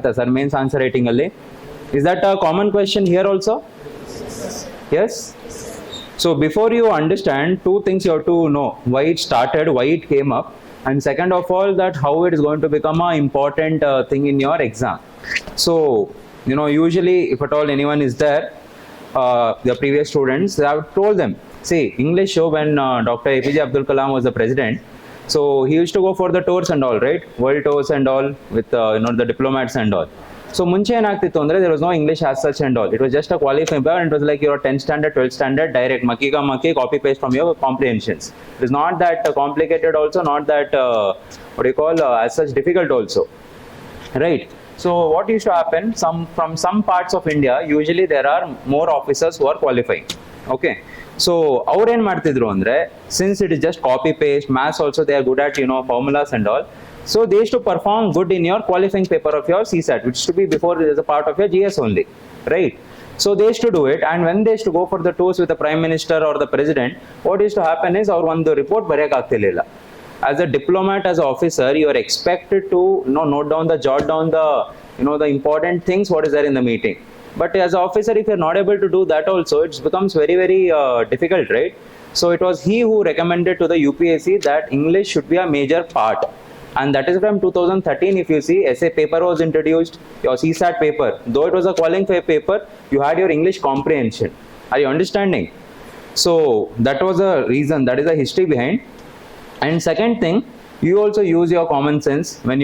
Sir, mains answer rating alli. Is that a common question here also? Yes. So before you understand, two things you have to know: why it started, why it came up, and second of all, that how it is going to become an important thing in your exam. So usually if at all anyone is there, the previous students, I have told them, see, English show when Dr. APJ Abdul Kalam was the president. So he used to go for the tours and all, right? World tours and all with the diplomats and all. So ಮುಂಚೆ ಏನಾಗ್ತಿತ್ತು ಅಂದ್ರೆ there was no English as such and all. It was just a qualifying paper and it was like your 10th standard, 12th standard, direct maki copy paste from your comprehensions. It is not that complicated also, not that as such difficult also, right? So what used to happen, from some parts of India, usually there are more officers who are qualifying. Okay. So ಅವ್ರು ಏನ್ ಮಾಡ್ತಿದ್ರು ಅಂದ್ರೆ, since it is just copy paste, maths also they are good at formulas and all. So they used to perform good in your qualifying paper of your CSAT, which used to be before it is a part of your GS only, right? So they used to do it, and when they used to go for the tours with the Prime Minister or the President, what used to happen is our one report baryak ಆಗ್ತಿರ್ಲಿಲ್ಲ. As a diplomat, as an officer, you are expected to jot down the important things what is there in the meeting. But as an officer, if you are not able to do that also, it becomes very, very difficult, right? So it was he who recommended to the UPSC that English should be a major part. And that is from 2013, if you see, essay paper was introduced, your CSAT paper. Though it was a qualifying paper, you had your English comprehension. Are you understanding? So that was a reason, that is the history behind. And second thing, you also use your common sense when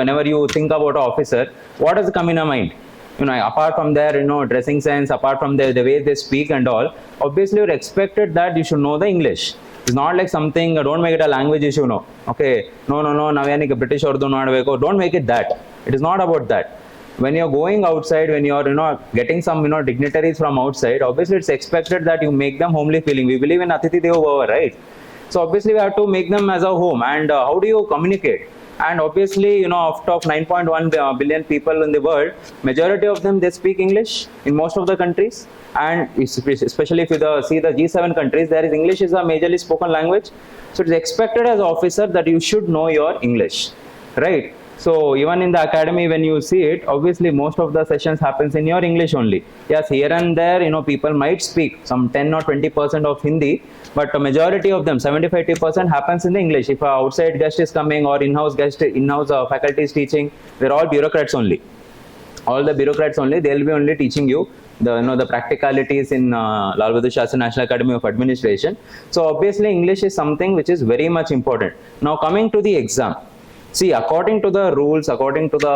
whenever you think about an officer, what does come in your mind? Apart from their dressing sense, apart from the way they speak and all, obviously you're expected that you should know the English. It's not like something, don't make it a language issue, no. Okay, no, naveyanike British ordu noadbeko, don't make it that. It is not about that. When you're going outside, when you're getting some dignitaries from outside, obviously it's expected that you make them homely feeling. We believe in Atithi Devo Bhava, right? So obviously we have to make them as a home. And how do you communicate? And obviously, out of 9.1 billion people in the world, majority of them, they speak English in most of the countries. And especially if you see the G7 countries, there is English is a majorly spoken language. So it is expected as an officer that you should know your English, right? So even in the academy, when you see it, obviously most of the sessions happens in your English only. Yes, here and there, people might speak some 10 or 20% of Hindi, but the majority of them, 75-80% happens in the English. If an outside guest is coming or in-house faculty is teaching, they're all bureaucrats only. All the bureaucrats only, they'll be only teaching you the practicalities in Lal Bahadur Shastri National Academy of Administration. So obviously English is something which is very much important. Now coming to the exam. See, according to the rules, according to the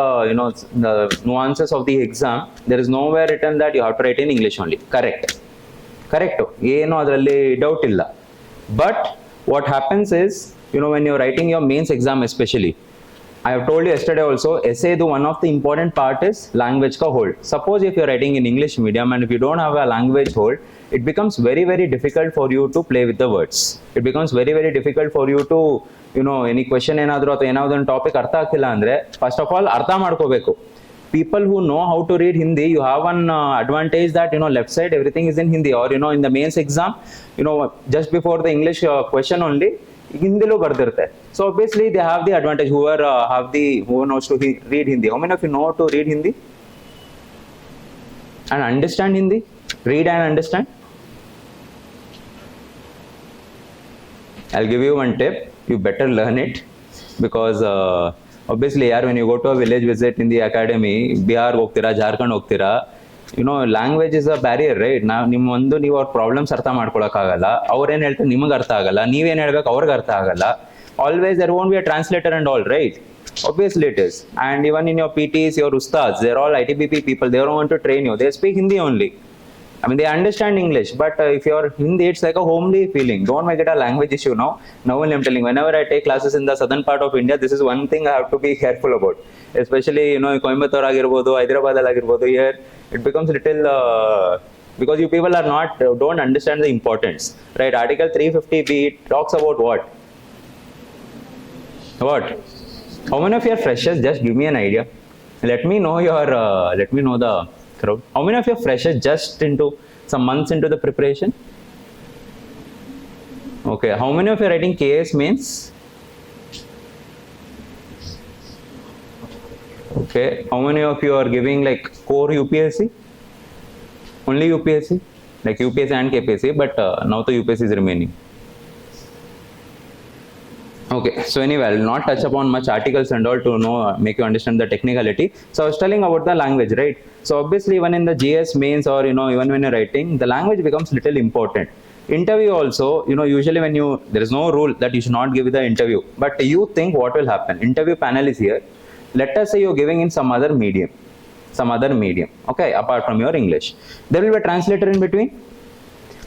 the nuances of the exam, there is nowhere written that you have to write in English only. Correct. ಏನು ಅದರಲ್ಲಿ doubt ಇಲ್ಲ. But what happens is, when you're writing your mains exam especially, I have told you yesterday also, essay one of the important part is language ka hold. Suppose if you're writing in English medium and if you don't have a language hold, it becomes very, very difficult for you to play with the words. It becomes very, very difficult for you to any question ಏನಾದರೂ ಅಥವಾ ಏನಾದರೂ ಒಂದು topic ಅರ್ಥ ಆಗ್ತಿಲ್ಲ ಅಂದ್ರೆ, first of all ಅರ್ಥ ಮಾಡ್ಕೋಬೇಕು. People who know how to read Hindi, you have one advantage that left side everything is in Hindi, or in the mains exam, just before the English question only, Hindilo bardirte. So obviously they have the advantage, who knows to read Hindi. How many of you know to read Hindi and understand Hindi? Read and understand. I'll give you one tip. You better learn it, because obviously when you go to a village visit in the academy, Bihar ಹೋಗ್ತೀರಾ, ಜಾರ್ಖಂಡ್ ಹೋಗ್ತೀರಾ, language is a barrier, right? ನೀವು ಅವ್ರ problems ಅರ್ಥ ಮಾಡ್ಕೊಳಕ್ಕಾಗಲ್ಲ, ಅವ್ರೇನ್ ಹೇಳ್ತಾರೆ ನಿಮಗೆ ಅರ್ಥ ಆಗಲ್ಲ, ನೀವೇನ್ ಹೇಳ್ಬೇಕು ಅವ್ರಿಗೆ ಅರ್ಥ ಆಗಲ್ಲ. Always there won't be a translator and all, right? Obviously it is. And even in your PTs, your ustads, they're all ITBP people, they don't want to train you, they speak Hindi only. I mean, they understand English, but if you're Hindi, it's like a homely feeling. Don't make it a language issue now. Now only I'm telling, whenever I take classes in the southern part of India, this is one thing I have to be careful about. Especially, Coimbatore agirbodu, Hyderabad agirbodu, here, it becomes little, because you people are don't understand the importance, right? Article 350B talks about what? What? How many of you are freshers? Just give me an idea. Let me know the crowd. How many of you are freshers just into some months into the preparation? Okay. How many of you are writing KS mains? Okay, how many of you are giving like core UPSC? Only UPSC? Like UPSC and KPSC, but now the UPSC is remaining. Okay, so anyway, I will not touch upon much articles and all to know, make you understand the technicality. So I was telling about the language, right? So obviously even in the GS mains or, you know, even when you're writing, the language becomes little important. Interview also, you know, usually when you, there is no rule that you should not give the interview, but you think what will happen. Interview panel is here. Let us say you're giving in some other medium, okay, apart from your English. There will be a translator in between.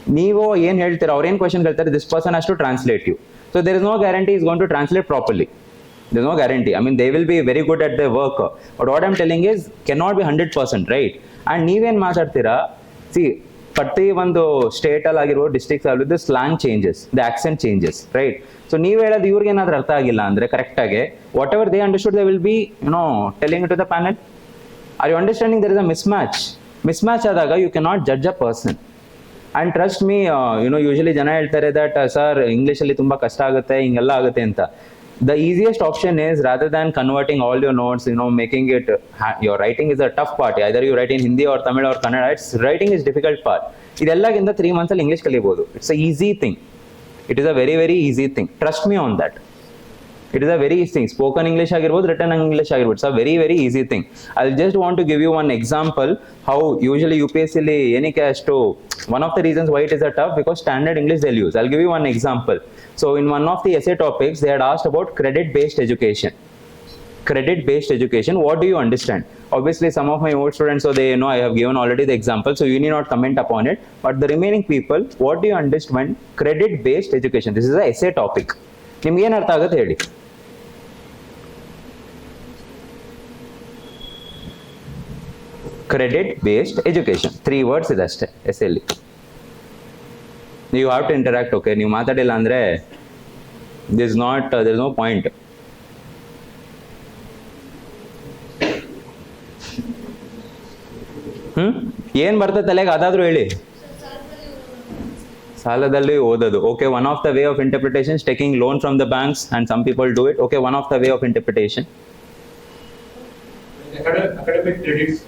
Neevo yen heltira, or question heltira, this person has to translate you. So there is no guarantee he's going to translate properly. There's no guarantee. I mean, they will be very good at their work. But what I'm telling is, cannot be 100%, right? And neeven maatadtira, see, ಪ್ರತಿ ಒಂದು state ಅಲ್ಲಿ ಆಗಿರೋ districts ಅಲ್ಲಿ slang changes, the accent changes, right? So ನೀವು ಹೇಳೋದು ಇವ್ರಿಗೆ ಏನಾದ್ರು ಅರ್ಥ ಆಗಿಲ್ಲ ಅಂದ್ರೆ ಕರೆಕ್ಟ್ ಆಗಿ whatever they understood they will be telling to the panel. Are you understanding there is a mismatch ಆದಾಗ you can not judge a person. And trust me, usually ಜನ ಹೇಳ್ತಾರೆ ದಟ್ ಸರ್ ಇಂಗ್ಲೀಷಲ್ಲಿ ತುಂಬಾ ಕಷ್ಟ ಆಗುತ್ತೆ, ಹಿಂಗೆಲ್ಲ ಆಗುತ್ತೆ ಅಂತ. The easiest option is, rather than converting all your notes, making it, your writing is a tough part. Either you write in Hindi or Tamil or Kannada, writing is difficult part. Idellaginda 3 months alli English kaliyabodu. It's a easy thing. It is a very, very easy thing. Trust me on that. It is a very easy thing. Spoken English agirbodu, written English agirbodu. It's a very, very easy thing. I'll just want to give you one example how usually UPSC li any caste to, one of the reasons why it is a tough, because standard English they'll use. I'll give you one example. So in one of the essay topics, they had asked about credit-based education. Credit-based education, what do you understand? Obviously, some of my old students, so they know I have given already the example, so you need not comment upon it. But the remaining people, what do you understand credit-based education? This is an essay topic. Nimge ಏನು ಅರ್ಥ ಆಗುತ್ತೆ ಹೇಳಿ? Credit-based education. 3 words ಇದೆ ಅಷ್ಟೇ essay ಅಲ್ಲಿ. You have to interact, okay? ನೀವು ಮಾತಾಡಿಲ್ಲ ಅಂದ್ರೆ there's no point. ಏನ್ ಬರ್ತದೆ ತಲೆಗೆ ಅದಾದ್ರೂ ಹೇಳಿ. ಸಾಲದಲ್ಲಿ ಓದೋದು. Okay, one of the way of interpretation is taking loan from the banks, and some people do it. Okay, one of the way of interpretation. Academic credits.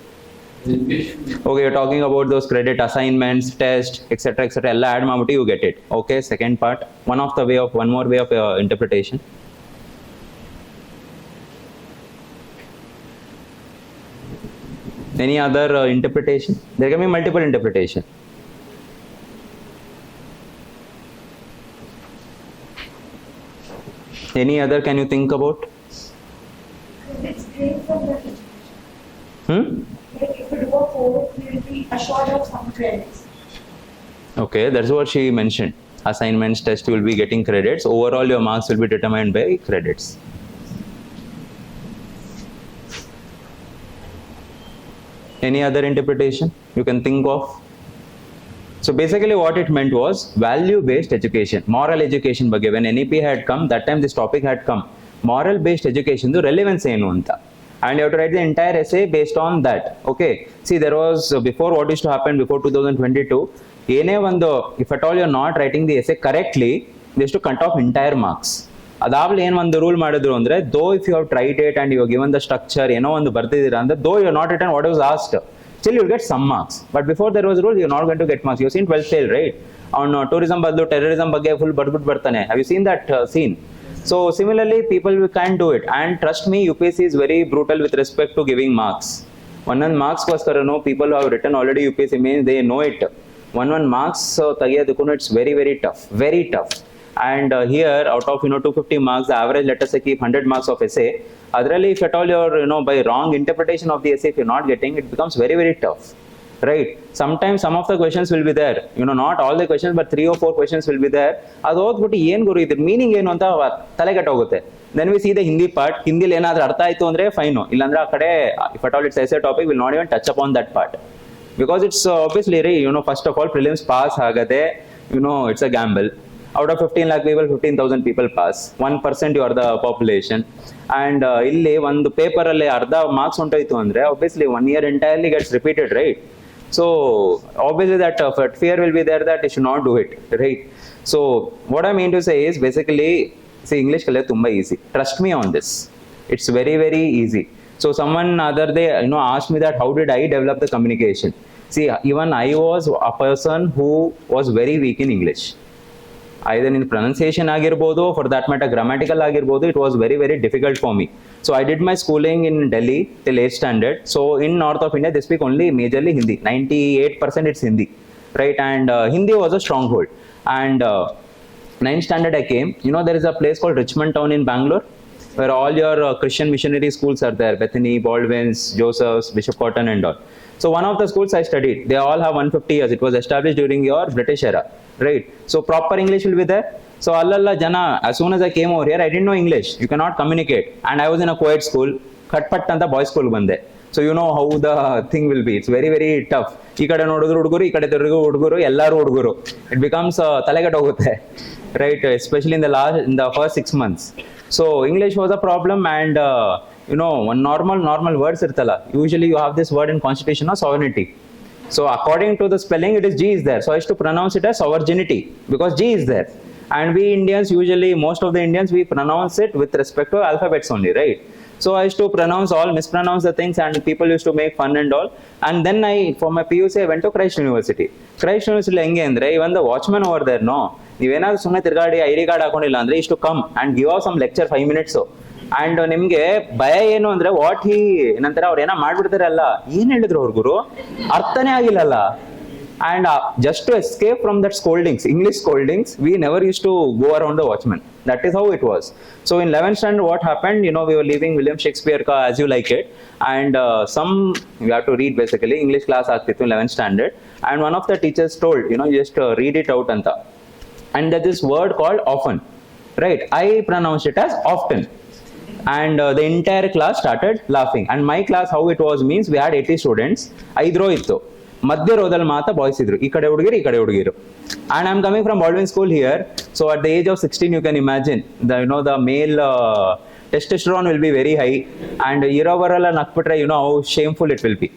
Okay, you're talking about those credit assignments, tests, etc., etc. All add mamuti, you get it. Okay, second part. One more way of interpretation. Any other interpretation? There can be multiple interpretation. Any other can you think about? It's great for the Like if you do a course, you will be assured of some credits. Okay, that's what she mentioned. Assignments, test, you will be getting credits. Overall, your marks will be determined by credits. Any other interpretation you can think of? So basically what it meant was value-based education, moral education ಬಗ್ಗೆ. When NEP had come, that time this topic had come. Moral-based education, the relevance ಏನು ಅಂತ. And you have to write the entire essay based on that. Okay. See, there was, before what used to happen before 2022, ಏನೇ ಒಂದು, if at all you're not writing the essay correctly, they used to cut off entire marks. ಅದಾಗಲೇ ಏನು ಒಂದು rule ಮಾಡಿದ್ರು ಅಂದ್ರೆ, though if you have tried it and you have given the structure, ಏನೋ ಒಂದು ಬರ್ತಿದ್ದೀರಾ ಅಂದ್ರೆ, though you are not written what was asked, still you'll get some marks. But before there was a rule, you're not going to get marks. You've seen 12th fail, right? On tourism ಬದಲು terrorism ಬಗ್ಗೆ full ಬರ್ಬಿಟ್ಟು ಬರ್ತಾನೆ. Have you seen that scene? So similarly, people can't do it. And trust me, UPSC is very brutal with respect to giving marks. One marks goskara, people who have written already UPSC means they know it. One marks tagiyadukku, it's very, very tough, very tough. And here, out of 250 marks, the average, let us say, keep 100 marks of essay. Adralli, if at all you're by wrong interpretation of the essay, if you're not getting, it becomes very, very tough. Right? Sometimes some of the questions will be there. Not all the questions, but 3 or 4 questions will be there. ಅದು ಓದ್ಬಿಟ್ಟು ಏನು ಗುರು ಇದ್ರ meaning ಏನು ಅಂತ ತಲೆಗೆಟ್ಟು ಹೋಗುತ್ತೆ. Then we see the Hindi part. ಹಿಂದಿಲಿ ಏನಾದ್ರೂ ಅರ್ಥ ಆಯ್ತು ಅಂದ್ರೆ ಫೈನು, ಇಲ್ಲಾಂದ್ರೆ ಆ ಕಡೆ if at all it's essay topic, will not even touch upon that part. Because it's obviously, first of all, prelims pass ಆಗದೆ, it's a gamble. Out of 15 lakh people, 15,000 people pass. 1% you are the population. And ಇಲ್ಲಿ ಒಂದು paper ಅಲ್ಲಿ ಅರ್ಧ marks ಹೊಂಟೋಯ್ತು ಅಂದ್ರೆ obviously 1 year entirely gets repeated, right? So obviously that fear will be there that you should not do it, right? So what I mean to say is basically, see, English kale tumba easy. Trust me on this. It's very, very easy. So someone other day, asked me that how did I develop the communication? See, even I was a person who was very weak in English. Either in pronunciation agirbodu, for that matter grammatical agirbodu, it was very, very difficult for me. So I did my schooling in Delhi till 8th standard. So in north of India, they speak only majorly Hindi. 98% it's Hindi, right? And Hindi was a stronghold. And 9th standard I came. There is a place called Richmond Town in Bangalore, where all your Christian missionary schools are there. Bethany, Baldwin's, Joseph's, Bishop Cotton and all. So one of the schools I studied, they all have 150 years. It was established during your British era, right? So proper English will be there. So allalla jana, as soon as I came over here, I didn't know English. You cannot communicate. And I was in a co-ed school. Khatpat anta boys school bande. So you know how the thing will be. It's very, very tough. Ee kade nodidru huduguru, ee kade tirgu huduguru, ellaru huduguru. It becomes talagat hogutte, right? Especially in the first 6 months. So English was a problem, and one normal words irtala. Usually you have this word in constitution of sovereignty. So according to the spelling, it is G is there. So I used to pronounce it as sovereignty because G is there. And we Indians, usually most of the Indians, we pronounce it with respect to alphabets only, right? So I used to mispronounce the things, and people used to make fun and all. And then for my PUC, I went to Christ University. Christ University henge andre, even the watchman over there, no, ನೀವೇನಾದ್ರು ಸುಮ್ಮನೆ ತಿರ್ಗಾಡಿ ID card ಹಾಕೊಂಡಿಲ್ಲ ಅಂದ್ರೆ ಇಷ್ಟು come and give off some lecture 5 minutes. And ನಿಮ್ಗೆ ಭಯ ಏನು ಅಂದ್ರೆ what he ಏನಂತಾರೆ, ಅವ್ರು ಏನೋ ಮಾಡ್ಬಿಡ್ತಾರಲ್ಲ, ಏನ್ ಹೇಳಿದ್ರು ಅವ್ರ ಗುರು ಅರ್ಥನೇ ಆಗಿಲ್ಲಲ್ಲ. And just to escape from that scoldings, English scoldings, we never used to go around the watchman. That is how it was. So in 11th standard, what happened, we were leaving William Shakespeare ka As You Like It, and we have to read basically English class ಆಗ್ತಿತ್ತು in 11th standard, and one of the teachers told, just read it out anta, and that this word called often, right? I pronounced it as often, and the entire class started laughing. And my class, how it was means, we had 80 students, 5 row ittu, ಮಧ್ಯ ರೋದಲ್ಲಿ ಮಾತ್ರ boys ಇದ್ರು, ಈ ಕಡೆ ಹುಡುಗಿರು ಈ ಕಡೆ ಹುಡುಗಿರು. And I'm coming from Baldwin school here, so at the age of 16 you can imagine the male testosterone will be very high, and ಇರೋವರೆಲ್ಲ ನಕ್ಬಿಟ್ರೆ how shameful it will be.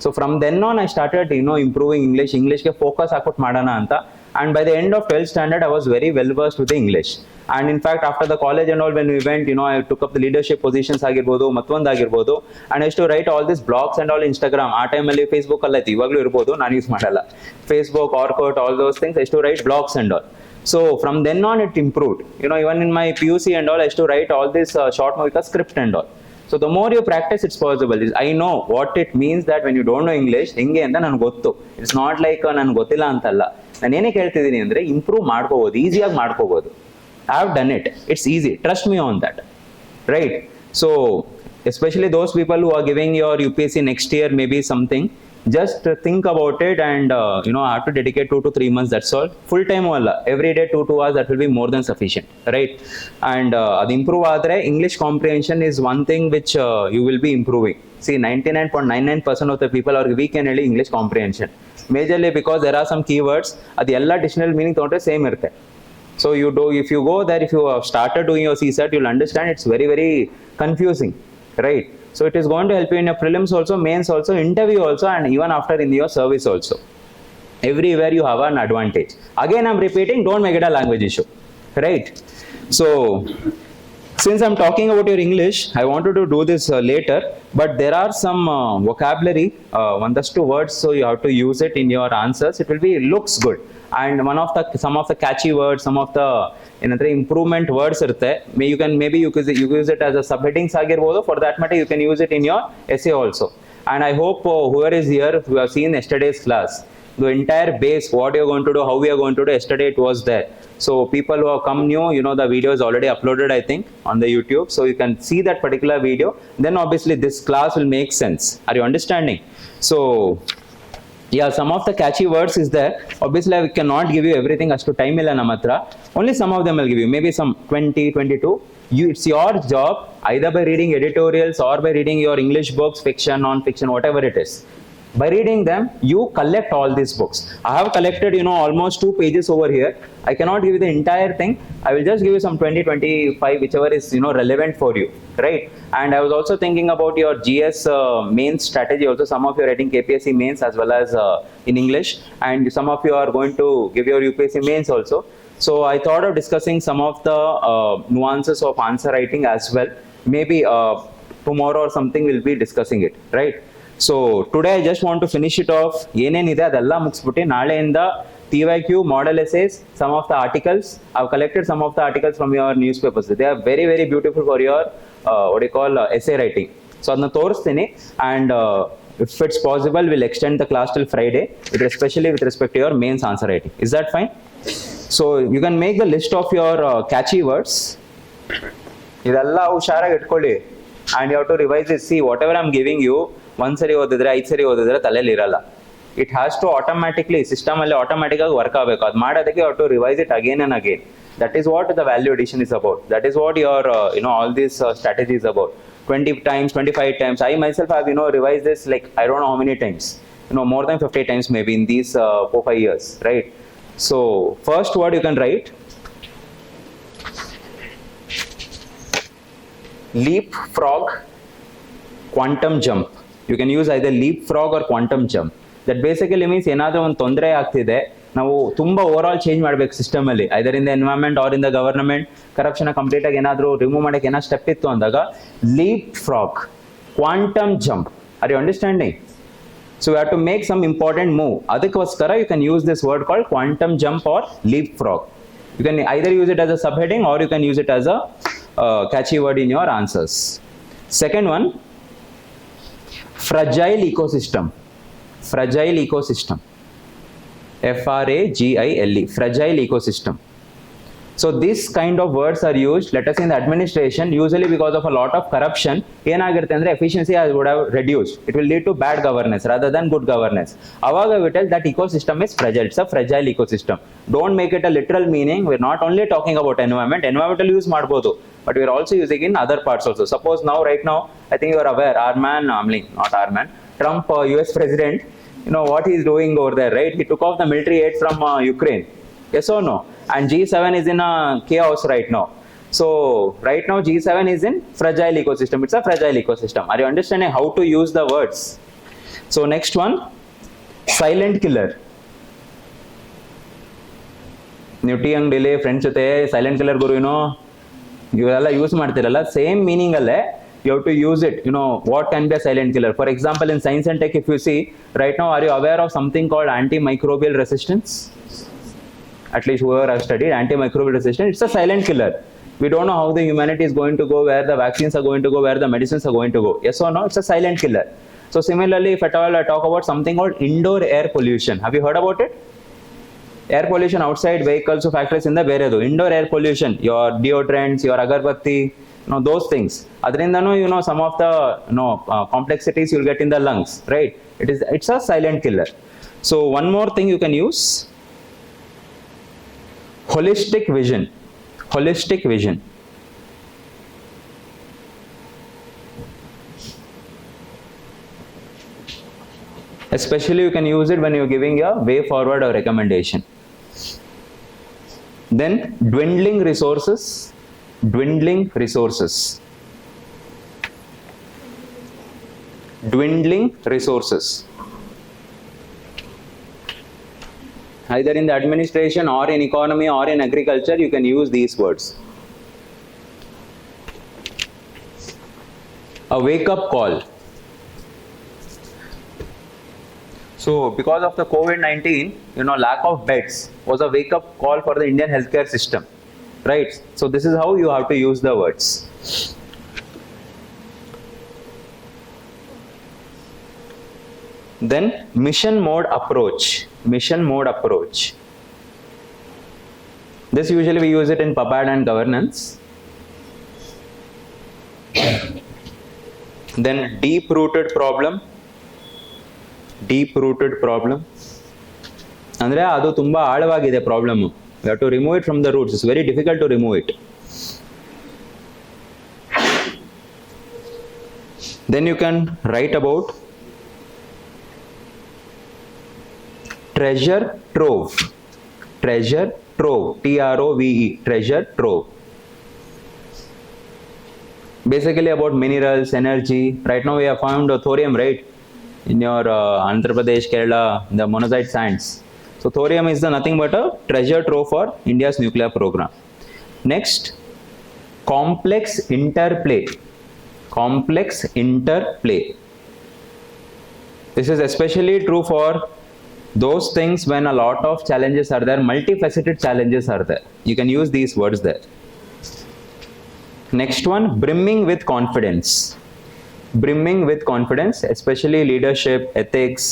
So from then on I started improving English ಗೆ focus ಹಾಕ್ಬಿಟ್ಟು ಮಾಡೋಣ ಅಂತ. And by the end of 12th standard, I was very well versed with the English. And in fact, after the college and all, when we went, I took up the leadership positions agirbodu, mattond agirbodu, and I used to write all these blogs and all Instagram. Aa time alli Facebook alla itti, ivaglu irbodu, nanu use madalla. Facebook, Orkut, all those things, I used to write blogs and all. So from then on, it improved. Even in my PUC and all, I used to write all this short movie script and all. So the more you practice, it's possible. I know what it means that when you don't know English, ಹೆಂಗೆ ಅಂತ ನನಗೆ ಗೊತ್ತು. It's not like ನನಗೆ ಗೊತ್ತಿಲ್ಲ ಅಂತಲ್ಲ. ನಾನು ಏನಕ್ಕೆ ಹೇಳ್ತಿದ್ದೀನಿ ಅಂದರೆ ಇಂಪ್ರೂವ್ ಮಾಡ್ಕೋಬೋದು, ಈಸಿಯಾಗಿ ಮಾಡ್ಕೋಬೋದು. I have done it. It's easy. Trust me on that. Right? So especially those people who are giving your UPSC next year maybe something, just think about it, and I have to dedicate 2 to 3 months, that's all. Full time alla, every day 2 hours, that will be more than sufficient, right? And adu improve adre, English comprehension is one thing which you will be improving. See, 99.99% of the people are weak in English comprehension, majorly because there are some keywords adu ella dictionary meaning tondre same irutte. So if you go there, if you have started doing your CSAT, you'll understand it's very, very confusing, right? So it is going to help you in your prelims also, mains also, interview also, and even after in your service also. Everywhere you have an advantage. Again, I'm repeating, don't make it a language issue, right? So since I'm talking about your English, I wanted to do this later, but there are some vocabulary, ಒಂದಷ್ಟು words, so you have to use it in your answers. It will be looks good. And some of the catchy words, some of the improvement words irutte, you can use it as a subheadings agirbodu. For that matter, you can use it in your essay also. And I hope whoever is here, who have seen yesterday's class, the entire base, what you're going to do, how we are going to do, yesterday it was there. So people who have come new, the video is already uploaded, I think, on the YouTube, so you can see that particular video. Then obviously this class will make sense. Are you understanding? So yeah, some of the catchy words is there. Obviously I cannot give you everything, as to time illa namatra. Only some of them will give you, maybe some 20, 22. It's your job, either by reading editorials or by reading your English books, fiction, non-fiction, whatever it is. By reading them, you collect all these books. I have collected, almost 2 pages over here. I cannot give you the entire thing. I will just give you some 20, 25, whichever is, relevant for you, right? And I was also thinking about your GS mains strategy also. Some of you are writing KPSC mains as well as in English, and some of you are going to give your UPSC mains also. So I thought of discussing some of the nuances of answer writing as well. Maybe tomorrow or something we'll be discussing it, right? So today I just want to finish it off. ಏನೇನಿದೆ ಅದೆಲ್ಲ ಮುಗಿಸ್ಬಿಟ್ಟು ನಾಳೆಯಿಂದ TYQ, model essays, some of the articles. I've collected some of the articles from your newspapers. They are very, very beautiful for your what you call essay writing. So adna ತೋರಿಸ್ತೀನಿ, and if it's possible we'll extend the class till Friday, especially with respect to your mains answer writing. Is that fine? So you can make the list of your catchy words. ಇದೆಲ್ಲ ಹುಷಾರಾಗಿ ಇಟ್ಕೊಳ್ಳಿ, and you have to revise it. See, whatever I'm giving you, ಒಂದ್ಸರಿ ಓದಿದ್ರೆ 5 ಸರಿ ಓದಿದ್ರೆ ತಲೆಯಲ್ಲಿ ಇರಲ್ಲ. It has to automatically, system ಅಲ್ಲಿ automatic ಆಗಿ ವರ್ಕ್ ಆಗಬೇಕು. ಅದು ಮಾಡೋದಕ್ಕೆ you have to revise it again and again. That is what the value addition is about. That is what your all these strategy is about. 20 times, 25 times. I myself have revised this like I don't know how many times. More than 50 times maybe in these 4-5 years, right? So first word you can write leapfrog, quantum jump. You can use either leapfrog or quantum jump. That basically means ಏನಾದರೂ ಒಂದು ತೊಂದರೆ ಆಗ್ತಿದೆ, ನಾವು ತುಂಬಾ overall change ಮಾಡ್ಬೇಕು system ಅಲ್ಲಿ, either in the environment or in the government. Corruption complete ಆಗಿ ಏನಾದರೂ ರಿಮೂವ್ ಮಾಡಕ್ಕೆ ಏನೋ ಸ್ಟೆಪ್ ಇತ್ತು ಅಂದಾಗ leap frog, quantum jump. Are you understanding? So you have to make some important move. ಅದಕ್ಕೋಸ್ಕರ you can use this word called quantum jump or leap frog. You can either use it as a subheading or you can use it as a catchy word in your answers. Second one, fragile ecosystem. Fragile ecosystem. Fragile, fragile ecosystem. So this kind of words are used, let us say in the administration, usually because of a lot of corruption, ಏನಾಗಿರುತ್ತೆ ಅಂದ್ರೆ efficiency would have reduced. It will lead to bad governance rather than good governance. Avaga we tell that ecosystem is fragile. It's a fragile ecosystem. Don't make it a literal meaning. We're not only talking about environment. Environmental use ಮಾಡ್ಬೋದು, but we're also using in other parts also. Suppose now, right now, I think you are aware, Trump, US president, what he's doing over there, right? He took off the military aid from Ukraine. Yes or no? And G7 is in a chaos right now. So right now G7 is in fragile ecosystem. It's a fragile ecosystem. Are you understanding how to use the words? So next one, silent killer. ನೀವು tea ಅಂಗಡಿಲಿ friends ಜೊತೆ silent killer ಗುರು ಇವೆಲ್ಲ use ಮಾಡ್ತಿರಲ್ಲ, same meaning ಅಲ್ಲೇ you have to use it. What can be a silent killer? For example, in science and tech, if you see right now, are you aware of something called antimicrobial resistance? At least whoever has studied antimicrobial resistance, it's a silent killer. We don't know how the humanity is going to go, where the vaccines are going to go, where the medicines are going to go. Yes or no? It's a silent killer. So similarly, if at all I talk about something called indoor air pollution, have you heard about it? Air pollution outside vehicles or factories in the beredu. Indoor air pollution, your deodorants, your agarbatti, those things. Adrindano, some of the complexities you'll get in the lungs, right? It's a silent killer. So one more thing you can use, holistic vision. Holistic vision. Especially you can use it when you're giving a way forward or recommendation. Then dwindling resources. Dwindling resources. Dwindling resources. Either in the administration or in economy or in agriculture, you can use these words. A wake-up call. So because of the COVID-19, lack of beds was a wake-up call for the Indian healthcare system, right? So this is how you have to use the words. Then mission mode approach. Mission mode approach. This usually we use it in PubAd and governance. Then deep-rooted problem. Deep-rooted problem. ಅಂದ್ರೆ ಅದು ತುಂಬಾ ಆಳವಾಗಿದೆ problem. We have to remove it from the roots. It's very difficult to remove it. Then you can write about treasure trove. Treasure trove. Trove. Treasure trove. Basically about minerals, energy. Right now we have found thorium, right? In your Andhra Pradesh, Kerala, the monazite sands. So thorium is nothing but a treasure trove for India's nuclear program. Next, complex interplay. complex interplay. This is especially true for those things when a lot of challenges are there, multifaceted challenges are there. You can use these words there. Next one, brimming with confidence. Brimming with confidence, especially leadership, ethics,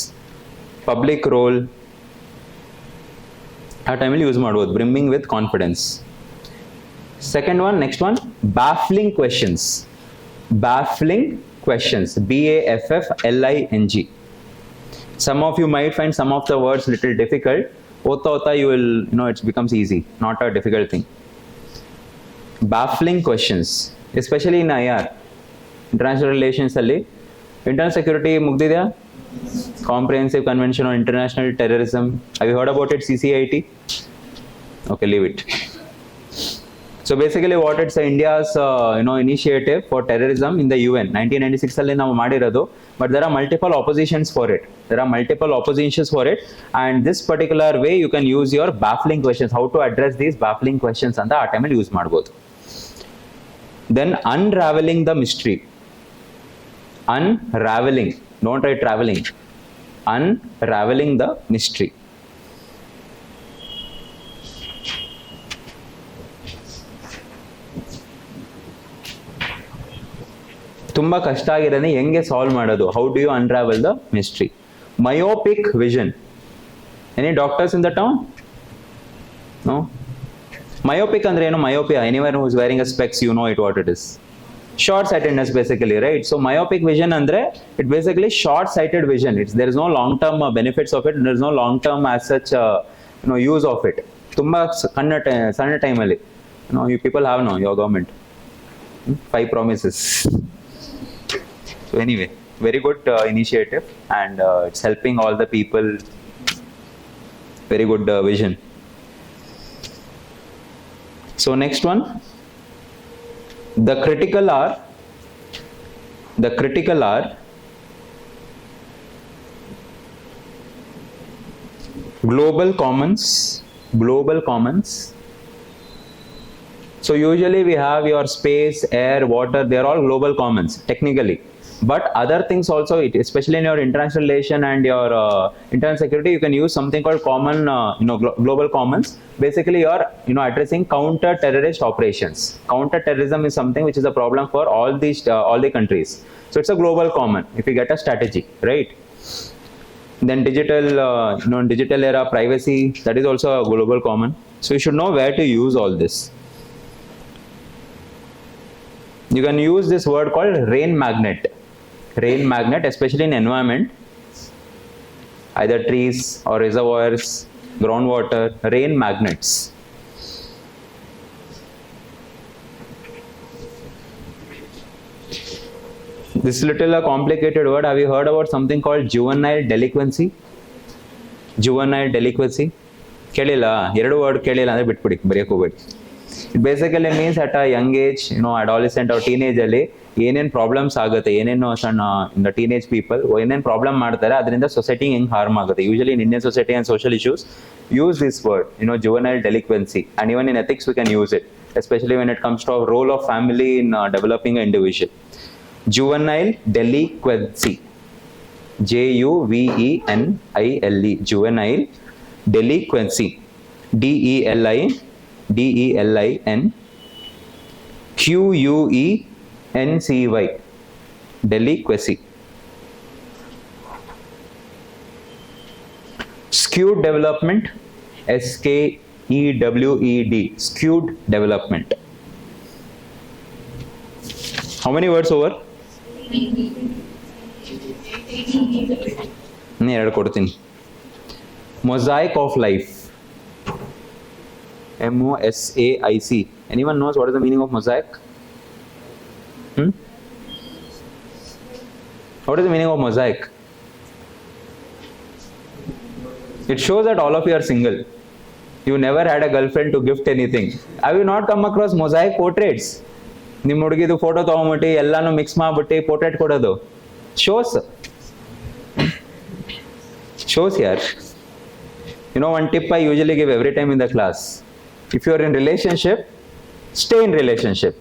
public role. ಆ ಟೈಮಲ್ಲಿ use ಮಾಡ್ಬೋದು, brimming with confidence. Second one, next one, baffling questions. Baffling questions, BAFFLING. Some of you might find some of the words little difficult. Ota you will, it becomes easy, not a difficult thing. Baffling questions, especially in IR, international relations ಅಲ್ಲಿ. Internal security ಮುಗ್ದಿದೆಯಾ? Comprehensive Convention on International Terrorism. Have you heard about it, CCIT? Okay, leave it. So basically what it's India's initiative for terrorism in the UN 1996 ಅಲ್ಲಿ ನಾವು ಮಾಡಿರೋದು, but there are multiple oppositions for it. There are multiple oppositions for it, and this particular way you can use your baffling questions, how to address these baffling questions ಅಂತ ಆ ಟೈಮಲ್ಲಿ use ಮಾಡ್ಬೋದು. Then unraveling the mystery. Unraveling, don't write traveling. Unraveling the mystery. ತುಂಬಾ ಕಷ್ಟ ಆಗಿರೋದನ್ನ ಹೆಂಗೆ solve ಮಾಡೋದು? How do you unravel the mystery? Myopic vision. Any doctors in the town? No. Myopic ಅಂದ್ರೆ ಏನು? Myopia, anyone who is wearing a specs, you know it what it is. Short sightedness basically, right? So myopic vision andre it basically short sighted vision. There is no long term benefits of it, there is no long term as such use of it. Tumba sanna time alli you people have your government 5 promises. So anyway, very good initiative, and it's helping all the people. Very good vision. So next one, the critical hour. The critical hour. Global commons. Global commons. So usually we have your space, air, water. They are all global commons technically. But other things also, especially in your international relation and your internal security, you can use something called common, global commons. Basically, you are, addressing counter-terrorist operations. Counter-terrorism is something which is a problem for all the countries. So it's a global common. If you get a strategy, right? Then digital era privacy, that is also a global common. So you should know where to use all this. You can use this word called rain magnet. Rain magnet, especially in environment, either trees or reservoirs, groundwater, rain magnets. This is little a complicated word. Have you heard about something called juvenile delinquency? Juvenile delinquency. ಕೇಳಿಲ್ಲ, 2 word ಕೇಳಿಲ್ಲ ಅಂದ್ರೆ ಬಿಟ್ಬಿಡಿ, ಬರೆಯಕ್ಕೆ ಹೋಗ್ಬೇಡಿ. It basically means at a young age, adolescent or teenage ಅಲ್ಲಿ ಏನೇನು problems ಆಗುತ್ತೆ, ಏನೇನು ಸಣ್ಣ ಟೀನೇಜ್ ಪೀಪಲ್ ಏನೇನು ಪ್ರಾಬ್ಲಮ್ ಮಾಡ್ತಾರೆ, ಅದರಿಂದ ಸೊಸೈಟಿ ಹೆಂಗೆ ಹಾರ್ಮ್ ಆಗುತ್ತೆ. Usually in Indian society and social issues use this word, juvenile delinquency, and even in ethics we can use it, especially when it comes to a role of family in developing an individual. Juvenile delinquency, JUVENILE, juvenile delinquency, DELINQUENCY, delinquency. Skewed development, SKEWED, skewed development. How many words over? ಎರಡು ಕೊಡ್ತೀನಿ. Mosaic of life, MOSAIC. Anyone knows what is the meaning of mosaic? What is the meaning of mosaic? It shows that all of you are single. You never had a girlfriend to gift anything. Have you not come across mosaic portraits? ನಿಮ್ಮ ಹುಡುಗಿದು photo ತಗೊಂಬಿಟ್ಟು ಎಲ್ಲಾನು mix ಮಾಡ್ಬಿಟ್ಟು portrait ಕೊಡೋದು. Shows here. One tip I usually give every time in the class. If you are in relationship, stay in relationship.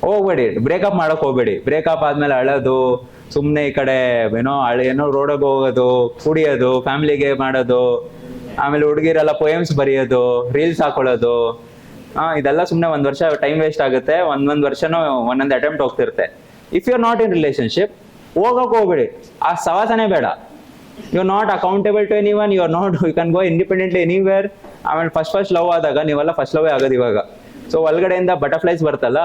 ಹೋಗ್ಬೇಡಿ, breakup ಮಾಡಕ್ ಹೋಗ್ಬೇಡಿ. Breakup ಆದ್ಮೇಲೆ ಅಳೋದು, ಸುಮ್ಮನೆ ಈ ಕಡೆ ಏನೋ ರೋಡಿಗೆ ಹೋಗೋದು, ಕುಡಿಯೋದು, ಫ್ಯಾಮಿಲಿಗೆ ಮಾಡೋದು, ಆಮೇಲೆ ಹುಡುಗಿರೆಲ್ಲ ಪೊಯಮ್ಸ್ ಬರೆಯೋದು, ರೀಲ್ಸ್ ಹಾಕೊಳ್ಳೋದು, ಇದೆಲ್ಲ ಸುಮ್ಮನೆ 1 ವರ್ಷ ಟೈಮ್ ವೇಸ್ಟ್ ಆಗುತ್ತೆ. ಒಂದೊಂದು ವರ್ಷನೂ ಒಂದೊಂದು ಅಟೆಂಪ್ಟ್ ಹೋಗ್ತಿರುತ್ತೆ. If you are not in relationship, ಹೋಗಕ್ಕೆ ಹೋಗ್ಬೇಡಿ, ಆ ಸವಾಸನೆ ಬೇಡ. You are not accountable to any one, you can go independently anywhere. ಆಮೇಲೆ ಫಸ್ಟ್ ಲವ್ ಆದಾಗ ನೀವೆಲ್ಲ ಫಸ್ಟ್ ಲವ್ ಆಗೋದು ಇವಾಗ. ಸೊ ಒಳಗಡೆಯಿಂದ ಬಟರ್ಫ್ಲೈಸ್ ಬರ್ತಲ್ಲ,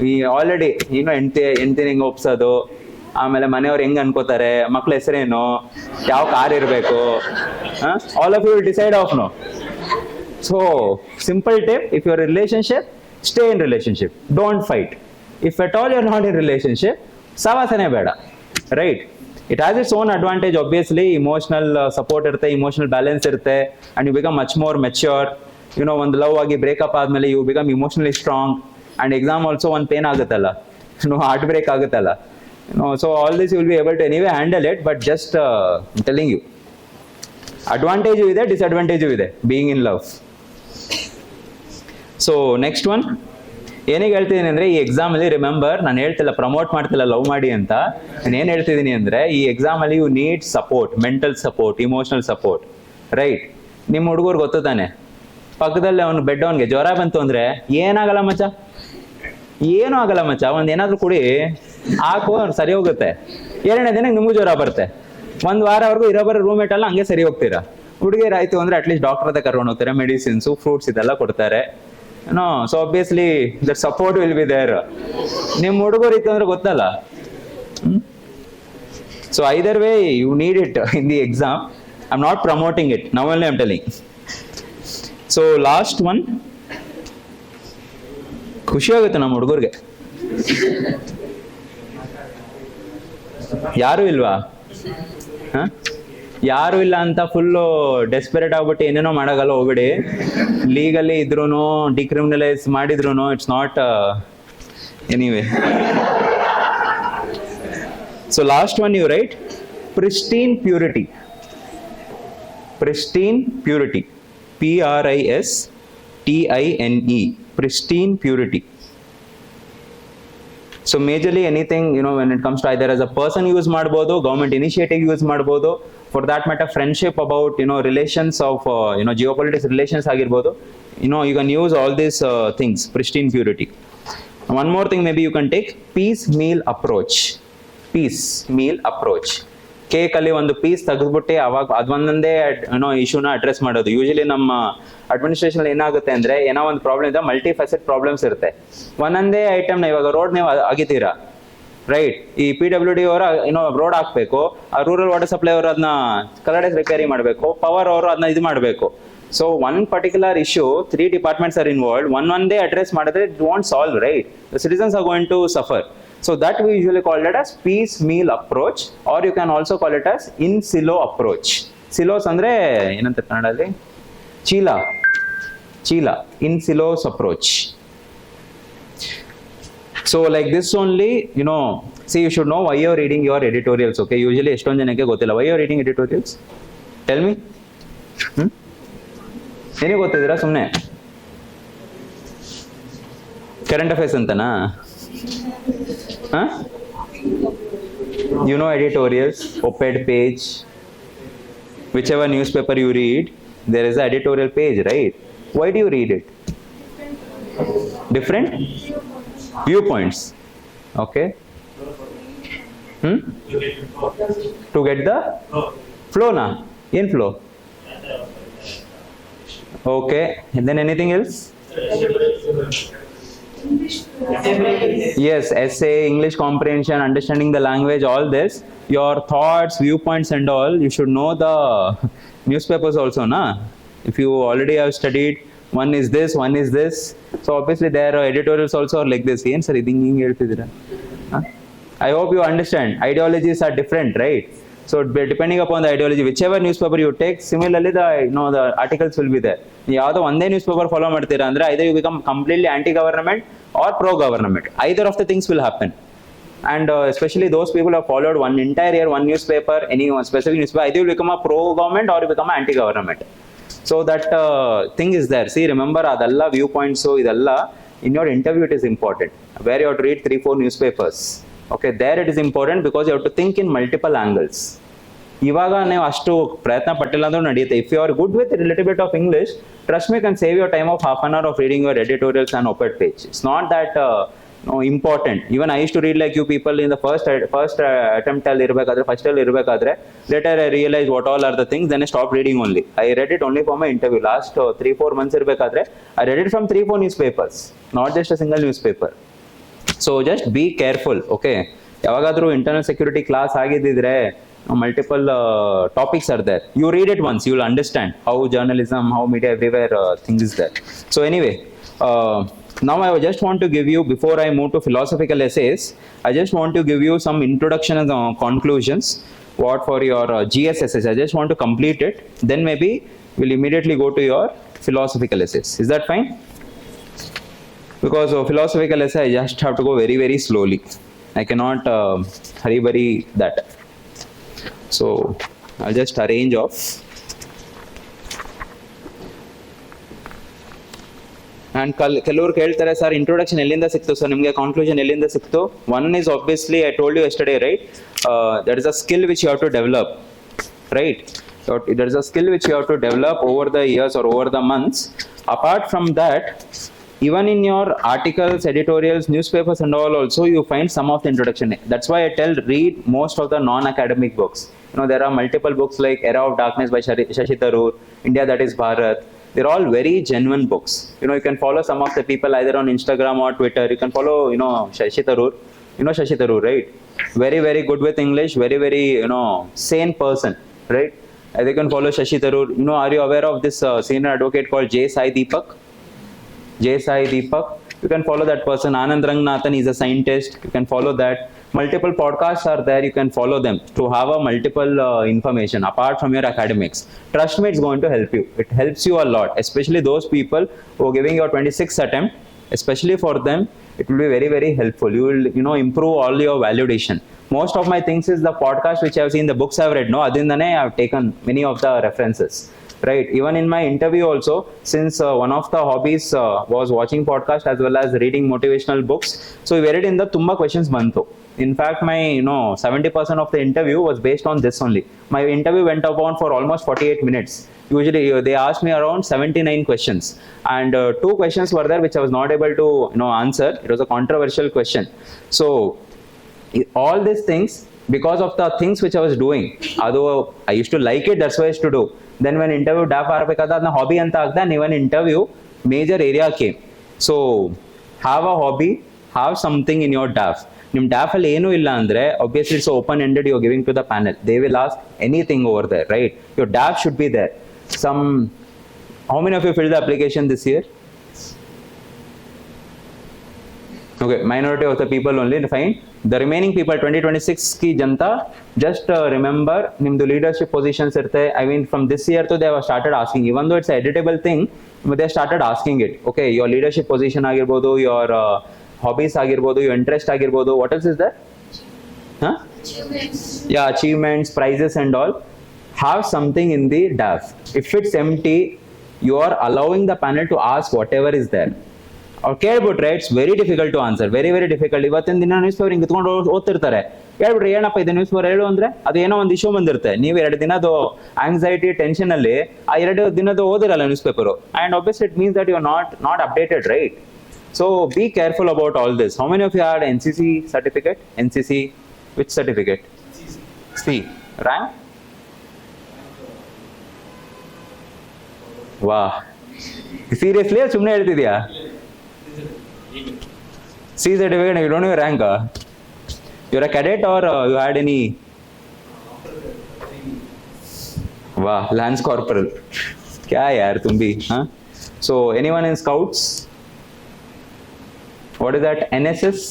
ಈ ಆಲ್ರೆಡಿ ಹೆಂಡ್ತಿನ ಹೆಂಗೆ ಒಪ್ಸೋದು, ಆಮೇಲೆ ಮನೆಯವ್ರು ಹೆಂಗ್ ಅನ್ಕೋತಾರೆ, ಮಕ್ಳ ಹೆಸರೇನು, ಯಾವ ಕಾರ್ ಇರಬೇಕು, all of you will decide of no. So simple tip, if your relationship, stay in relationship, don't fight. If at all you are not in relationship, ಸವಾಸನೆ ಬೇಡ, right? It has its own advantage. Obviously emotional support ಇರುತ್ತೆ, emotional balance ಇರುತ್ತೆ, and you become much more mature. ಒಂದು love ಆಗಿ breakup ಆದ್ಮೇಲೆ you become emotionally strong. And exam also ಒಂದು pain ಆಗುತ್ತಲ್ಲ, heart break ಆಗುತ್ತಲ್ಲ. So all this you will be able to anyway handle it, but just telling you, advantage ಇದೆ, disadvantage ಇದೆ being in love. So next one, ಏನಿಗೆ ಹೇಳ್ತಿದ್ದೀನಿ ಅಂದ್ರೆ, ಈ exam ಅಲ್ಲಿ remember, ನಾನು ಹೇಳ್ತಿಲ್ಲ ಪ್ರಮೋಟ್ ಮಾಡ್ತಿಲ್ಲ ಲವ್ ಮಾಡಿ ಅಂತ. ನಾನು ಏನ್ ಹೇಳ್ತಿದ್ದೀನಿ ಅಂದ್ರೆ, ಈ ಎಕ್ಸಾಮ್ ಅಲ್ಲಿ you need support, mental support, emotional support, right? ನಿಮ್ಮ ಹುಡುಗರು ಗೊತ್ತು ತಾನೆ, ಪಕ್ಕದಲ್ಲಿ ಅವ್ನು ಬೆಡ್ ಅವನ್ಗೆ ಜ್ವರ ಬಂತು ಅಂದ್ರೆ ಏನಾಗಲ್ಲ ಮಚ್ಚ, ಏನೂ ಆಗಲ್ಲ ಮಚ್ಚ, ಏನಾದ್ರೂ ಕುಡಿ ಹಾಕು, ಸರಿ ಹೋಗುತ್ತೆ. 2ನೇ ದಿನಕ್ಕೆ ನಿಮಗೂ ಜ್ವರ ಬರುತ್ತೆ. 1 ವಾರವರೆಗೂ ಇರೋಬರೋ ರೂಮ್ಮೇಟ್ ಎಲ್ಲ ಹಂಗೆ ಸರಿ ಹೋಗ್ತೀರಾ. ಹುಡುಗಿಯರ್ ಆಯ್ತು ಅಂದ್ರೆ ಅಟ್ಲೀಸ್ಟ್ ಡಾಕ್ಟರ್ ಹತ್ರ ಕರ್ಕೊಂಡು ಹೋಗ್ತಾರೆ, ಮೆಡಿಸಿನ್ಸು, ಫ್ರೂಟ್ಸ್ ಇದೆಲ್ಲ ಕೊಡ್ತಾರೆ. So obviously that support will be there. ನಿಮ್ಮ ಹುಡುಗರು ಇತ್ತು ಅಂದ್ರೆ ಗೊತ್ತಲ್ಲ. So either way you need it in the exam. I am not promoting it, now only I am telling. So last one, ಖುಷಿ ಆಗುತ್ತೆ ನಮ್ಮ ಹುಡುಗರಿಗೆ. ಯಾರು ಇಲ್ವಾ? ಯಾರು ಇಲ್ಲ ಅಂತ ಫುಲ್ಲು ಡೆಸ್ಪರೇಟ್ ಆಗ್ಬಿಟ್ಟು ಏನೇನೋ ಮಾಡಾಗಲ್ಲ, ಹೋಗ್ಬಿಡಿ. ಲೀಗಲಿ ಇದ್ರೂ, ಡಿಕ್ರಿಮಿನಲೈಸ್ ಮಾಡಿದ್ರು, it's not anyway. So last one you write pristine purity. Pristine purity, PRISTINE, pristine purity. So majorly anything, when it comes to either as a person use ಮಾಡಬಹುದು, government initiative use ಮಾಡಬಹುದು, for that matter friendship about relations of geopolitics relations ಆಗಿರಬಹುದು. You can use all these things, pristine purity. One more thing maybe you can take, piecemeal approach. Piecemeal approach. Cake ಅಲ್ಲಿ ಒಂದು piece ತೆಗೆದ್ಬಿಟ್ಟು ಅವಾಗ ಅದೊಂದೇ ಇಶ್ಯೂನ address ಮಾಡೋದು. Usually ನಮ್ಮ administration ಏನಾಗುತ್ತೆ ಅಂದ್ರೆ, ಏನೋ ಒಂದು ಪ್ರಾಬ್ಲಮ್ ಇದೆ, ಮಲ್ಟಿ ಫೆಸೆಟ್ ಪ್ರಾಬ್ಲಮ್ಸ್ ಇರುತ್ತೆ. ಒಂದೊಂದೇ ಐಟಮ್ನ, ಇವಾಗ ರೋಡ್ ನೀವು ಅಗಿತೀರಾ, ರೈಟ್? ಈ PWD ಅವರ ರೋಡ್ ಹಾಕ್ಬೇಕು, ಆ ರೂರಲ್ ವಾಟರ್ ಸಪ್ಲೈ ಅವರು ಅದನ್ನ ಕಲರ್ಡೈಸ್ ರಿಪೇರಿ ಮಾಡಬೇಕು, ಪವರ್ ಅವರು ಅದನ್ನ ಇದು ಮಾಡಬೇಕು. So one particular issue, 3 departments are involved, ಒಂದೇ ಅಡ್ರೆಸ್ ಮಾಡಿದ್ರೆ it won't solve, right? The citizens are going to suffer. So that we usually call it as piecemeal approach, or you can also call it as in silo approach. Silos andre ಏನಂತ ಕನ್ನಡದಲ್ಲಿ? ಚೀಲ, in silos approach. So like this only, see, you should know why you're reading your editorials, okay? Usually ಎಷ್ಟೊಂದು ಜನಕ್ಕೆ ಗೊತ್ತಿಲ್ಲ, why you're reading editorials? Tell me. ಏನಿಗೆ ಗೊತ್ತಿದ್ದೀರಾ? ಸುಮ್ಮನೆ current affairs ಅಂತನಾ? Editorials, op-ed page, whichever newspaper you read, there is an editorial page, right? Why do you read it? Different viewpoints, okay? To get the flow na? In flow. Okay, and then anything else? Yes, essay, English comprehension, understanding the language, all this, your thoughts, viewpoints and all, you should know the newspapers also, na? If you already have studied, one is this, so obviously their editorials also are like this. Yen sir iding hinge heltidira? I hope you understand, ideologies are different, right? So depending upon the ideology, whichever newspaper you take, similarly the articles will be there. ಯಾವ್ದೋ ಒಂದೇ news paper follow ಮಾಡ್ತೀರಾ ಅಂದ್ರೆ either you become completely anti-government or pro-government. Either of the things will happen. And especially those people who have followed one entire year, one newspaper, any one specific newspaper, either you become a pro-government or you become anti-government. So that thing is there. See, remember, adalla viewpoints, so idalla in your interview it is important, where you have to read 3-4 newspapers. Okay, there it is important because you have to think in multiple angles. ಇವಾಗ ನೀವು ಅಷ್ಟು ಪ್ರಯತ್ನ ಪಟ್ಟಿಲ್ಲ ಅಂದ್ರೂ ನಡೆಯುತ್ತೆ. If you are good with little bit of English, trust me, can save your time of half an hour of reading your editorials and op-ed page. It's not that important. Even I used to read like you people in the first attempt ಅಲ್ಲಿ ಇರಬೇಕಾದ್ರೆ, first ಅಲ್ಲಿ ಇರಬೇಕಾದ್ರೆ, litre I realized what all are the things, then I stopped reading only. I read it only for my interview. Last 3-4 months ಇರಬೇಕಾದ್ರೆ I read it from 3-4 newspapers, not just a single newspaper. So just be careful, okay? ಯಾವಾಗಾದ್ರೂ internal security class ಆಗಿದ್ದಿದ್ರೆ, multiple topics are there. You read it once, you will understand how journalism, how media everywhere things is there. So anyway, now I just want to give you, before I move to philosophical essays, I just want to give you some introduction and conclusions. What for your GS essays, I just want to complete it. Then maybe we'll immediately go to your philosophical essays. Is that fine? Because philosophical essay, I just have to go very, very slowly. I cannot hurry that. So I'll just arrange off. And ಕೆಲವರು ಕೇಳ್ತಾರೆ, sir introduction ಎಲ್ಲಿಂದ ಸಿಕ್ತು sir, ನಿಮಗೆ ಕಾನ್ಕ್ಲೂಷನ್ ಎಲ್ಲಿಂದ ಸಿಕ್ತು? One is obviously, I told you yesterday, right? There is a skill which you have to develop, right? There is a skill which you have to develop over the years or over the months. Apart from that, even in your articles, editorials, newspapers and all also, you find some of the introduction. That's why I tell, read most of the non-academic books. There are multiple books like Era of Darkness by Shashi Tharoor, India That Is Bharat. They're all very genuine books. You can follow some of the people either on Instagram or Twitter. You can follow, Shashi Tharoor. Shashi Tharoor, right? Very, very good with English. Very, very, sane person, right? You can follow Shashi Tharoor. Are you aware of this senior advocate called J. Sai Deepak? You can follow that person. Anand Ranganathan is a scientist. You can follow that. Multiple podcasts are there. You can follow them to have a multiple information apart from your academics. Trust me, it's going to help you. It helps you a lot, especially those people who are giving your 26th attempt. Especially for them, it will be very, very helpful. You will, improve all your validation. Most of my things is the podcast which I have seen, the books I have read. No, adindane I have taken many of the references. Right, even in my interview also, since one of the hobbies was watching podcast as well as reading motivational books, so we read in the tumba questions bantu. In fact, my 70% of the interview was based on this only. My interview went on for almost 48 minutes. Usually they asked me around 79 questions, and 2 questions were there which I was not able to answer. It was a controversial question. So all these things, because of the things which I was doing, although I used to like it, that's why I used to do. Then when interview DAF ಆಗಬೇಕಾದ ಅದನ್ನ hobby ಅಂತ ಆಗ್ದ, even interview major area came. So have a hobby, have something in your DAF. ನಿಮ್ಮ DAF ಅಲ್ಲಿ ಏನೂ ಇಲ್ಲ ಅಂದ್ರೆ, obviously it's open ended, you're giving to the panel, they will ask anything over there, right? Your DAF should be there. How many of you filled the application this year? Okay, minority of the people only, fine. The remaining people, 2026 ki janta, just remember, nimdu leadership positions irte. I mean, from this year to they have started asking, even though it's an editable thing, but they started asking it. Okay, your leadership position agirbodu, your hobbies agirbodu, your interest agirbodu. What else is there? Huh? Achievements. Yeah, achievements, prizes and all. Have something in the DAF. If it's empty, you are allowing the panel to ask whatever is there. ಕೇಳ್ಬಿಟ್ರೆ it's very difficult to answer, very very difficult. ಇವತ್ತಿನ ದಿನ news paper ಹಿಂಗೆ ಕುತ್ಕೊಂಡು ಓದ್ತಿರ್ತಾರೆ, ಹೇಳ್ಬಿಟ್ರೆ ಏನಪ್ಪ ಇದು news paper ಹೇಳು ಅಂದ್ರೆ ಅದು ಏನೋ ಒಂದು ಇಶ್ಯೂ ಬಂದಿರುತ್ತೆ. ನೀವು 2 ದಿನದ ಆಂಗ್ಸೈಟಿ ಟೆನ್ಷನ್ ಅಲ್ಲಿ ಆ 2 ದಿನದ ಓದಿರಲ್ಲ news paper, and obviously it means that you are not updated, right? So be careful about all this. How many of you had NCC certificate? NCC which certificate? C rank? Wow, seriously ಸುಮ್ಮನೆ ಹೇಳ್ತಿದ್ಯಾ? C certificate, you don't have a rank. You're a cadet or you had any? Wow, Lance Corporal. Kya yaar tum bhi, huh? So anyone in Scouts? What is that? NSS?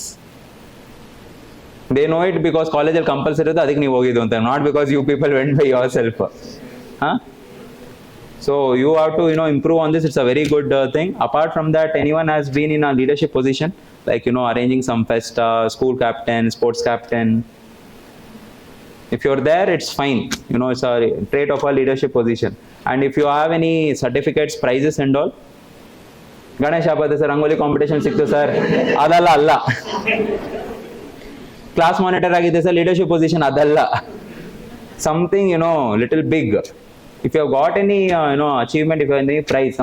They know it because college al compulsory tha, adik nee hogidu anta, not because you people went by yourself. Huh? So you have to improve on this. It's a very good thing. Apart from that, anyone has been in a leadership position, like arranging some festa, school captain, sports captain? If you're there, it's fine. It's a trait of a leadership position. And if you have any certificates, prizes and all, Ganesha ಹಬ್ಬದ sir rangoli competition ಸಿಕ್ತು sir, ಅದಲ್ಲ ಅಲ್ಲ. Class monitor ಆಗಿದೆ sir, leadership position, ಅದಲ್ಲ. Something little big. If you have got any achievement, if you have any prize,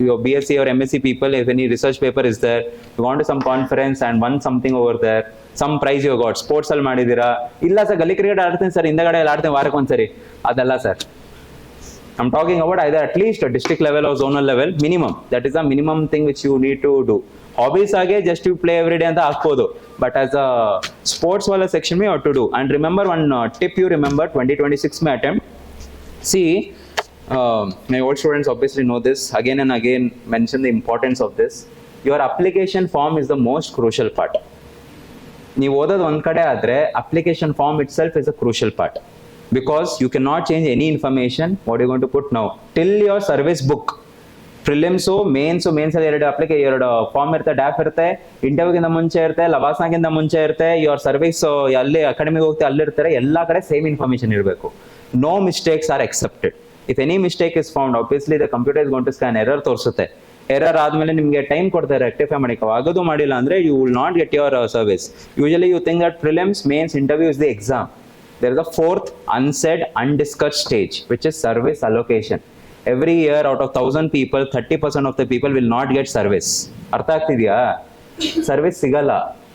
your BSc or MSc people, if any research paper is there, you gone to some conference and won something over there, some prize you got, sports ಅಲ್ಲಿ ಮಾಡಿದೀರಾ, ಇಲ್ಲ sir ಗಲ್ಲಿ cricket ಆಡ್ತೀನಿ sir, ಹಿಂದಗಡೆ ಎಲ್ಲ ಆಡ್ತೀನಿ ವಾರಕ್ಕೆ ಒಂದ್ಸರಿ, ಅದಲ್ಲ sir. I'm talking about either at least a district level or zonal level minimum. That is the minimum thing which you need to do. Hobbies ಆಗಿ just you play every day ಅಂತ ಹಾಕ್ಬೋದು, but as a sports wala section me have to do. And remember one tip, you remember 2026 may attempt. See, my old students obviously know this, again and again mention the importance of this. Your application form is the most crucial part. ನೀವು ಓದೋದು ಒಂದ್ ಕಡೆ ಆದ್ರೆ application form itself is a crucial part, because you cannot change any information. What are you going to put now till your service book? Prelims mains ಅಲ್ಲಿ ಎರಡು form ಇರುತ್ತೆ, ಡ್ಯಾಫ್ ಇರುತ್ತೆ, ಇಂಟರ್ವ್ಯೂಗಿಂತ ಮುಂಚೆ ಇರುತ್ತೆ, ಲವಾಸ್ನಾಗಿಂತ ಮುಂಚೆ ಇರುತ್ತೆ, ಯುವರ್ ಸರ್ವಿಸ್ ಅಲ್ಲಿ ಅಕಾಡೆಮಿಗೆ ಹೋಗ್ತೀವಿ ಅಲ್ಲಿರ್ತಾರೆ, ಎಲ್ಲಾ ಕಡೆ ಸೇಮ್ ಇನ್ಫಾರ್ಮೇಶನ್ ಇರಬೇಕು. No mistakes are accepted. If any mistake is found, obviously the computer is going to scan error ತೋರಿಸುತ್ತೆ. ಎರರ್ ಆದ್ಮೇಲೆ ನಿಮಗೆ ಟೈಮ್ ಕೊಡ್ತಾರೆ ರೆಕ್ಟಿಫೈ ಮಾಡಿಕ, ಆಗೋದು ಮಾಡಿಲ್ಲ ಅಂದ್ರೆ you will not get your service. Usually you think that prelims, mains, interview is the exam. There is a fourth unsaid, undiscussed stage, which is service allocation. Every year out of 1,000 people, 30% of the people will not get service. ಅರ್ಥ ಆಗ್ತಿದ್ಯಾ? Service ಸಿಗಲ್ಲ.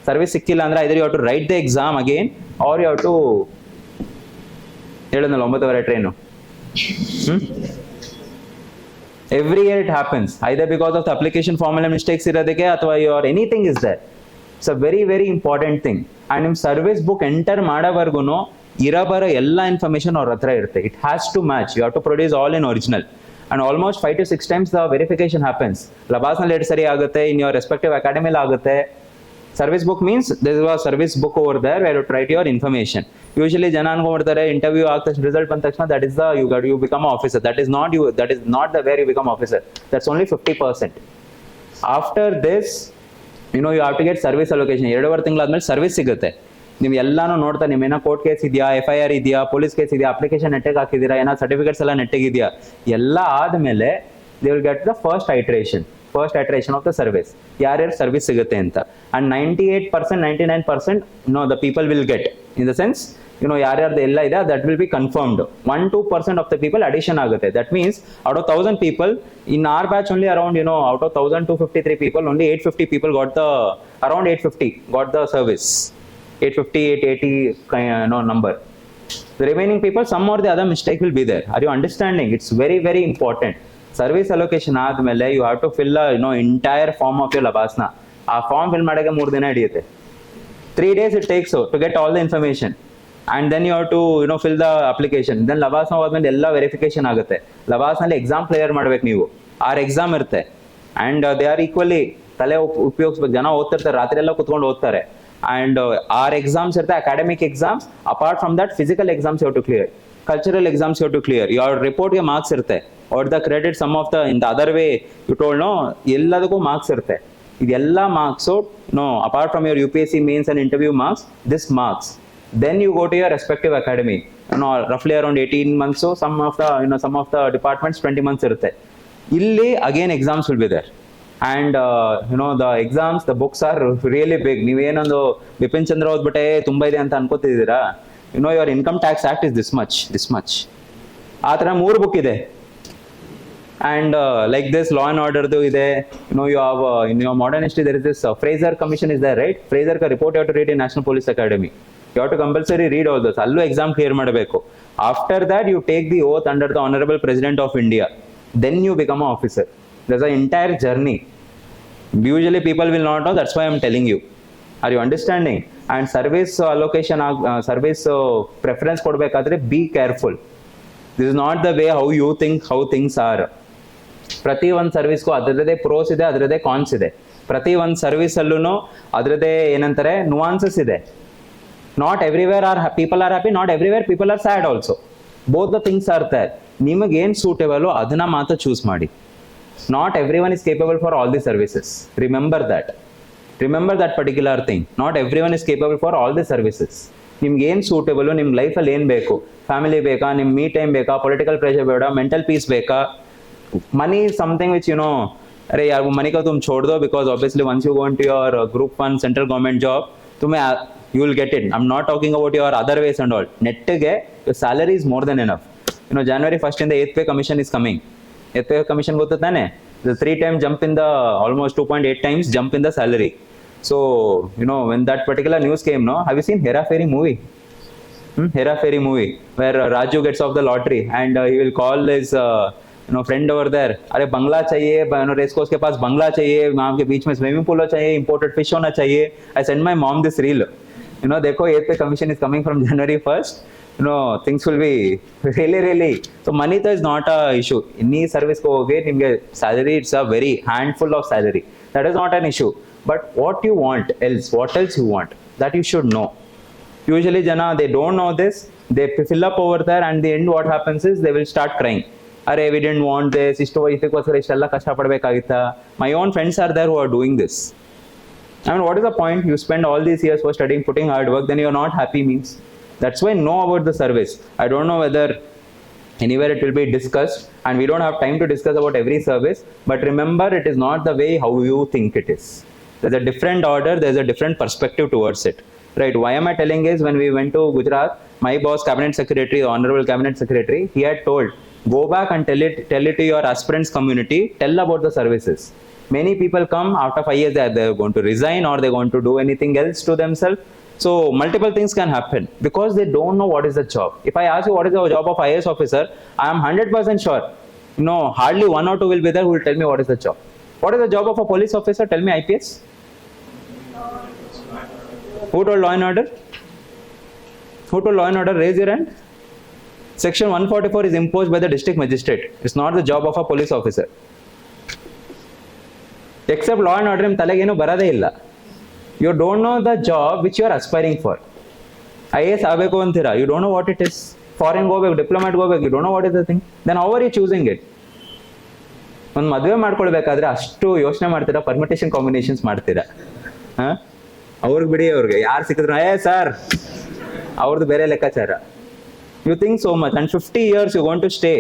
Service ಸಿಕ್ಕಿಲ್ಲ ಅಂದ್ರೆ either you have to write the exam again or you have to ಹೇಳಿದ್ನಲ್ಲ 9:30 train. Every year it happens, either because of the application formula mistakes ಇರೋದಕ್ಕೆ ಅಥವಾ your anything is there. It's a very very important thing. And ನಿಮ್ಮ service book enter ಮಾಡೋವರೆಗೂ ಇರಬರೋ ಎಲ್ಲ information ಅವ್ರ ಹತ್ರ ಇರುತ್ತೆ. It has to match. You have to produce all in original. And almost 5 to 6 times the verification happens. ಲಬಾಸ್ನಲ್ಲಿ 2 ಸರಿ ಆಗುತ್ತೆ, ಇನ್ ಯುವರ್ ರೆಸ್ಪೆಕ್ಟಿವ್ ಅಕಾಡೆಮಿಲಿ ಆಗುತ್ತೆ. Service book means this is a service book over there where you write your information. Usually ಜನ ಅನ್ಕೊಂಡ್ಬಿಡ್ತಾರೆ interview ಆದ ತಕ್ಷಣ, result ಬಂದ ತಕ್ಷಣ that is the U become officer. That is not the where you become officer. That's only 50%. After this you have to get service allocation. 2.5 ತಿಂಗಳಾದ್ಮೇಲೆ service ಸಿಗುತ್ತೆ. ನೀವು ಎಲ್ಲಾನು ನೋಡ್ತಾ, ನಿಮ್ಮೇನೋ ಕೋರ್ಟ್ ಕೇಸ್ ಇದೆಯಾ, FIR ಇದೆಯಾ, ಪೊಲೀಸ್ ಕೇಸ್ ಇದೆಯಾ, ಅಪ್ಲಿಕೇಶನ್ ನೆಟ್ಟಿಗೆ ಹಾಕಿದೀರಾ, ಏನೋ ಸರ್ಟಿಫಿಕೇಟ್ಸ್ ಎಲ್ಲ ನೆಟ್ಟಿಗೆ ಇದೆಯಾ, ಎಲ್ಲ ಆದ್ಮೇಲೆ they will get the first iteration of the service. ಯಾರ್ಯಾರು ಸರ್ವಿಸ್ ಸಿಗುತ್ತೆ ಅಂತ. And 98%, 99% the people will get, in the sense ಯಾರ್ಯಾರ್ದು ಎಲ್ಲ ಇದೆ that will be confirmed. 1-2% of the people addition ಆಗುತ್ತೆ. That means out of 1,000 people in our batch only around out of 1,253 people only 850 people got the around 850 got the service. 850, 880 number. The remaining people, some or the other mistake will be there. Are you understanding? It's very very important. Service allocation ಆದ್ಮೇಲೆ you have to fill a entire form of your labasna. ಆ form fill ಮಾಡಕ್ಕೆ 3 ದಿನ ಹಿಡಿಯುತ್ತೆ. 3 days it takes to get all the information. And then you have to fill the application. Then ಲಬಾಸ್ನ ಹೋದ್ಮೇಲೆ ಎಲ್ಲ verification ಆಗುತ್ತೆ. ಲಬಾಸ್ನಲ್ಲಿ exam clear ಮಾಡ್ಬೇಕು ನೀವು. 6 exam ಇರುತ್ತೆ. ಅಂಡ್ ದೇ ಆರ್ ಈಕ್ವಲಿ ತಲೆ ಉಪಯೋಗಿಸ್ಬೇಕು. ಜನ ಓದ್ತಿರ್ತಾರೆ, ರಾತ್ರಿ ಎಲ್ಲ ಕುತ್ಕೊಂಡು ಓದ್ತಾರೆ. And our exams are the academic exams. Apart from that, physical exams you have to clear, cultural exams you have to clear. Your report your marks irutte, or the credit some of the in the other way you told elladukku marks irutte. Idella marks apart from your UPSC mains and interview marks, this marks. Then you go to your respective academy. Roughly around 18 months. So some of the departments 20 months irutte. Illi again exams will be there. And the exams, the books are really big. ನೀವೇನೊಂದು Bipin ಚಂದ್ರ ಓದ್ಬಿಟ್ಟೆ ತುಂಬಾ ಇದೆ ಅಂತ ಅನ್ಕೋತಿದ್ದೀರಾ? your income tax act is this much. ಆ ತರ 3 book ಇದೆ. And like this law and order ಇದೆ. You have in your modern history there is this Fraser commission is there, right? Fraser ka report you have to read in National Police Academy. You have to compulsory read all this. ಅಲ್ಲೂ exam clear ಮಾಡಬೇಕು. After that you take the oath under the Honorable President of India. Then you become an officer. There's an entire journey. Usually people will not know, that's why I'm telling you. Are you understanding? And service allocation, service preference kodbekadre, be careful. This is not the way how you think how things are. ಪ್ರತಿ ಒಂದು ಸರ್ವಿಸ್ಗೂ ಅದರದೇ pros ಇದೆ, ಅದರದೇ ಕಾನ್ಸ್ ಇದೆ. ಪ್ರತಿ ಒಂದು service ಅಲ್ಲೂ ಅದರದೇ ಏನಂತಾರೆ ನುವಾನ್ಸಸ್ ಇದೆ. Not everywhere are people are happy, not everywhere people are sad also. Both the things are there. ನಿಮಗೆ ಏನು ಸೂಟೇಬಲ್ ಅದನ್ನ ಮಾತ್ರ ಚೂಸ್ ಮಾಡಿ. Not everyone is capable for all the services. Remember that particular thing. Not everyone is capable for all the services. ನಿಮ್ಗೆ ಏನು suitable, ನಿಮ್ಮ ಲೈಫಲ್ಲಿ ಏನು ಬೇಕು, ಫ್ಯಾಮಿಲಿ ಬೇಕಾ, ನಿಮ್ಮ ಮೀ ಟೈಮ್ ಬೇಕಾ, ಪೊಲಿಟಿಕಲ್ ಪ್ರೆಷರ್ ಬೇಡ, ಮೆಂಟಲ್ ಪೀಸ್ ಬೇಕಾ, ಮನಿ ಸಮಥಿಂಗ್ ವಿಚ್ अरे यार वो मनी का तुम छोड़ दो, because obviously once you go into your group 1 central government job, तुम्हें you will get it. I'm not talking about your other ways and all. Net के your salary is more than enough. You know, January 1st in the 8th pay commission is coming. 8th pay commission होता था ना, the 3-time jump in the almost 2.8 times jump in the salary. So you know, when that particular news came, no, have you seen Hera Fairy movie? Hera Fairy movie where Raju gets off the lottery and he will call his friend over there, अरे बंगला चाहिए, race course के पास बंगला चाहिए, वहाँ के बीच में swimming pool चाहिए, imported fish होना चाहिए. I send my mom this reel. देखो 8th pay commission is coming from January 1st. Things will be really. So money is not a issue. Any service को होगे निम्गे salary, it's a very handful of salary. That is not an issue. But what you want else, what else you want, that you should know. Usually jana, they don't know this, they fill up over there, and the end what happens is they will start crying. Arey, we didn't want this, my own friends are there who are doing this. I mean, what is the point? You spend all these years for studying, putting hard work, then you're not happy means. That's why know about the service. I don't know whether anywhere it will be discussed, and we don't have time to discuss about every service, but remember, it is not the way how you think it is. There's a different order, there's a different perspective towards it. Right, why am I telling is, when we went to Gujarat, my boss, cabinet secretary, the honorable cabinet secretary, he had told, go back and tell it to your aspirants community, tell about the services. Many people come after 5 years, they're going to resign or they're going to do anything else to themselves. So multiple things can happen because they don't know what is the job. If I ask you what is the job of IAS officer, I am 100% sure, hardly 1 or 2 will be there who will tell me what is the job. What is the job of a police officer? Tell me, IPS. Who told law and order? Who told law and order? Raise your hand. Section 144 is imposed by the district magistrate. It's not the job of a police officer. Except law and order, you don't know the job which you are aspiring for. IAS abeku antira, you don't know what it is. Foreign go back, diplomat go back, you don't know what is the thing. Then how are you choosing it? ಒಂದು ಮದುವೆ ಮಾಡ್ಕೊಳ್ಬೇಕಾದ್ರೆ ಅಷ್ಟು ಯೋಚನೆ ಮಾಡ್ತೀರಾ, permutation combinations ಮಾಡ್ತೀರಾ. ಅವ್ರಿಗೆ ಬಿಡಿ, ಅವ್ರಿಗೆ ಯಾರು ಸಿಕ್ಕಿದ್ರು ಸರ್ ಅವ್ರದ್ದು ಬೇರೆ ಲೆಕ್ಕಾಚಾರ. You think so much, and 50 years you're going to stay.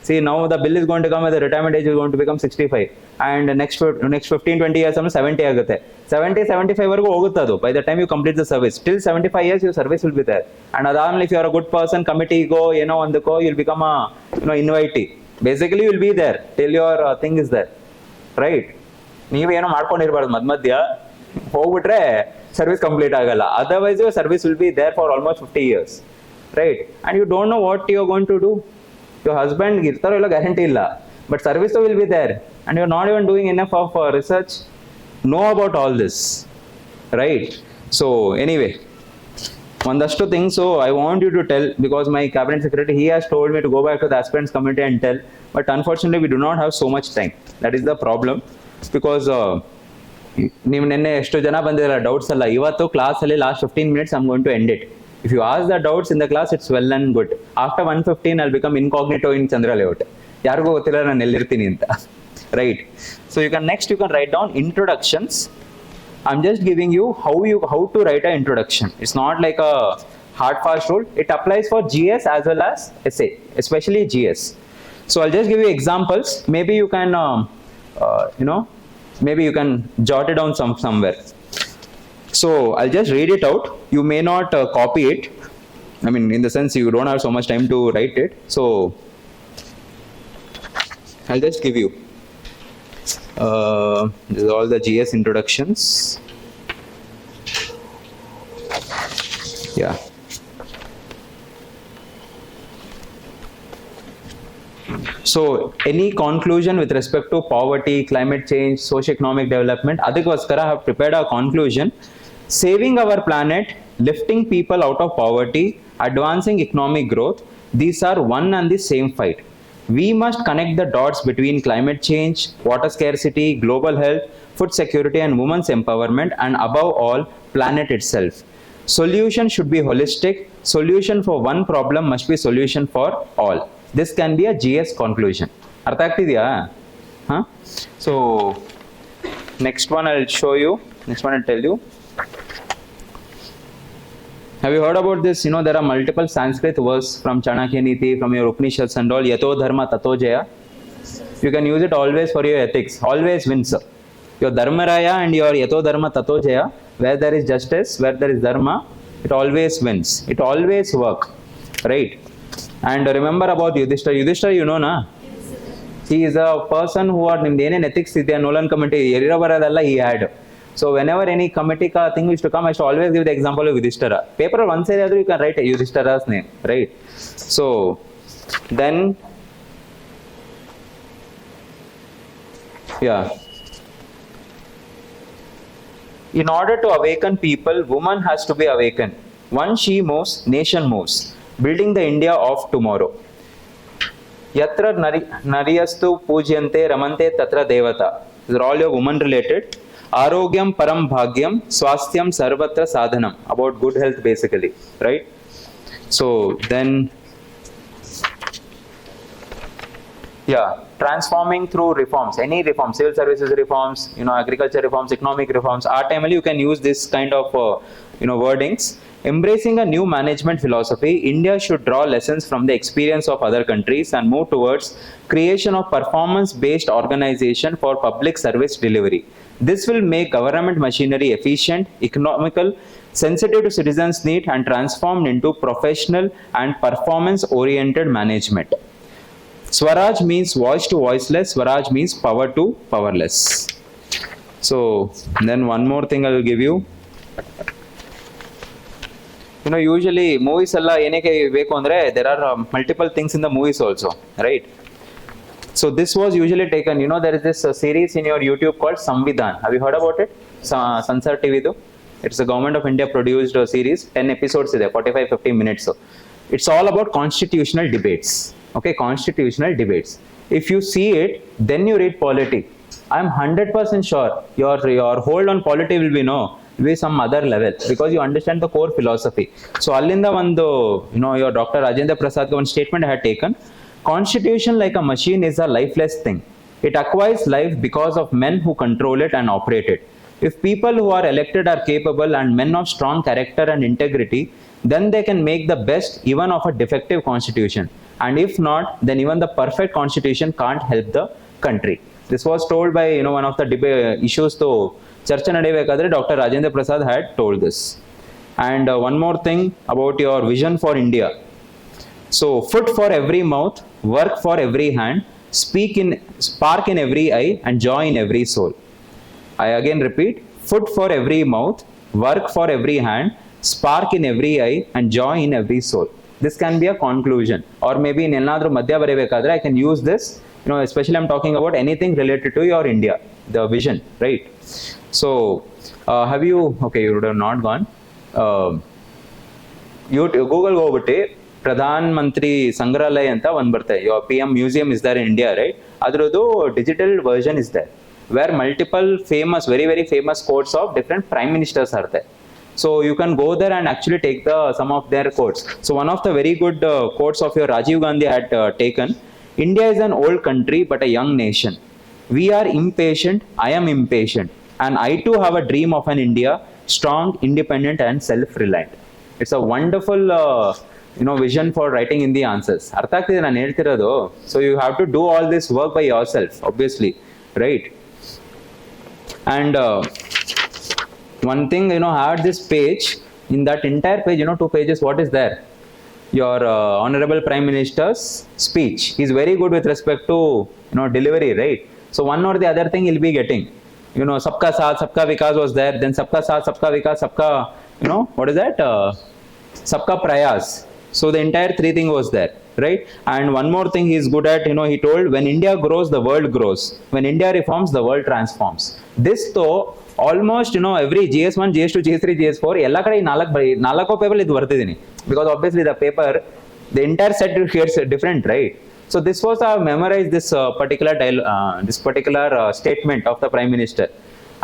See, now the bill is going to come and the retirement age is going to become 65, and next 15-20 years 70 ಆಗುತ್ತೆ. 70-75 ವರೆಗೂ ಹೋಗುತ್ತೆ ಅದು. By the time you complete the service, till 75 years your service will be there. And ಅದಾದ್ಮೇಲೆ if you are a good person, committee go, ಒಂದಕ್ಕೋ, you'll become a invitee. Basically you'll be there till your thing is there, right? ನೀವೇನೋ ಮಾಡ್ಕೊಂಡಿರ್ಬಾರ್ದು ಮಧ್ಯ ಹೋಗ್ಬಿಟ್ರೆ service complete ಆಗಲ್ಲ. Otherwise your service will be there for almost 50 years, right? And you don't know what you're going to do. Your husband ಇರ್ತಾರೋ ಇಲ್ಲ guarantee ಇಲ್ಲ, but service will be there, and you're not even doing enough of research. Know about all this, right? So anyway, ಒಂದಷ್ಟು things, so I want you to tell, because my cabinet secretary, he has told me to go back to the aspirants committee and tell, but unfortunately we do not have so much time. That is the problem, because ನೀವು ನಿನ್ನೆ ಎಷ್ಟು ಜನ ಬಂದಿರಲ್ಲ doubts ಎಲ್ಲ, ಇವತ್ತು class ಅಲ್ಲಿ last 15 minutes I'm going to end it. If you ask the doubts in the class, it's well and good. After 1:15 I'll become incognito in Chandra layout. ಯಾರಿಗೂ ಗೊತ್ತಿಲ್ಲ ನಾನು ಎಲ್ಲಿರ್ತೀನಿ ಅಂತ, right? So you can write down introductions. I'm just giving you how to write an introduction. It's not like a hard fast rule. It applies for GS as well as essay, especially GS. So I'll just give you examples. Maybe you can maybe you can jot it down somewhere. So I'll just read it out. You may not copy it. I mean, in the sense you don't have so much time to write it. So I'll just give you. This is all the GS introductions. Yeah. So any conclusion with respect to poverty, climate change, socio-economic development, adhikaskara I have prepared a conclusion. Saving our planet, lifting people out of poverty, advancing economic growth, these are one and the same fight. We must connect the dots between climate change, water scarcity, global health, food security and women's empowerment, and above all, planet itself. Solution should be holistic. Solution for one problem must be solution for all. This can be a GS conclusion. Artha agtidya? So next one I'll show you. Next one I'll tell you. Have you heard about this? There are multiple Sanskrit words from Chanakya Niti, from your Upanishads and all. Yato dharma tato jaya. You can use it always for your ethics. Always wins. Your Dharmaraya and your Yato Dharma Tato Jaya, where there is justice, where there is Dharma, it always wins. It always works. Right? And remember about Yudhishthira. Yudhishthira, you know, na? He is a person who are in the ethics, the Nolan committee, he had. So whenever any committee ka thing used to come, I should always give the example of Yudhishthira. Paper one side you can write Yudhishthira's name, right? So then, yeah. In order to awaken people, woman has to be awakened. Once she moves, nation moves. Building the India of tomorrow. Yatra nariyastu pujyante ramante tatra devata. These are all your woman related. Arogyam param bhagyam swasthyam sarvatra sadhanam. About good health basically, right? So then, yeah, transforming through reforms, any reforms, civil services reforms, agriculture reforms, economic reforms. Our time you can use this kind of, wordings. Embracing a new management philosophy, India should draw lessons from the experience of other countries and move towards creation of performance-based organization for public service delivery. This will make government machinery efficient, economical, sensitive to citizens' need, and transformed into professional and performance-oriented management. Swaraj means voice to voiceless, Swaraj means power to powerless. So, then one more thing I will give you. Usually movies there are multiple things in the movies also, right? So this was usually taken, there is this series in your YouTube called Samvidhan. Have you heard about it? Sansar TV though. It's a government of India produced series, 10 episodes there, 45-50 minutes. So it's all about constitutional debates. Okay, constitutional debates. If you see it, then you read polity. I'm 100% sure your hold on polity will be some other level because you understand the core philosophy. So allinda vandu, your Dr. Rajendra Prasad one statement I had taken. Constitution like a machine is a lifeless thing. It acquires life because of men who control it and operate it. If people who are elected are capable and men of strong character and integrity, then they can make the best even of a defective constitution. And if not, then even the perfect constitution can't help the country. This was told by one of the issues to Charcha Nadevekadre, Dr. Rajendra Prasad had told this. And one more thing about your vision for India. So, food for every mouth, work for every hand, spark in every eye, and joy in every soul. I again repeat, food for every mouth, work for every hand, spark in every eye, and joy in every soul. This can be a conclusion. Or maybe in Elnadru Madhya Barevekadre, I can use this, especially I'm talking about anything related to your India, the vision, right? So, have you, okay, you would have not gone. Google go bitte, Pradhan Mantri Sangralaya anta one barthe. Your PM museum is there in India, right? Adrudu digital version is there, where multiple famous, very, very famous quotes of different prime ministers are there. So you can go there and actually take some of their quotes. So one of the very good quotes of your Rajiv Gandhi had taken, India is an old country but a young nation. We are impatient, I am impatient. And I too have a dream of an India, strong, independent and self-reliant. It's a wonderful vision for writing in the answers. So you have to do all this work by yourself, obviously, right? And one thing, I had this page, in that entire page, 2 pages, what is there? Your Honorable Prime Minister's speech. He's very good with respect to, delivery, right? So one or the other thing he'll be getting. Sabka Saath, Sabka Vikas was there, then Sabka Saath, Sabka Vikas, Sabka, what is that? Sabka Prayas. So the entire 3 thing was there, right? And one more thing he's good at, he told, when India grows, the world grows. When India reforms, the world transforms. This though, almost, every GS1, GS2, GS3, GS4, ella kade nalako paper idu vartidini. Because obviously the paper, the entire set gets different, right? So this was memorized this particular statement of the Prime Minister.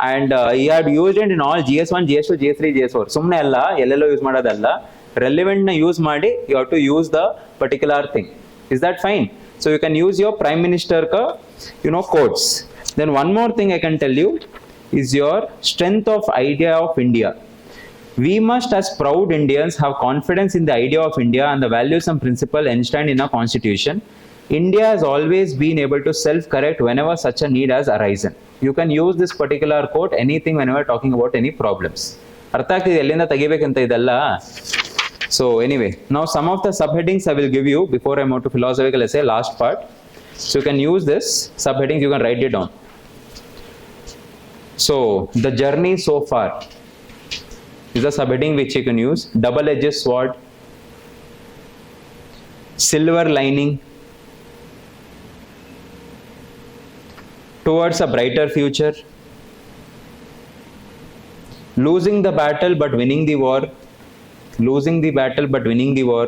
And he had used it in all GS1, GS2, GS3, GS4. Sumne alla, yellow use madadalla. Relevant na use madi, you have to use the particular thing. Is that fine? So you can use your Prime Minister ka, quotes. Then one more thing I can tell you is your strength of idea of India. We must, as proud Indians, have confidence in the idea of India and the values and principles enshrined in our constitution. India has always been able to self-correct whenever such a need has arisen. You can use this particular quote anything whenever talking about any problems. ಅರ್ಥ ಆಗ್ತಿದೆ ಎಲ್ಲಿಂದ ತೆಗಿಬೇಕಂತ ಇದೆಲ್ಲ. So anyway, now some of the subheadings I will give you before I move to philosophical essay, last part. So you can use this subheadings, you can write it down. So the journey so far is a subheading which you can use. Double-edged sword, silver lining, towards a brighter future, losing the battle but winning the war, losing the battle but winning the war,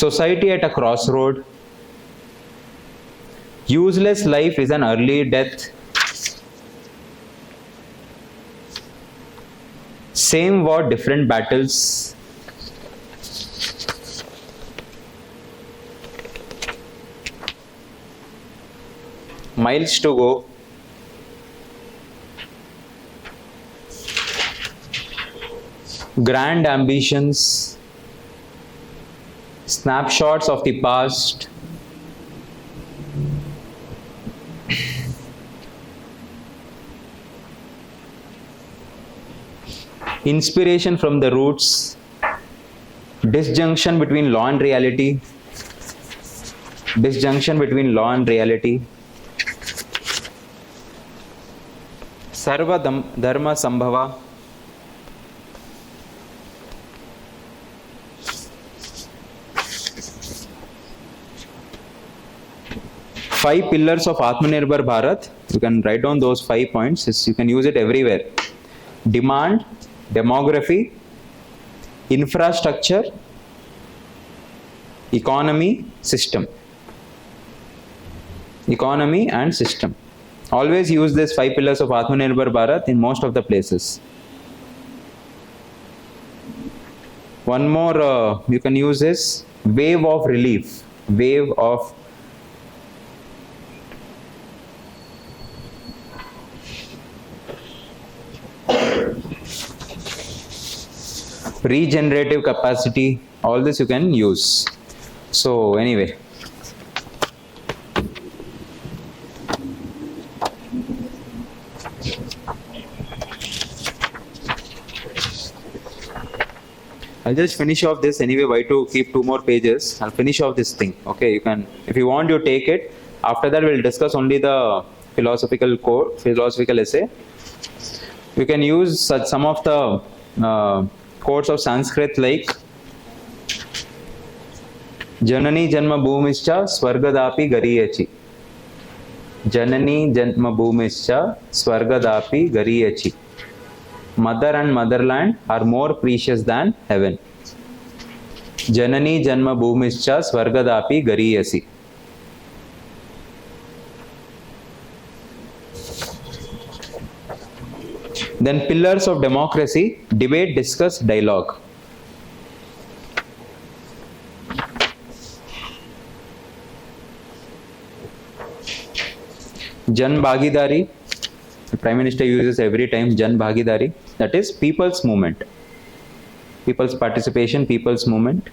society at a crossroad, useless life is an early death, same war, different battles, miles to go, grand ambitions, snapshots of the past, inspiration from the roots, disjunction between law and reality, disjunction between law and reality, sarva dharma sambhava, five pillars of Atmanirbhar Bharat. You can write down those 5 points. You can use it everywhere. Demand, demography, infrastructure, economy, system. Economy and system. Always use this 5 pillars of Atmanirbhar Bharat in most of the places. One more you can use this wave of relief. Wave of regenerative capacity. All this you can use. So anyway, I'll just finish off this anyway. Why to keep 2 more pages? I'll finish off this thing. Okay, you can, if you want, you take it. After that, we'll discuss only the philosophical essay. You can use some of the quotes of Sanskrit like Janani Janma Bhumischa Swargadapi Gariyachi. Janani Janma Bhumischa Swargadapi Gariyachi. Mother and motherland are more precious than heaven. Janani Janma Bhumischa Swargadapi Gariyasi. Then pillars of democracy, debate, discuss, dialogue. Jan Bhagidari, the Prime Minister uses every time Jan Bhagidari, that is people's movement. People's participation, people's movement.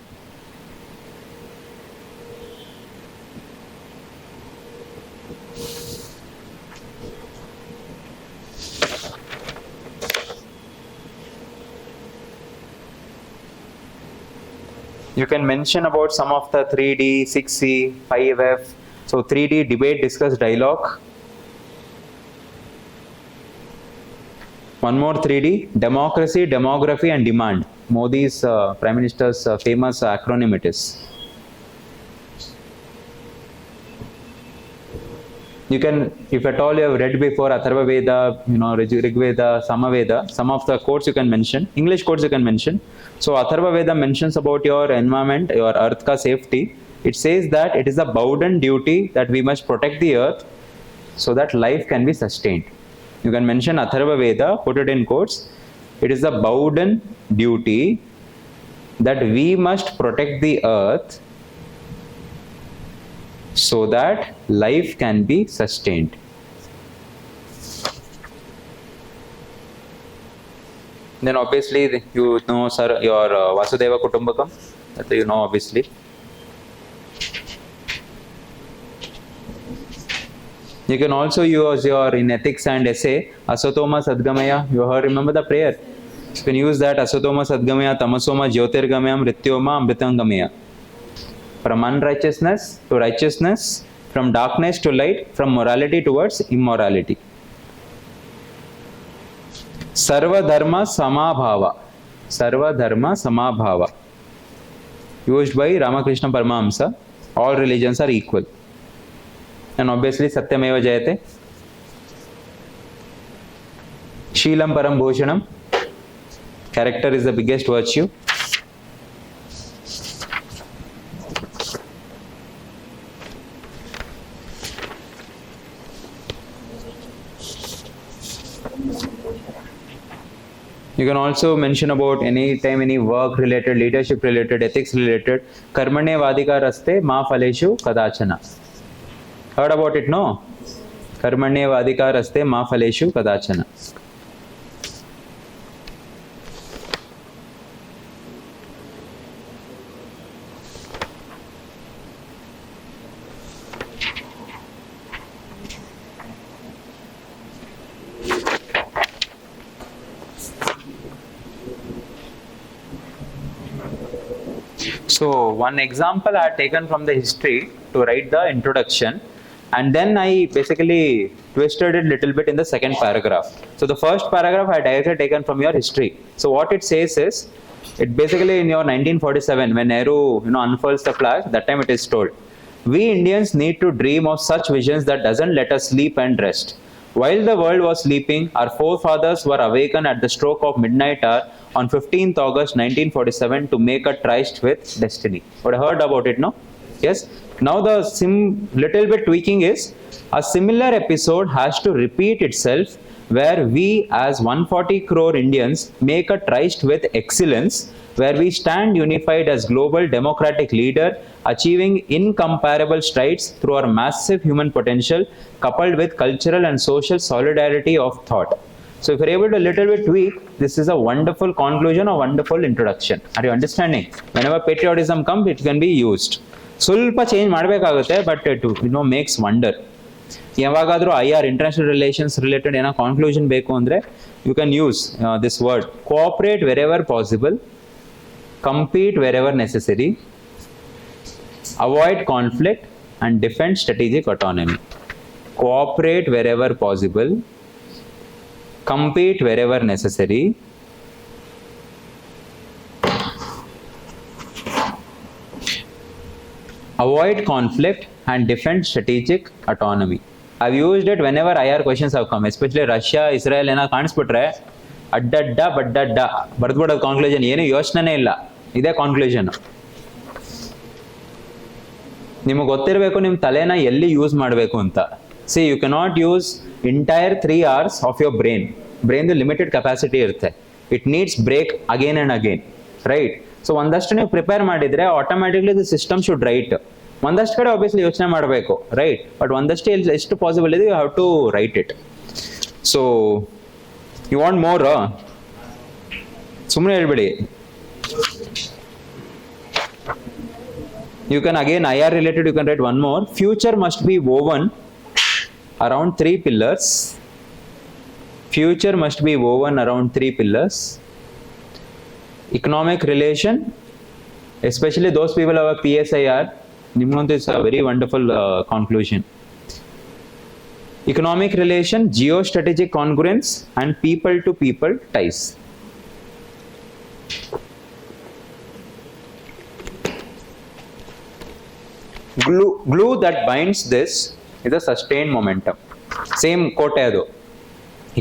You can mention about some of the 3D, 6C, 5F. So 3D, debate, discuss, dialogue. One more 3D, democracy, demography and demand. Modi's Prime Minister's famous acronym it is. You can, if at all you have read before Atharva Veda, Rig Veda, Samaveda, some of the quotes you can mention, English quotes you can mention. So Atharva Veda mentions about your environment, your earth ka safety. It says that it is a bounden duty that we must protect the earth so that life can be sustained. You can mention Atharva Veda, put it in quotes. It is a bounden duty that we must protect the earth so that life can be sustained. Then obviously you know, sir, your Vasudeva Kutumbakam, that you know obviously. You can also use your, in ethics and essay, Asatoma Sadgamaya. You heard, remember the prayer? You can use that, Asatoma Sadgamaya, Tamasoma Jyotirgamaya, Mrityoma Amritangamaya. From unrighteousness to righteousness, from darkness to light, from morality towards immorality. Sarva Dharma Samabhava. Sarva Dharma Samabhava. Used by Ramakrishna Paramahamsa. All religions are equal. And obviously Satyameva Jayate. Sheelam Param Bhushanam. Character is the biggest virtue. You can also mention about any time any work related, leadership related, ethics related. Karmane vadika raste ma phaleshu kadachana. Heard about it, no? Karmane vadika raste ma phaleshu kadachana. So one example I had taken from the history to write the introduction, and then I basically twisted it a little bit in the second paragraph. So the first paragraph I directly taken from your history. So what it says is, it basically in your 1947 when Nehru unfurls the flag, that time it is told, we Indians need to dream of such visions that doesn't let us sleep and rest. While the world was sleeping, our forefathers were awakened at the stroke of midnight hour on 15th August 1947 to make a tryst with destiny. But I heard about it, no? Yes. Now the little bit tweaking is, a similar episode has to repeat itself where we as 140 crore Indians make a tryst with excellence, where we stand unified as global democratic leader, achieving incomparable strides through our massive human potential coupled with cultural and social solidarity of thought. So if you're able to little bit tweak, this is a wonderful conclusion or wonderful introduction. Are you understanding? Whenever patriotism comes, it can be used. ಸ್ವಲ್ಪ change ಮಾಡಬೇಕಾಗುತ್ತೆ, but it makes wonder. ಯಾವಾಗಾದರೂ IR international relations related ಏನೋ conclusion ಬೇಕು ಅಂದರೆ you can use this word: cooperate wherever possible, compete wherever necessary, avoid conflict and defend strategic autonomy. Cooperate wherever possible, compete wherever necessary, avoid conflict and defend strategic autonomy. I've used it whenever IR questions have come, especially Russia, Israel ಏನೋ ಕಾಣಿಸ್ಬಿಟ್ರೆ ಅಡ್ಡಡ್ಡ ಬಡ್ಡಡ್ಡ ಬರೆದ್ಬಿಡೋದು ಕಾನ್ಕ್ಲೂಷನ್, ಏನು ಯೋಚನೆ ಇಲ್ಲ, ಇದೇ ಕಾನ್ಕ್ಲೂಷನ್. ನಿಮಗೆ ಗೊತ್ತಿರಬೇಕು ನಿಮ್ಮ ತಲೆನ ಎಲ್ಲಿ ಯೂಸ್ ಮಾಡಬೇಕು ಅಂತ. So you cannot use entire 3 hours of your ಬ್ರೈನ್ದು ಲಿಮಿಟೆಡ್ ಕೆಪಾಸಿಟಿ ಇರುತ್ತೆ. It needs break again and again, right? So ಒಂದಷ್ಟು ನೀವು ಪ್ರಿಪೇರ್ ಮಾಡಿದರೆ automatically the system should right. ಒಂದಷ್ಟು ಕಡೆ ಆಬ್ವಿಯಸ್ಲಿ ಯೋಚನೆ ಮಾಡಬೇಕು, ರೈಟ್? ಬಟ್ ಒಂದಷ್ಟು ಎಷ್ಟು ಪಾಸಿಬಲ್ ಇದೆ, you have to write it. So you want more? ಸುಮ್ಮನೆ ಹೇಳ್ಬೇಡಿ. You can again IR related, you can write one more. Future must be woven around 3 pillars. Future must be woven around 3 pillars. Economic relation, especially those people who have PSIR, Nimont is a very wonderful conclusion. Economic relation, geostrategic congruence and people to people ties. Glue that binds this is a sustained momentum. Same quote hai.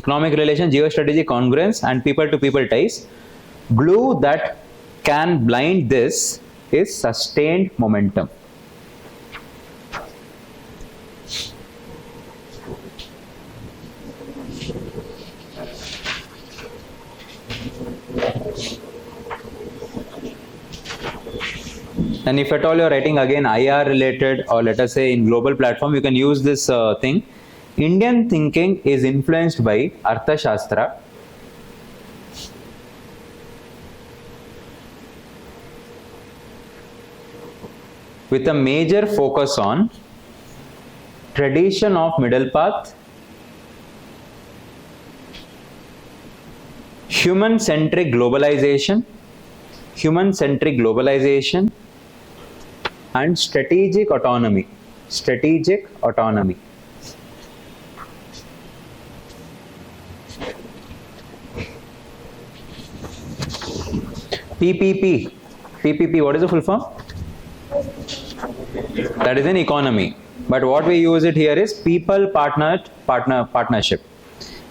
Economic relation, geostrategic congruence and people to people ties. Glue that can blind this is sustained momentum. And if at all you're writing again IR related, or let us say in global platform, you can use this thing. Indian thinking is influenced by Arthashastra. with a major focus on tradition of middle path, human-centric globalization, and strategic autonomy. PPP, what is the full form? That is an economy. But what we use it here is people partnership.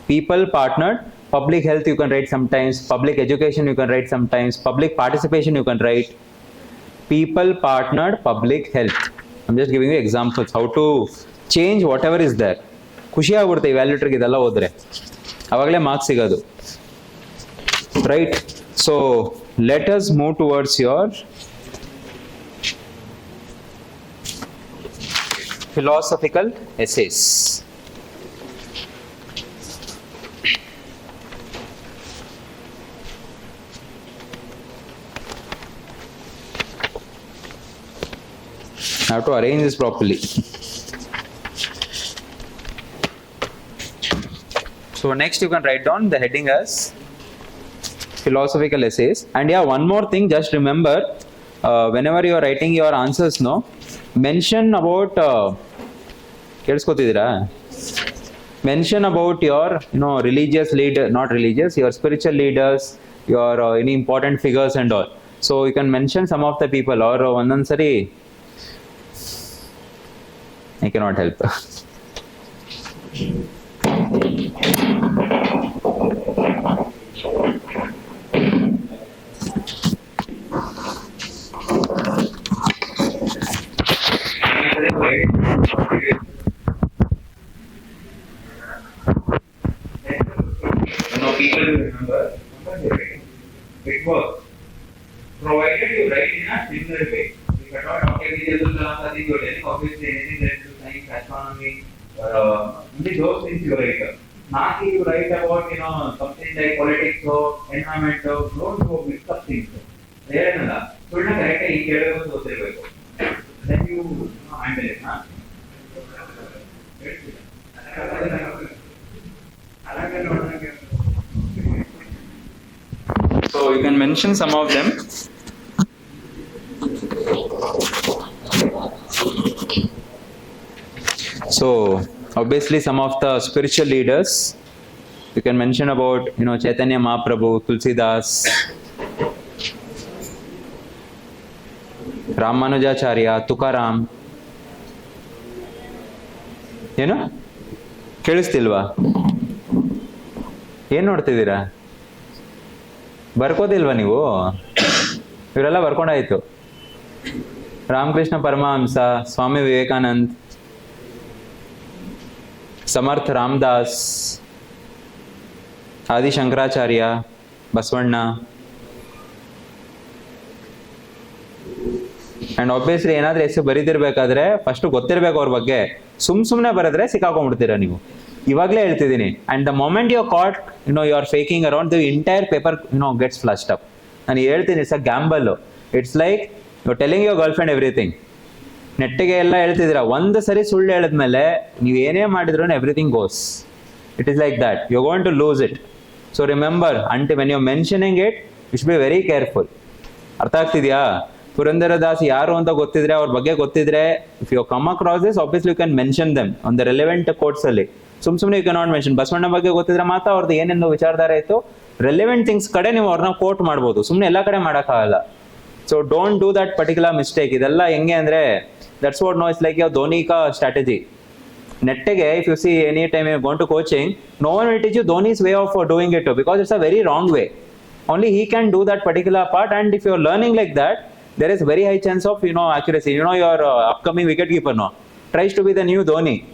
People partnered, public health you can write sometimes, public education you can write sometimes, public participation you can write. People partnered public health. I'm just giving you examples how to change whatever is there. ಖುಷಿ ಆಗ್ಬಿಡುತ್ತೆ ಇವ್ಯಾಲ್ಯೂಟರ್ಗೆ ಇದೆಲ್ಲ ಹೋದ್ರೆ ಅವಾಗಲೇ marks ಸಿಗೋದು. Right? So let us move towards your philosophical essays. I have to arrange this properly. So next you can write down the heading as philosophical essays. And yeah, one more thing, just remember, whenever you are writing your answers, no, mention about mention about your religious leader, not religious, your spiritual leaders, your any important figures and all. So you can mention some of the people, or ondansari I cannot help. People remember it works. Provided you write in a similar way. You cannot obviously anything related to science, astronomy, only those things you write. Not you write about something like politics or environment or don't go mix up things. There and that. So it's not correct. Then you handle it. So you can mention some of them. So obviously some of the spiritual leaders you can mention about Chaitanya Mahaprabhu, Tulsidas, Ramanujacharya, Tukaram. ಕೇಳಿಸ್ತಿಲ್ವಾ? ಏನ್ ನೋಡ್ತಿದ್ದೀರಾ? ಬರ್ಕೋದಿಲ್ವಾ ನೀವು? ಇವರೆಲ್ಲ ಬರ್ಕೊಂಡಾಯ್ತು. ರಾಮಕೃಷ್ಣ ಪರಮಹಂಸ, ಸ್ವಾಮಿ ವಿವೇಕಾನಂದ್, ಸಮರ್ಥ ರಾಮದಾಸ್, ಆದಿ Shankaracharya, Basavanna. And obviously ಏನಾದ್ರೂ ಹೆಸರು ಬರೀತಿರ್ಬೇಕಾದ್ರೆ first ಗೊತ್ತಿರ್ಬೇಕು ಅವ್ರ ಬಗ್ಗೆ. ಸುಮ್ನೆ ಬರೆದ್ರೆ ಸಿಕ್ಕಾಕೊಂಡ್ಬಿಡ್ತೀರಾ ನೀವು. ಇವಾಗಲೇ ಹೇಳ್ತಿದ್ದೀನಿ. And the moment you caught you are faking around the entire paper gets flushed up. ನಾನು ಹೇಳ್ತೀನಿ, it's a gamble. It's like you telling your girlfriend everything. ನೆಟ್ಟಿಗೆ ಎಲ್ಲ ಹೇಳ್ತಿದ್ದೀರಾ, ಒಂದು ಸರಿ ಸುಳ್ಳು ಹೇಳಿದ್ಮೇಲೆ ನೀವು ಏನೇ ಮಾಡಿದ್ರು everything goes. It is like that. You going to lose it. So remember, when you mentioning it you should be very careful. ಅರ್ಥ ಆಗ್ತಿದ್ಯಾ? ಪುರಂದರದಾಸ್ ಯಾರು ಅಂತ ಗೊತ್ತಿದ್ರೆ, ಅವ್ರ ಬಗ್ಗೆ ಗೊತ್ತಿದ್ರೆ, if you come across this obviously you can mention them on the relevant courts ಅಲ್ಲಿ. ಸುಮ್ನೆ ಯು ಕ್ಯಾನಾಟ್ ಮೆನ್ಷನ್. ಬಸವಣ್ಣ ಬಗ್ಗೆ ಗೊತ್ತಿದ್ರೆ ಮಾತ್ರ ಅವ್ರದ್ದು ಏನೇನು ವಿಚಾರಧಾರೆ ಇತ್ತು, ರೆಲೆವೆಂಟ್ ಥಿಂಗ್ಸ್ ಕಡೆ ನೀವು ಅವ್ರನ್ನ ಕೋಟ್ ಮಾಡ್ಬೋದು. ಸುಮ್ನೆ ಎಲ್ಲ ಕಡೆ ಮಾಡೋಕ್ಕಾಗಲ್ಲ. So don't do that particular mistake. ಇದೆಲ್ಲ ಹೆಂಗೆ ಅಂದ್ರೆ, that's what no it's like your Dhoni ಕಾ ಸ್ಟ್ರಾಟಜಿ. ನೆಟ್ಟಿಗೆ if you see any time you gonna to coaching, no one will teach you Dhoni's way of doing it, because it's a very wrong way. Only he can do that particular part, and if you are learning like that, there is very high chance of accuracy. Your upcoming wicket keeper tries to be the new Dhoni.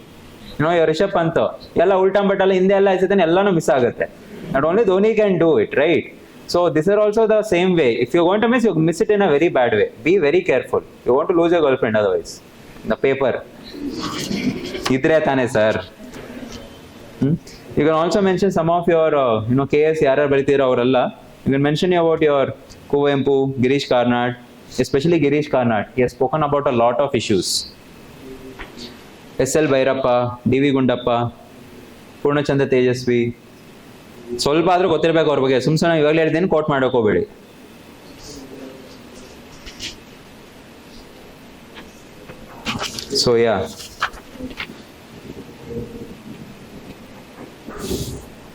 Your Rishabh Pant ella ultam batala hinde ella isatane ellanu miss agutte. Not only Dhoni can do it, right? So this is also the same way. If you are going to miss, you miss it in a very bad way. Be very careful. You want to lose your girlfriend otherwise. The paper idre tane sir. You can also mention some of your KS yarar baritira avralla. You can mention about your Kuvempu, Girish Karnad, especially Girish Karnad. He has spoken about a lot of issues. S.L. Bhairappa, D.V. Gundappa, Purnachandra Tejasvi. ಸ್ವಲ್ಪ ಆದ್ರೂ ಗೊತ್ತಿರಬೇಕು ಅವ್ರ ಬಗ್ಗೆ. ಸುಮ್ಮನೆ ಇವಾಗಲೇ ಹೇಳಿದ್ದೇನೆ, coat ಮಾಡೋಕೆ ಹೋಗಬೇಡಿ. So yeah,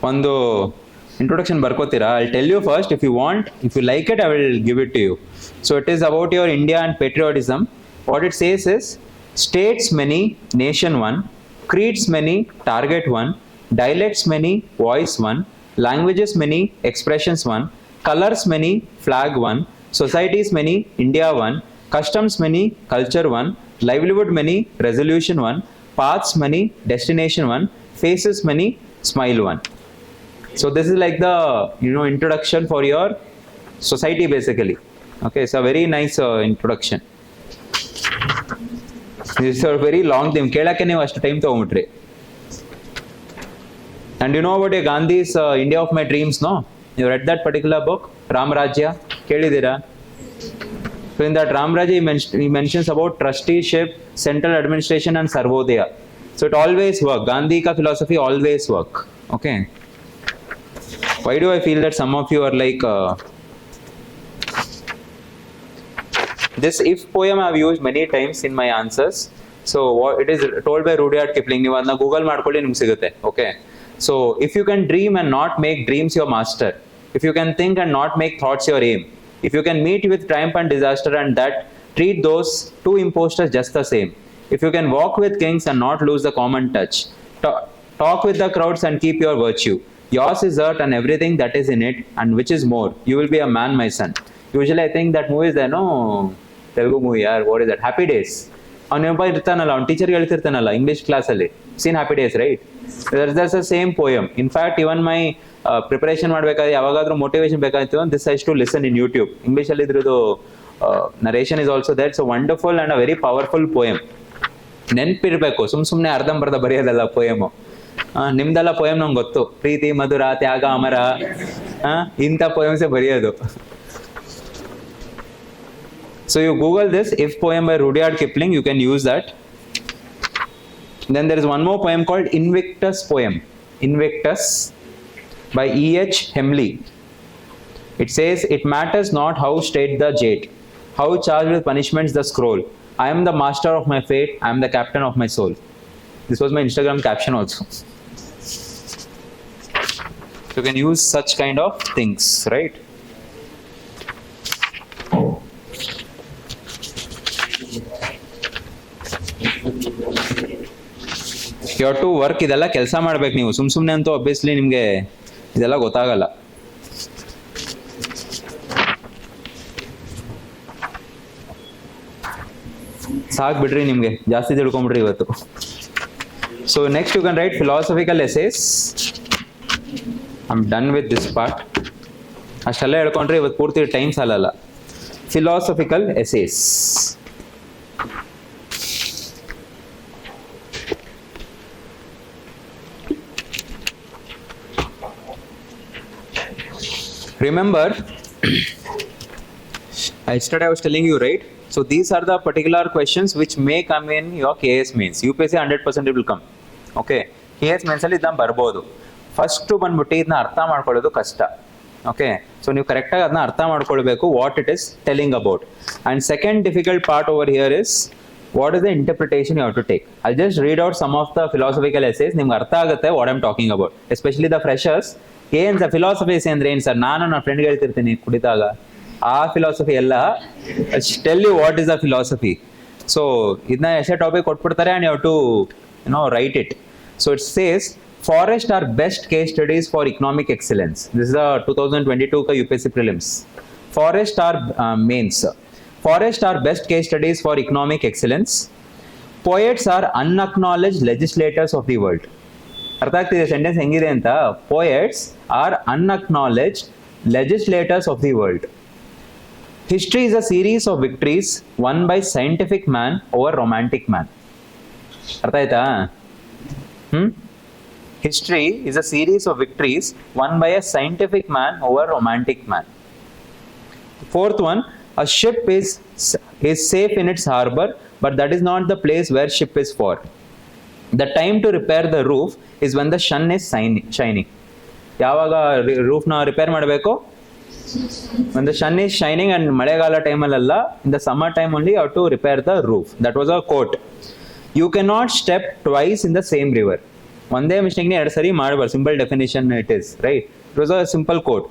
ಒಂದು introduction ಬರ್ಕೋತೀರಾ? I'll tell you first. If you want, if you like it, I will give it to you. So it is about your India and patriotism. What it says is, states many, nation one, creeds many, target one, dialects many, voice one, languages many, expressions one, colors many, flag one, societies many, India one, customs many, culture one, livelihood many, resolution one, paths many, destination one, faces many, smile one. So this is like the introduction for your society basically. Okay, it's a very nice introduction. This is a very long thing. ಕೇಳಕ್ಕೆ ನೀವು ಅಷ್ಟು time ತಗೊಂಬಿಟ್ರಿ. And you know about Gandhi's India of my dreams, no? You read that particular book, Ram Rajya? ಕೇಳಿದ್ದೀರಾ? So in that Ram Rajya, he mentions about trusteeship, central administration and Sarvodaya. So it always work. Gandhi ka philosophy always work. Okay. Why do I feel that some of you are like this if poem I have used many times in my answers. So what it is told by Rudyard Kipling. ನೀವು ಅದನ್ನ Google ಮಾಡ್ಕೊಳ್ಳಿ, ನಿಮ್ಗೆ ಸಿಗುತ್ತೆ. Okay. So if you can dream and not make dreams your master, if you can think and not make thoughts your aim, if you can meet with triumph and disaster and that treat those two impostors just the same, if you can walk with kings and not lose the common touch, talk with the crowds and keep your virtue, yours is earth and everything that is in it, and which is more, you will be a man, my son. Usually I think that movie is there, no? Telugu movie, yaar, what is that? Happy Days. ಅವನೊಬ್ಬ ಇರ್ತಾನಲ್ಲ, ಅವ್ನ ಟೀಚರ್ಗೆ ಹೇಳ್ತಿರ್ತಾನಲ್ಲ English ಕ್ಲಾಸಲ್ಲಿ, seen happy days, right? That's the same poem. In fact even my preparation ಮಾಡಬೇಕಾದ್ರೆ ಯಾವಾಗಾದ್ರೂ motivation ಬೇಕಾಯ್ತು, this is to listen in YouTube. ಇಂಗ್ಲೀಷಲ್ಲಿ ಇದ್ರದ್ದು narration is also that. So wonderful and a very powerful poem. ನೆನಪಿರ್ಬೇಕು, ಸುಮ್ಮನೆ ಅರ್ಧಂಬರ್ಧ ಬರೆಯೋದಲ್ಲ ಪೋಯಮು. ನಿಮ್ದೆಲ್ಲ ಪೋಯಮ್ ನಮ್ಗೆ ಗೊತ್ತು, ಪ್ರೀತಿ ಮಧುರ ತ್ಯಾಗ ಅಮರ, ಇಂಥ ಪೋಯಮ್ಸೇ ಬರೆಯೋದು. So you Google this if poem by Rudyard Kipling, you can use that. Then there is one more poem called Invictus poem. Invictus by E.H. Hemley. It says, it matters not how straight the jade, how charged with punishments the scroll. I am the master of my fate, I am the captain of my soul. This was my Instagram caption also. You can use such kind of things, right? You have to work. ಇದೆಲ್ಲ ಕೆಲಸ ಮಾಡ್ಬೇಕು ನೀವು. ಸುಮ್ಮನೆ ಅಂತೂ obviously ನಿಮಗೆ ಇದೆಲ್ಲ ಗೊತ್ತಾಗಲ್ಲ. ಸಾಕು ಬಿಡ್ರಿ, ನಿಮಗೆ ಜಾಸ್ತಿ ತಿಳ್ಕೊಂಬಿಡ್ರಿ ಇವತ್ತು. So next you can write philosophical essays. I am done with this part. ಅಷ್ಟೆಲ್ಲ ಹೇಳ್ಕೊಂಡ್ರೆ ಇವತ್ತು ಪೂರ್ತಿ ಟೈಮ್ ಸಾಲಲ್ಲ. Philosophical essays. Remember, yesterday I was telling you, right? So these are the particular questions which may come in your KS mains. UPSC 100% it will come. Okay. KS mains ಅಲ್ಲಿ ಇದನ್ನ ಬರ್ಬೋದು. First ಬಂದ್ಬಿಟ್ಟು ಇದನ್ನ ಅರ್ಥ ಮಾಡ್ಕೊಳ್ಳೋದು ಕಷ್ಟ. Okay. So ನೀವು ಕರೆಕ್ಟಾಗಿ ಅದನ್ನ ಅರ್ಥ ಮಾಡ್ಕೊಳ್ಬೇಕು, what it is telling about. And second difficult part over here is what is the interpretation you have to take. I just read out some of the philosophical essays. ನಿಮ್ಗೆ ಅರ್ಥ ಆಗುತ್ತೆ what I'm talking about. Especially the freshers. ಏನ್ sir philosophies ಅಂದ್ರೆ ಏನು sir? ನಾನು ನನ್ನ ಫ್ರೆಂಡ್ಗೆ ಹೇಳ್ತಿರ್ತೀನಿ ಕುಡಿದಾಗ, ಆ philosophy ಎಲ್ಲ tell you what is the philosophy. So ಇದನ್ನ ಎಷ್ಟೇ ಟಾಪಿಕ್ ಕೊಟ್ಬಿಡ್ತಾರೆ and you have to write it. So it says forest are best case studies for economic excellence. This is the 2022 का UPSC prelims. Forest are mains. Forest are best case studies for economic excellence. Poets are unacknowledged legislators of the world. ಅರ್ಥ ಆಗ್ತಿದೆ sentence ಹೆಂಗಿದೆ ಅಂತ? Poets are unacknowledged legislators of the world. History is a series of victories won by scientific man over romantic man. ಅರ್ಥ ಆಯ್ತಾ? History is a series of victories won by a scientific man over romantic man. Fourth one, A ship is safe in its harbor, but that is not the place where ship is for. The time to repair the roof is when the sun is shining. ಯಾವಾಗ ರೂಫ್ನ repair ಮಾಡಬೇಕು? When the sun is shining, and ಮಳೆಗಾಲ ಟೈಮಲ್ಲ, in the summer time only you have to repair the roof. That was a quote. You cannot step twice in the same river. ಒಂದೇ ಮಿಸ್ಟೇಕ್ನ ಎರಡು ಸರಿ ಮಾಡಬಾರ್ದು. Simple definition it is, right? It was a simple quote.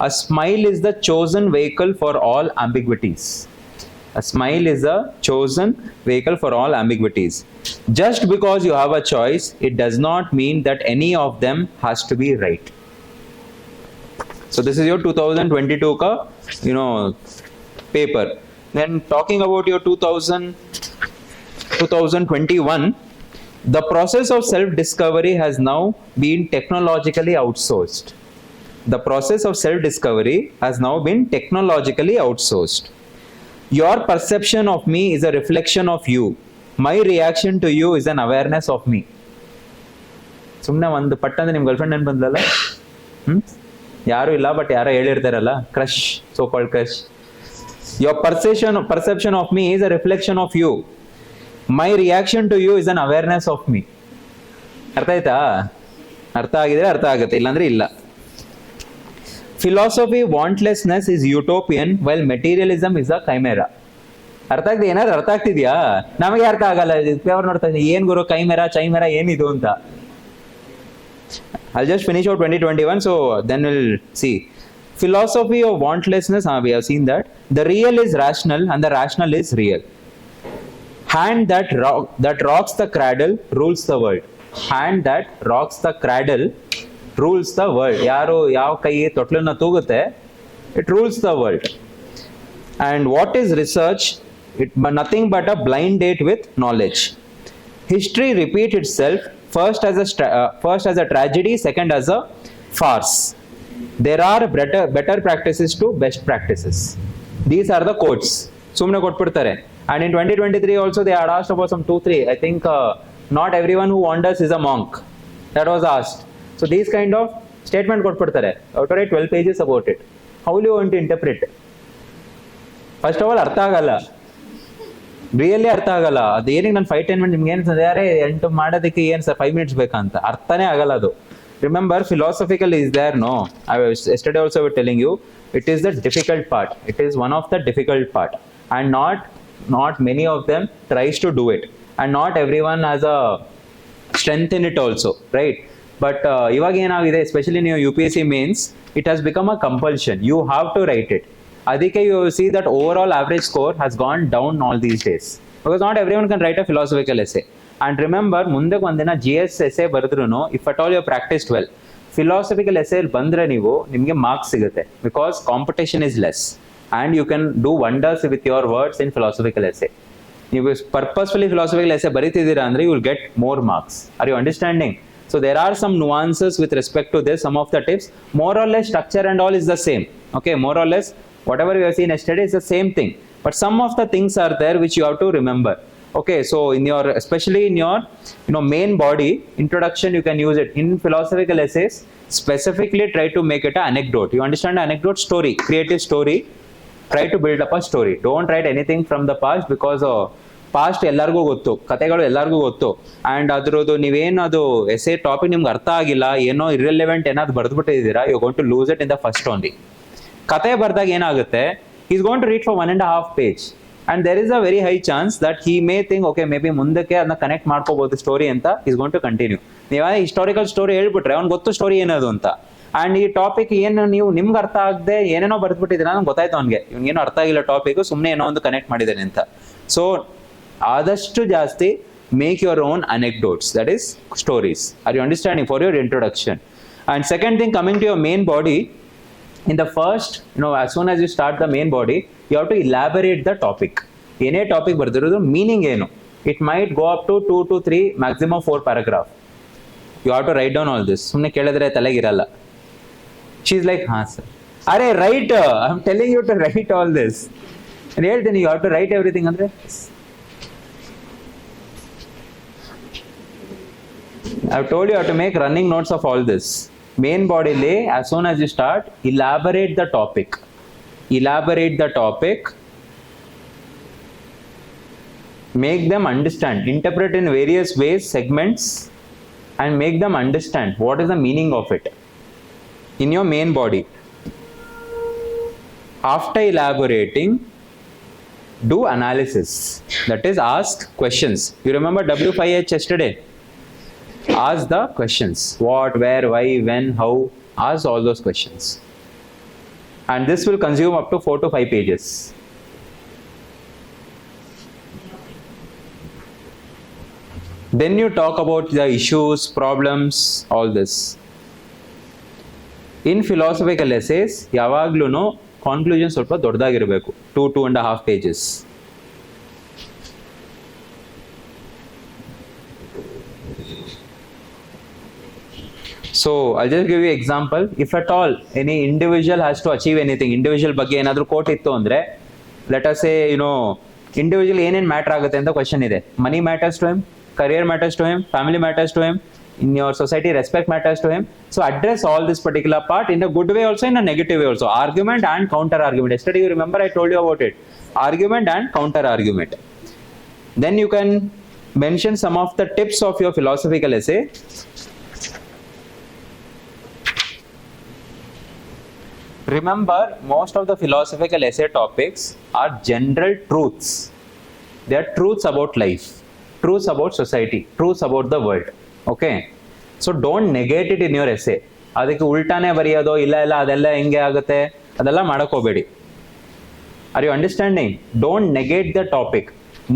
A smile is the chosen vehicle for all ambiguities. A smile is a chosen vehicle for all ambiguities. Just because you have a choice, it does not mean that any of them has to be right. So this is your 2022 ka, paper. Then talking about your 2021, the process of self-discovery has now been technologically outsourced. The process of self-discovery has now been technologically outsourced. Your perception of me is a reflection of you. My reaction to you is an awareness of me. ಸುಮ್ಮನೆ ಒಂದು ಪಟ್ಟಂದ್ರೆ ನಿಮ್ಮ girlfriend ಏನು ಬಂದಲ್ಲ? ಯಾರು ಇಲ್ಲ, but ಯಾರೋ ಹೇಳಿರ್ತಾರಲ್ಲ, crush, so called crush. Your perception of me is a reflection of you. My reaction to you is an awareness of me. ಅರ್ಥ ಆಯ್ತಾ? ಅರ್ಥ ಆಗಿದ್ರೆ ಅರ್ಥ ಆಗುತ್ತೆ, ಇಲ್ಲಾಂದ್ರೆ ಇಲ್ಲ. Philosophy wantlessness is utopian while materialism is a chimera. ಅರ್ಥ ಆಗ್ತದೆ? ಏನಾದ್ರು ಅರ್ಥ ಆಗ್ತಿದ್ಯಾ? ನಮಗೆ ಅರ್ಥ ಆಗಲ್ಲ. ಪೇಪರ್ ನೋಡ್ತಾ ಇದ್ದೀನಿ, ಏನ್ ಗುರು ಚೈಮೆರಾ ಏನಿದು ಅಂತ. I'll just finish out 2021, so then we'll see. Philosophy of wantlessness, we have seen that. The real is rational and the rational is real. Hand that rocks the cradle rules the world. Hand that rocks the cradle rules the world. ಯಾವ ಕೈ ತೊಟ್ಲನ್ನ ತೂಗುತ್ತೆ, it rules the world. And what is research? Nothing but a blind date with knowledge. History repeats itself, first as a tragedy, second as a farce. There are better practices to best practices. These are the quotes. ಸುಮ್ಮನೆ ಕೊಟ್ಬಿಡ್ತಾರೆ. And in 2023 also they had asked about some 2-3. I think not everyone who wanders is a monk. That was asked. So these kind of statement ಕೊಟ್ಬಿಡ್ತಾರೆ. You have to write 12 pages about it. How will you want to interpret? First of all, ಅರ್ಥ ಆಗಲ್ಲ, really ಅರ್ಥ ಆಗಲ್ಲ. ಅದು ಏನಿಗೆ ನಾನು 5-10 minutes ನಿಮ್ಗೆ ಏನು ಯಾರೇ 8 ಮಾಡೋದಕ್ಕೆ ಏನು ಸರ್ 5 minutes ಬೇಕಂತ ಅರ್ಥನೇ ಆಗಲ್ಲ ಅದು. Remember, philosophical is there, no? I was yesterday also telling you, it is the difficult part. It is one of the difficult part, and not many of them tries to do it, and not everyone has a strength in it also, right? But ಇವಾಗ ಏನಾಗಿದೆ, especially in your UPSC mains, it has become a compulsion. You have to write it. ಅದಕ್ಕೆ you see that overall average score has gone down all these days, because not everyone can write a philosophical essay. And remember, ಮುಂದೆ ಒಂದಿನ GS essay ಬರೆದ್ರು, if at all you practiced well, philosophical essay ಬಂದ್ರೆ ನಿಮಗೆ marks ಸಿಗುತ್ತೆ, because competition is less and you can do wonders with your words in philosophical essay. ನೀವು purposefully philosophical essay ಬರೀತಿದ್ದೀರಾ ಅಂದ್ರೆ you will get more marks. Are you understanding? So there are some nuances with respect to this. Some of the tips, more or less structure and all is the same. Okay, more or less whatever we have seen yesterday is the same thing, but some of the things are there which you have to remember. Okay, so especially in your main body introduction, you can use it. In philosophical essays, specifically try to make it an anecdote. You understand? Anecdote, story, creative story. Try to build up a story. Don't write anything from the past, because past ಎಲ್ಲರಿಗೂ ಗೊತ್ತು, ಕತೆಗಳು ಎಲ್ಲರಿಗೂ ಗೊತ್ತು. And ಅದ್ರದ್ದು ನೀವೇನು ಅದು ಎಸೆ topic ನಿಮ್ಗೆ ಅರ್ಥ ಆಗಿಲ್ಲ, ಏನೋ ಇರ್ರೆಲೆವೆಂಟ್ ಏನಾದ್ರು ಬರೆದ್ಬಿಟ್ಟಿದ್ದೀರಾ, you going to lose it in the first only. ಕತೆ ಬರೆದಾಗ ಏನಾಗುತ್ತೆ, is going to read for 1.5 page, and there is a very high chance that he may think okay may be ಮುಂದಕ್ಕೆ ಅದನ್ನ ಕನೆಕ್ಟ್ ಮಾಡ್ಕೋಬಹುದು story ಅಂತ. Is going to continue. ನೀವೇ historical story ಹೇಳ್ಬಿಟ್ರೆ ಅವ್ನು ಗೊತ್ತು ಸ್ಟೋರಿ ಏನದು ಅಂತ. ಆ್ಯಂಡ್ ಈ ಟಾಪಿಕ್ ಏನು ನೀವು ನಿಮ್ಗೆ ಅರ್ಥ ಆಗದೆ ಏನೇನೋ ಬರ್ದ್ಬಿಟ್ಟಿದ್ದೀರಾ, ನಂಗೆ ಗೊತ್ತಾಯ್ತು ಅವ್ನಿಗೆ ಇವ್ನಿಗೇನೋ ಅರ್ಥ ಆಗಿಲ್ಲ ಟಾಪಿಕ್, ಸುಮ್ಮನೆ ಏನೋ ಒಂದು ಕನೆಕ್ಟ್ ಮಾಡಿದ್ದೇನೆ ಅಂತ. ಸೊ ಆದಷ್ಟು ಜಾಸ್ತಿ make your own anecdotes, that is stories. Are you understanding? For your introduction. And second thing, coming to your main body, in the first, as soon as you start the main body, you have to elaborate the topic. Any topic bardirodu meaning eno, it might go up to 2 to 3, maximum 4 paragraph. You have to write down all this. Sumne kelidre talega iralla. She's like, ha sir, are write, I'm telling you to write all this. And ಹೇಳ್ತೀನಿ, you have to write everything andre. I've told you how to make running notes of all this. Main body lay, as soon as you start, elaborate the topic. Elaborate the topic, make them understand, interpret in various ways, segments, and make them understand what is the meaning of it in your main body. After elaborating, do analysis, that is ask questions. You remember W5H yesterday? Ask the questions, what, where, why, when, how. Ask all those questions, and this will consume up to 4 to 5 pages. Then you talk about the issues, problems, all this. In philosophical essays, ಯಾವಾಗ್ಲೂ conclusion ಸ್ವಲ್ಪ ದೊಡ್ಡದಾಗಿರಬೇಕು, 2.5 pages. So I'll just give you example. If at all any individual has to achieve anything, individual ಬಗ್ಗೆ ಏನಾದರೂ coat ಇತ್ತು ಅಂದ್ರೆ, let us say, individual ಏನೇನು matter ಆಗುತ್ತೆ ಅಂತ ಕ್ವೆಶ್ಚನ್ ಇದೆ. Money matters to him, career matters to him, family matters to him, in your society respect matters to him. So address all this particular part in a good way also, in a negative way also. Argument and counter argument. Yesterday you remember I told you about it. Argument and counter argument. Then you can mention some of the tips of your philosophical essay. Remember, most of the philosophical essay topics are general truths. They are truths about life, truths about society, truths about the world. Okay, so don't negate it in your essay. ಅದಕ್ಕೆ ಉಲ್ಟಾನೇ ಬರೆಯೋದು, ಇಲ್ಲ ಅದೆಲ್ಲ ಹೆಂಗೆ ಆಗುತ್ತೆ, ಅದೆಲ್ಲ ಮಾಡಕ್ ಹೋಗಬೇಡಿ. Are you understanding? Don't negate the topic.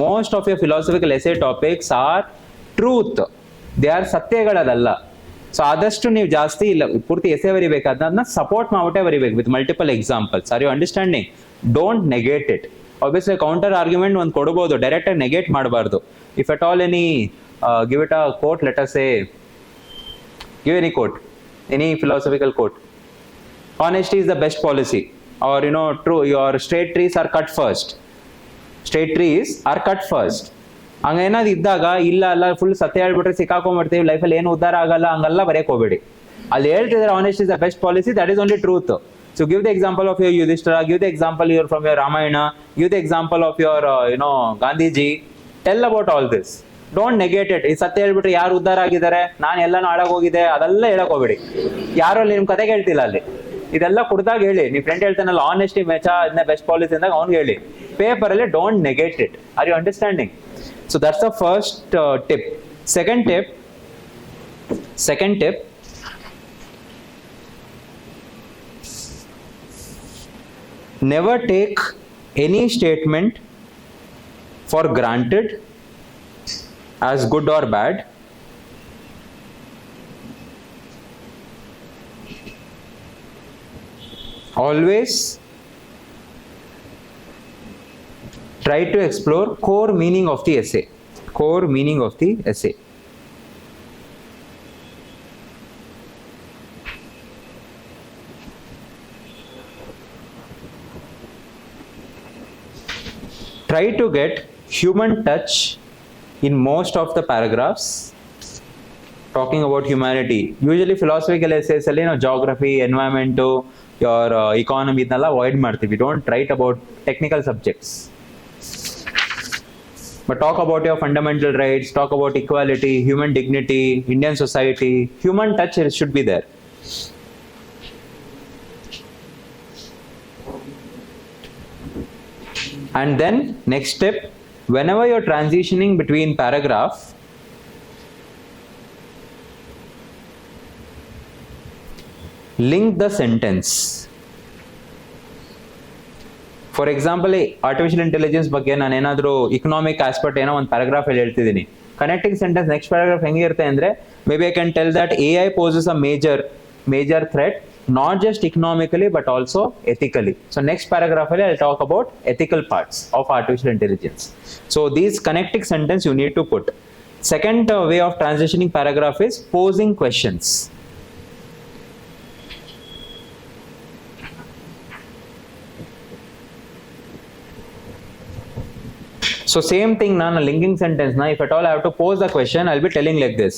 Most of your philosophical essay topics are truth. They are ಸತ್ಯಗಳದಲ್ಲ. ಸೊ ಆದಷ್ಟು ನೀವು ಜಾಸ್ತಿ ಇಲ್ಲ ಪೂರ್ತಿ ಎಸೆ ಬರಿಬೇಕಾದ್ರೆ ಅದನ್ನ ಸಪೋರ್ಟ್ ಮಾಡ್ಬಿಟ್ಟೆ ಬರಿಬೇಕು with multiple examples. Are you understanding? Don't negate it. Obviously counter argument ಒಂದು ಕೊಡ್ಬೋದು, ಡೈರೆಕ್ಟ್ ಆಗಿ ನೆಗೇಟ್ ಮಾಡಬಾರ್ದು. If at all any give it a quote, let us say, give any quote, any philosophical quote. Honesty is the best policy, or true, your straight trees are cut first. Straight trees are cut first. ಹಂಗೇನಾದ್ರು ಇದ್ದಾಗ ಇಲ್ಲ full ಸತ್ಯ ಹೇಳ್ಬಿಟ್ರೆ ಸಿಕ್ಕಾಕೊಂಡ್ಬಿಡ್ತೀವಿ, ಲೈಫಲ್ಲಿ ಏನು ಉದ್ಧಾರ ಆಗಲ್ಲ, ಹಂಗೆಲ್ಲ ಬರೆಯಕ್ ಹೋಗ್ಬೇಡಿ. ಅಲ್ಲಿ ಹೇಳ್ತಿದ್ರೆ honesty is the best policy, that is only truth. So give the example of your Yudhishthira, give the example from your Ramayana, give the example of your Gandhiji. Tell about all this. Don't negate it. ಈ ಸತ್ಯ ಹೇಳ್ಬಿಟ್ರೆ ಯಾರು ಉದ್ಧಾರ ಆಗಿದ್ದಾರೆ, ನಾನು ಎಲ್ಲಾನು ಹಾಳಾಗಿ ಹೋಗಿದೆ, ಅದೆಲ್ಲ ಹೇಳಕ್ ಹೋಗ್ಬೇಡಿ. ಯಾರು ಅಲ್ಲಿ ನಿಮ್ ಕತೆ ಹೇಳ್ತಿಲ್ಲ ಅಲ್ಲಿ, ಇದೆಲ್ಲ ಕುಡ್ದಾಗ ಹೇಳಿ. ನಿಮ್ ಫ್ರೆಂಡ್ ಹೇಳ್ತಾನಲ್ಲ ಆನೆಸ್ಟಿ ಮೆಚ ಇದನ್ನ ಬೆಸ್ಟ್ ಪಾಲಿಸಿ ಅಂದಾಗ ಅವ್ನಿಗೆ ಹೇಳಿ. ಪೇಪರ್ ಅಲ್ಲಿ don't negate it. Are you understanding? So that's the first tip. Second tip, never take any statement for granted as good or bad. Always try to explore core meaning of the essay. Core meaning of the essay. Try to get human touch in most of the paragraphs, talking about humanity. Usually philosophical essays alli geography, environment, your economy idnella avoid ಮಾಡ್ತೀವಿ. Don't write about technical subjects, but talk about your fundamental rights, talk about equality, human dignity, Indian society. Human touch should be there. And then next step, whenever you're transitioning between paragraph, link the sentence. For example, artificial intelligence ಬಗ್ಗೆ ನಾನು ಏನಾದರೂ economic aspect ಏನೋ ಒಂದು paragraph ಅಲ್ಲಿ ಹೇಳ್ತಿದ್ದೀನಿ. Connecting sentence next paragraph ಹೆಂಗಿರುತ್ತೆ ಅಂದ್ರೆ, maybe I can tell that AI poses a major threat, not just economically but also ethically. So next paragraph I'll talk about ethical parts of artificial intelligence. So these connecting sentence you need to put. Second way of transitioning paragraph is posing questions. So same thing, a linking sentence. Now if at all I have to pose the question, I'll be telling like this.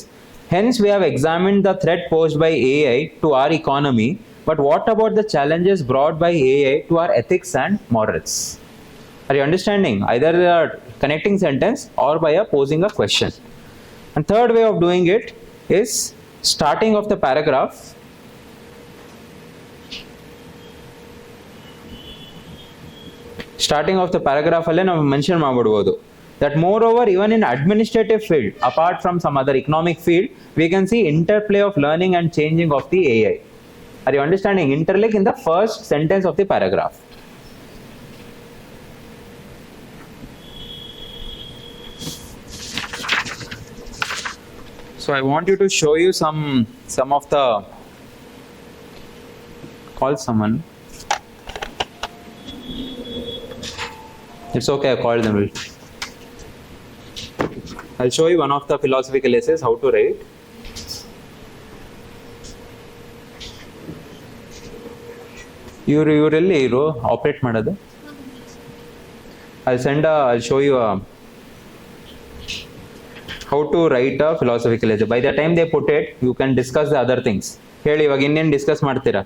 Hence, we have examined the threat posed by AI to our economy, but what about the challenges brought by AI to our ethics and morals? Are you understanding? Either a connecting sentence or by posing a question. And third way of doing it is starting of the paragraph. Starting of the paragraph alle ನಾವು mention ಮಾಡಬಹುದು that moreover even in administrative field apart from some other economic field we can see interplay of learning and changing of the AI. Are you understanding? Interlink in the first sentence of the paragraph. So I want you to show you some of the, call someone. It's okay, I called them. I'll show you one of the philosophical essays how to write. ಇವರಲ್ಲಿ ಇರೋ operate ಮಾಡೋದು. I'll show you how to write a philosophical essay. By the time they put it, you can discuss the other things. ಹೇಳಿ ಇವಾಗ ಇನ್ನೇನು discuss ಮಾಡ್ತೀರಾ?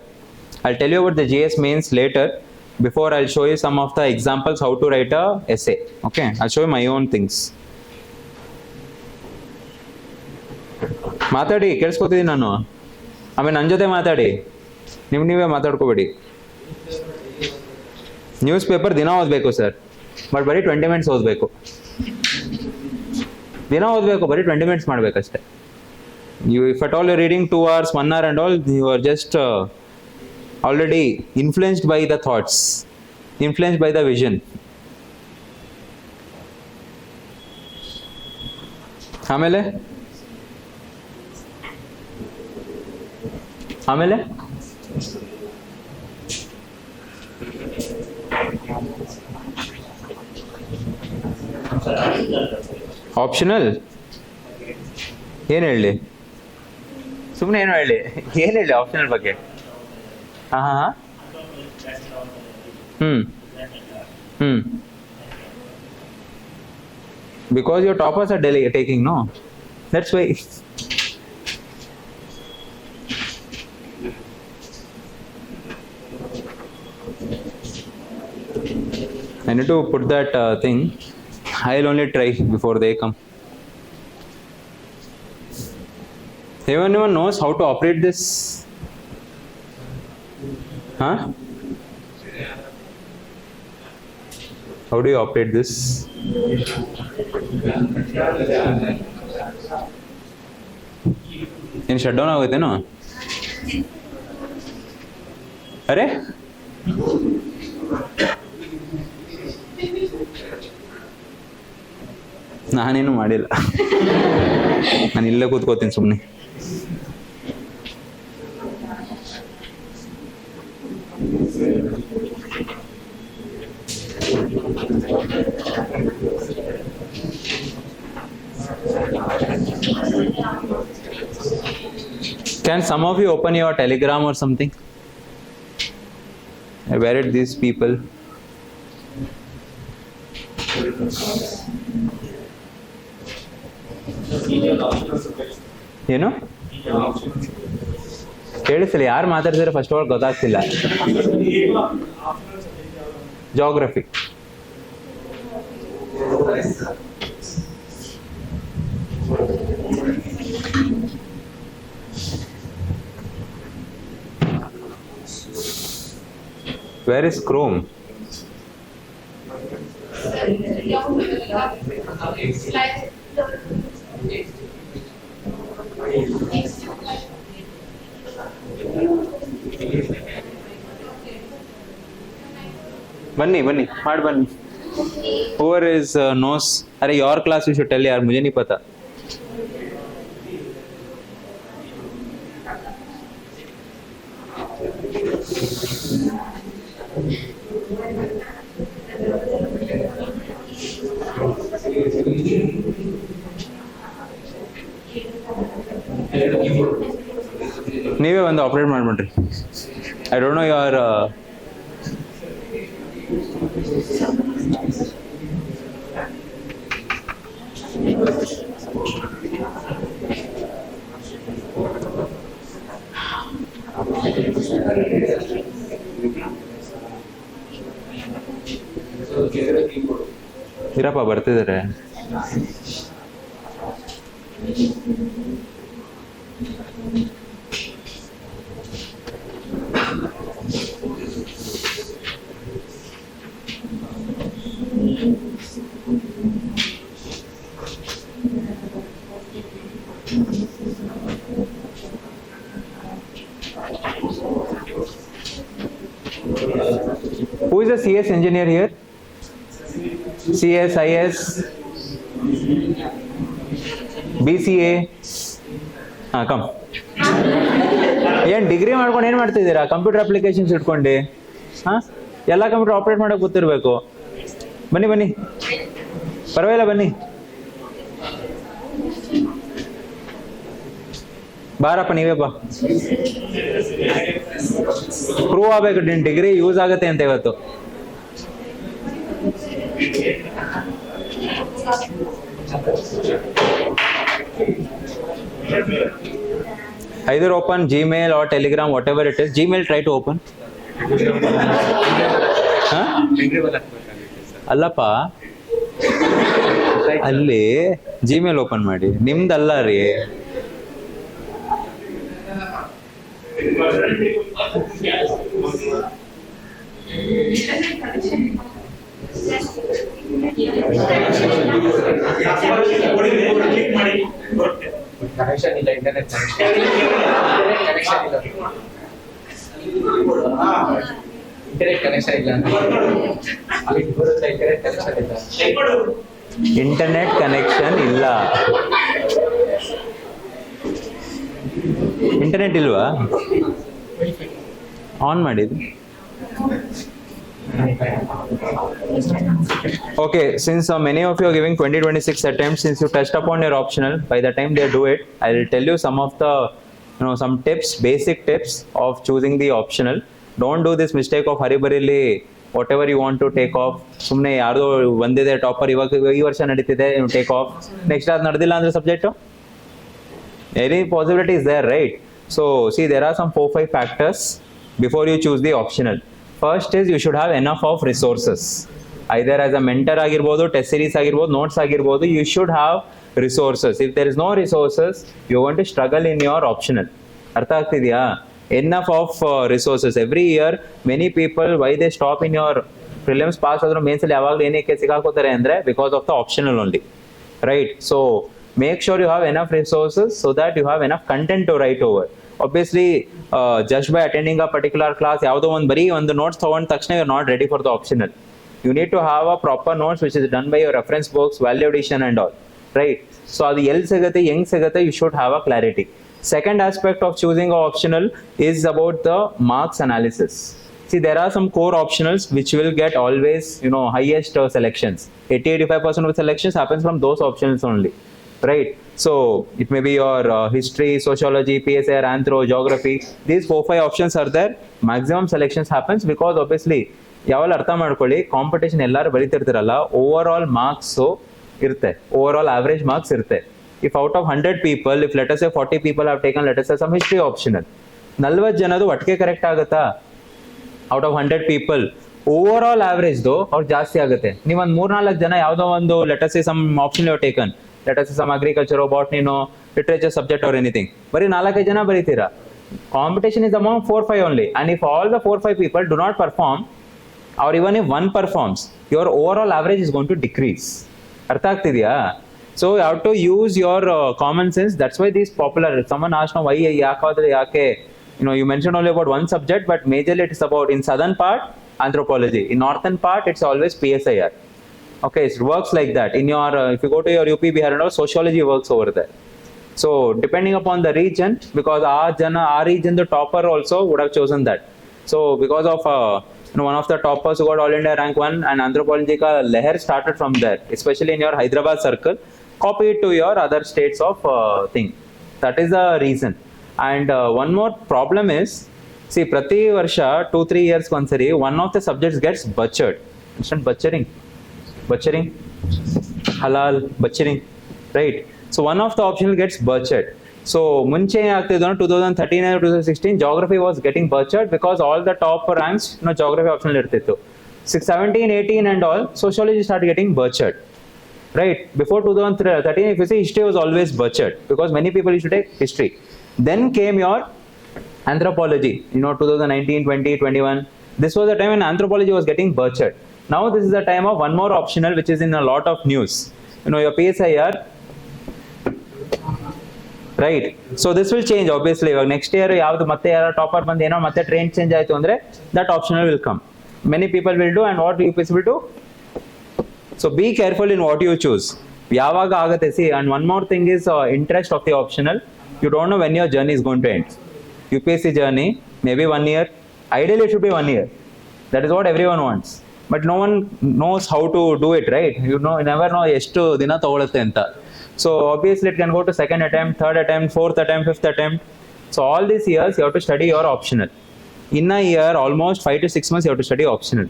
I'll tell you about the GS mains later. Before I'll show you some of the examples how to write a essay. Okay, I'll show you my own things. ಮಾತಾಡಿ, ಕೇಳಿಸ್ಕೊತಿದ್ದೀನಿ ನಾನು. ಆಮೇಲೆ ನನ್ನ ಜೊತೆ ಮಾತಾಡಿ, ನೀವೇ ಮಾತಾಡ್ಕೋಬೇಡಿ. ನ್ಯೂಸ್ ಪೇಪರ್ ದಿನ ಓದಬೇಕು ಸರ್, ಬಟ್ ಬರೀ 20 ಮಿನಿಟ್ಸ್ ಓದಬೇಕು. ದಿನ ಓದಬೇಕು, ಬರೀ 20 minutes ಮಾಡಬೇಕಷ್ಟೆ. If at all you're reading 2 hours, 1 hour and all, you are just already influenced by the thoughts, influenced by the vision. ಆಮೇಲೆ ಆಪ್ಷನಲ್ ಏನು ಹೇಳಿ, ಸುಮ್ಮನೆ ಏನು ಹೇಳಿ ಆಪ್ಷನಲ್ ಬಗ್ಗೆ. ಹಾಂ because your toppers are taking, no, that's why. I need to put that thing. I'll only try before they come. Anyone knows how to operate this? Huh? How do you operate this? ಏನು shut down ಆಗುತ್ತೇನೋ? ಅರೆ ನಾನೇನು ಮಾಡಿಲ್ಲ, ನಾನು ಇಲ್ಲೇ ಕೂತ್ಕೋತೀನಿ ಸುಮ್ಮನೆ. Can some of you open your Telegram or something? Where are these people? ಏನು ಕೇಳಿಸಿಲ್ಲ, ಯಾರು ಮಾತಾಡ್ತಿದ್ರೆ first of all ಗೊತ್ತಾಗ್ತಿಲ್ಲ. Geography, where is Chrome? बन्नी बन्नी मार बन्नी. Whoever is knows, अरे your class you should tell यार, मुझे नहीं पता. ನೀವೇ ಒಂದು ಆಪರೇಟ್ ಮಾಡ್ಬಿಡ್ರಿ. ಐ ಡೋಂಟ್ ನೋ ಯುವರ್ ಇರಪ್ಪ ಬರ್ತಿದ್ದಾರೆ. Who is a CS engineer here? CS, IS, BCA. Come. ಏನು ಡಿಗ್ರಿ ಮಾಡ್ಕೊಂಡು ಏನು ಮಾಡ್ತಿದ್ದೀರಾ? ಕಂಪ್ಯೂಟರ್ ಅಪ್ಲಿಕೇಶನ್ಸ್ ಇಟ್ಕೊಂಡು ಹಾಂ, ಎಲ್ಲ ಕಂಪ್ಯೂಟರ್ ಆಪ್ರೇಟ್ ಮಾಡೋಕೆ ಗೊತ್ತಿರಬೇಕು. ಬನ್ನಿ ಬನ್ನಿ, ಪರವಾಗಿಲ್ಲ ಬನ್ನಿ, ಬಾರಪ್ಪ ನೀವೇ ಬಾ. ಪ್ರೂವ್ ಆಗಬೇಕು ನಿನ್ನ ಡಿಗ್ರಿ ಯೂಸ್ ಆಗುತ್ತೆ ಅಂತ ಇವತ್ತು. Either open Gmail or Telegram, whatever it is. Gmail, try to open. ಅಲ್ಲಪ್ಪ, ಅಲ್ಲಿ ಜಿಮೇಲ್ ಓಪನ್ ಮಾಡಿ. ನಿಮ್ದಲ್ಲ ರೀ. ಕನೆಕ್ಷನ್ ಇಲ್ಲ, ಇಂಟರ್ನೆಟ್ ಕನೆಕ್ಷನ್ ಇಲ್ಲ, ಇಂಟರ್ನೆಟ್ ಕನೆಕ್ಷನ್ ಇಲ್ಲ. ಇಂಟರ್ನೆಟ್ ಇಲ್ವಾ? ಆನ್ ಮಾಡಿದ್ದು. Okay, since many of you are giving 2026 attempts, since you touched upon your optional, by the time they do it, I will tell you some of the, some tips, basic tips of choosing the optional. Don't do this mistake of haribarili whatever you want to take off. ಸುಮ್ಮನೆ ಯಾರ್ದೋ ಒಂದಿದೆ topper, ಇವಾಗ ಈ ವರ್ಷ ನಡೀತಿದೆ, take off. Next ಅದು ನಡೆದಿಲ್ಲ ಅಂದ್ರೆ subject, any possibility is there, right? So see, there are some 4-5 factors before you choose the optional. First is you should have enough of resources. Either as a mentor ಆಗಿರ್ಬೋದು, test series ಆಗಿರ್ಬೋದು, notes ಆಗಿರ್ಬೋದು, you should have resources. If there is no resources, you're going to struggle in your optional. ಅರ್ಥ ಆಗ್ತಿದೆಯಾ? Enough of resources. Every year many people, why they stop in your prelims pass ಆದ್ರೂ mains ಅಲ್ಲಿ ಯಾವಾಗಲೂ ಏನಕ್ಕೆ ಸಿಗಾಕೋತಾರೆ ಅಂದ್ರೆ because of the optional only, right? So make sure you have enough resources so that you have enough content to write over. Obviously just by attending a particular class, ಯಾವುದೋ ಒಂದು ಬರೀ ಒಂದು notes ತಗೊಂಡ ತಕ್ಷಣ you're not ready for the optional. You need to have a proper notes which is done by your reference books, value addition and all, right? So ಅದು ಎಲ್ಲಿ ಸಿಗುತ್ತೆ, ಹೆಂಗ್ ಸಿಗುತ್ತೆ, you should have a clarity. Second aspect of choosing an optional is about the marks analysis. See, there are some core optionals which will get always, highest selections. 80-85% of selections happens from those optionals only, right? So it may be your history, sociology, PSR, anthro, geography. These 4-5 options are there. Maximum selections happens because obviously ಯಾವಲ್ಲ ಅರ್ಥ ಮಾಡ್ಕೊಳ್ಳಿ, competition ಎಲ್ಲರೂ ಬರೀತಿರ್ತಿರಲ್ಲ, over all marks ಇರುತ್ತೆ, over all average marks ಇರುತ್ತೆ. If out of 100 people, if let us say 40 people have taken, let us say some history optional, 40 ಜನದು ಒಟ್ಟಿಗೆ correct ಆಗುತ್ತಾ? Out of 100 people, over all average ಅವ್ರು ಜಾಸ್ತಿ ಆಗುತ್ತೆ. ನೀವು ಒಂದು 3-4 ಜನ ಯಾವುದೋ ಒಂದು let us say some optional you have taken, let us say some agriculture or botany, literature subject or anything, ಬರೀ 4-5 ಜನ ಬರೀತೀರಾ. Competition is among 4-5 only, and if all the 4-5 people do not perform, or even if one performs, your overall average is going to decrease. ಅರ್ಥ ಆಗ್ತಿದೆಯಾ? So you have to use your common sense. That's why these popular. Someone asked now why yake, you mentioned only about one subject, but majorly it is about, in southern part anthropology, in northern part it's always PSIR. Okay, it works like that. In your if you go to your UP Bihar and all, sociology works over there. So depending upon the region, because our region the topper also would have chosen that. So because of one of the toppers who got all India rank 1 and anthropology ka leher started from there, especially in your Hyderabad circle. Copy it to your other states of thing. That is the reason. And one more problem is, see, prati varsha 2-3 years konsari one of the subjects gets butchered. Understand butchering, halal butchering, right? So one of the optional gets butchered. So ಮುಂಚೆ ಆಗ್ತಿದ್ದು 2013 and 2016 geography was getting butchered because all the top ranks geography optional ಇರ್ತಿತ್ತು. 17, 18 and all, sociology started getting butchered. Right? Before 2013, if you see, history was always butchered because many people used to take history. Then came your anthropology, 2019, 20, 21. This was the time when anthropology was getting butchered. Now this is the time of one more optional which is in a lot of news. Your PSIR, right? So this will change obviously. Next year, topper train change that optional will come. Many people will do, and what UPSC will do? So be careful in what you choose. Yavaga agate, see, and one more thing is interest of the optional. You don't know when your journey is going to end. UPSC journey, maybe 1 year. Ideally, it should be 1 year. That is what everyone wants. But no one knows how to do it, right? You never know ಎಷ್ಟು ದಿನ ತಗೊಳುತ್ತೆ ಅಂತ. So obviously it can go to second attempt, third attempt, fourth attempt, fifth attempt. So all these years you have to study your optional. In a year, almost 5 to 6 months you have to study optional.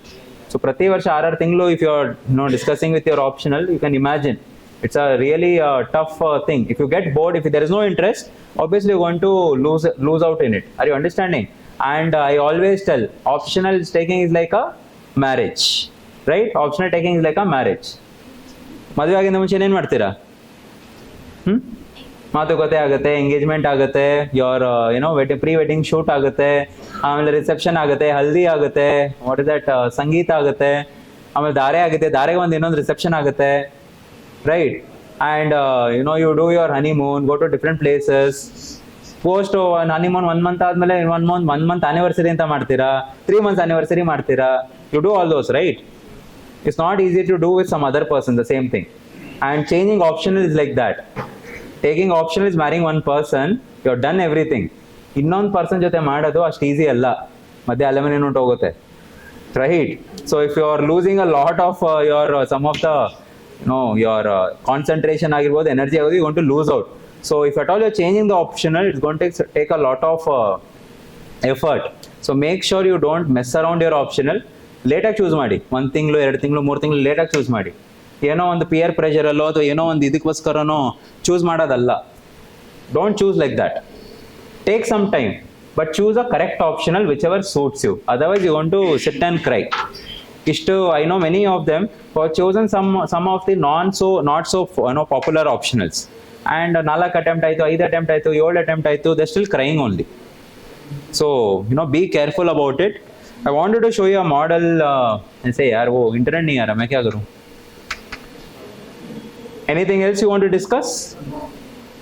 So ಪ್ರತಿ ವರ್ಷ 6 ತಿಂಗಳು if you are discussing with your optional, you can imagine it's a really tough thing. If you get bored, if there is no interest, obviously you're going to lose out in it. Are you understanding? And I always tell, optional taking is like a marriage, right? Optional taking is like a marriage. ಮದುವೆ ಆಗಿಂದ ಮುಂಚೆ ಏನೇನು ಮಾಡ್ತೀರಾ? ಮಾತುಕತೆ ಆಗುತ್ತೆ, engagement ಆಗುತ್ತೆ, your pre wedding shoot ಆಗುತ್ತೆ, ಆಮೇಲೆ ರಿಸೆಪ್ಷನ್ ಆಗುತ್ತೆ, ಹಲ್ದಿ ಆಗುತ್ತೆ, ವಾಟ್ ಇಸ್ ದಟ್, ಸಂಗೀತ ಆಗುತ್ತೆ, ಆಮೇಲೆ ಧಾರೆ ಆಗುತ್ತೆ, ಧಾರೆಗೆ ಒಂದು ಇನ್ನೊಂದು ರಿಸೆಪ್ಷನ್ ಆಗುತ್ತೆ, right? And you do your honeymoon, go to different places. Post honeymoon 1 month ಆದ್ಮೇಲೆ 1 month ಆನಿವರ್ಸರಿ ಅಂತ ಮಾಡ್ತೀರಾ, 3 months ಆನಿವರ್ಸರಿ ಮಾಡ್ತೀರಾ. You do all those, right? It's not easy to do with some other person the same thing. And changing optional is like that. Taking optional is marrying one person, you have done everything. ಇನ್ನೊಂದು person ಜೊತೆ ಮಾಡೋದು ಅಷ್ಟು easy ಅಲ್ಲ, ಮಧ್ಯೆ alimony note ಹೋಗುತ್ತೆ, right? So if you are losing a lot of your some of the your concentration ಆಗಿರ್ಬೋದು, energy ಆಗೋದು, you gonna to lose out. So if at all you're changing the optional, it's going to take a lot of effort. So make sure you don't mess around your optional. ಲೇಟಾಗಿ choose ಮಾಡಿ, 1 ತಿಂಗಳು 2 ತಿಂಗಳು 3 ತಿಂಗಳು ಲೇಟಾಗಿ choose ಮಾಡಿ. ಏನೋ ಒಂದು pear ಪ್ರೆಷರಲ್ಲೋ ಅಥವಾ ಏನೋ ಒಂದು ಇದಕ್ಕೋಸ್ಕರನೋ ಚೂಸ್ ಮಾಡೋದಲ್ಲ. Don't choose like that. Take some time, but choose a correct optional which ever suits you. Otherwise you gonna to sit and cry. ಇಷ್ಟು I know many of them for chosen some of the not so popular optionals. And 4 attempt ಆಯಿತು, 5 attempt ಆಯಿತು, 7 attempt ಆಯಿತು, they still crying only. So be careful about it. I wanted to show you a model. ऐसे यार वो internet नहीं आ रहा, मैं क्या करूं? Anything else you want to discuss?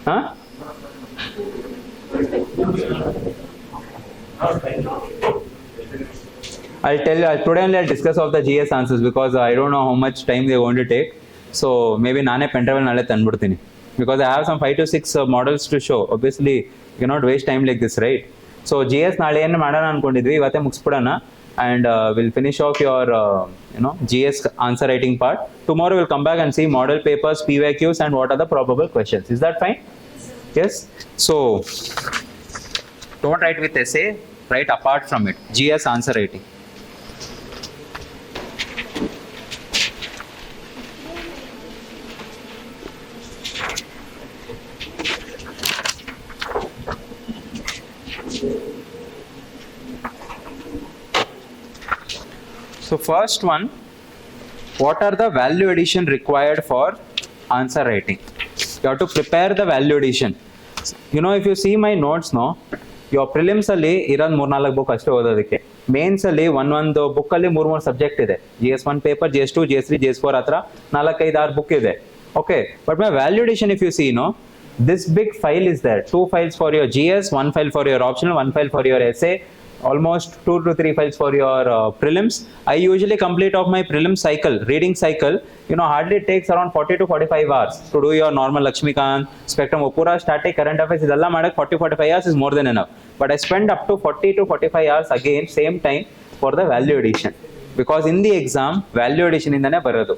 Huh? I'll tell you, today only I'll discuss of the GS answers because I don't know how much time they're going to take. So maybe ನಾನೇ pen drive ನಾಳೆ ತಂದ್ಬಿಡ್ತೀನಿ because I have some 5 to 6 models to show. Obviously you cannot waste time like this, right? So GS ನಾಳೆ ಏನು ಮಾಡೋಣ ಅನ್ಕೊಂಡಿದ್ವಿ, ಇವತ್ತೇ ಮುಗಿಸ್ಬಿಡೋಣ. And we'll finish off your GS answer writing part. Tomorrow we'll come back and see model papers, PYQs, and what are the probable questions. Is that fine? Yes. So don't write with essay, write apart from it. GS answer writing. So first one, what are the value addition required for answer writing? You have to prepare the value addition. If you see my notes now, your prelims ಅಲ್ಲಿ ಇರೋದು 3-4 book ಅಷ್ಟೇ ಓದೋದಕ್ಕೆ. Mains ಅಲ್ಲಿ ಒಂದೊಂದು book ಅಲ್ಲಿ 3 subject ಇದೆ. GS1 paper, GS2, GS3, GS4 ಹತ್ರ 4-5-6 book ಇದೆ. Okay, but my value addition, if you see, this big file is there. 2 files for your GS, 1 file for your optional, 1 file for your essay, almost 2 to 3 files for your prelims. I usually complete off my prelim cycle, reading cycle, hardly takes around 40 to 45 hours to do your normal Lakshmikant, Spectrum, Pura, static, current affairs, idella madak 40-45 hours is more than enough. But I spend up to 40 to 45 hours again, same time for the value addition. Because in the exam, value addition indane barodu.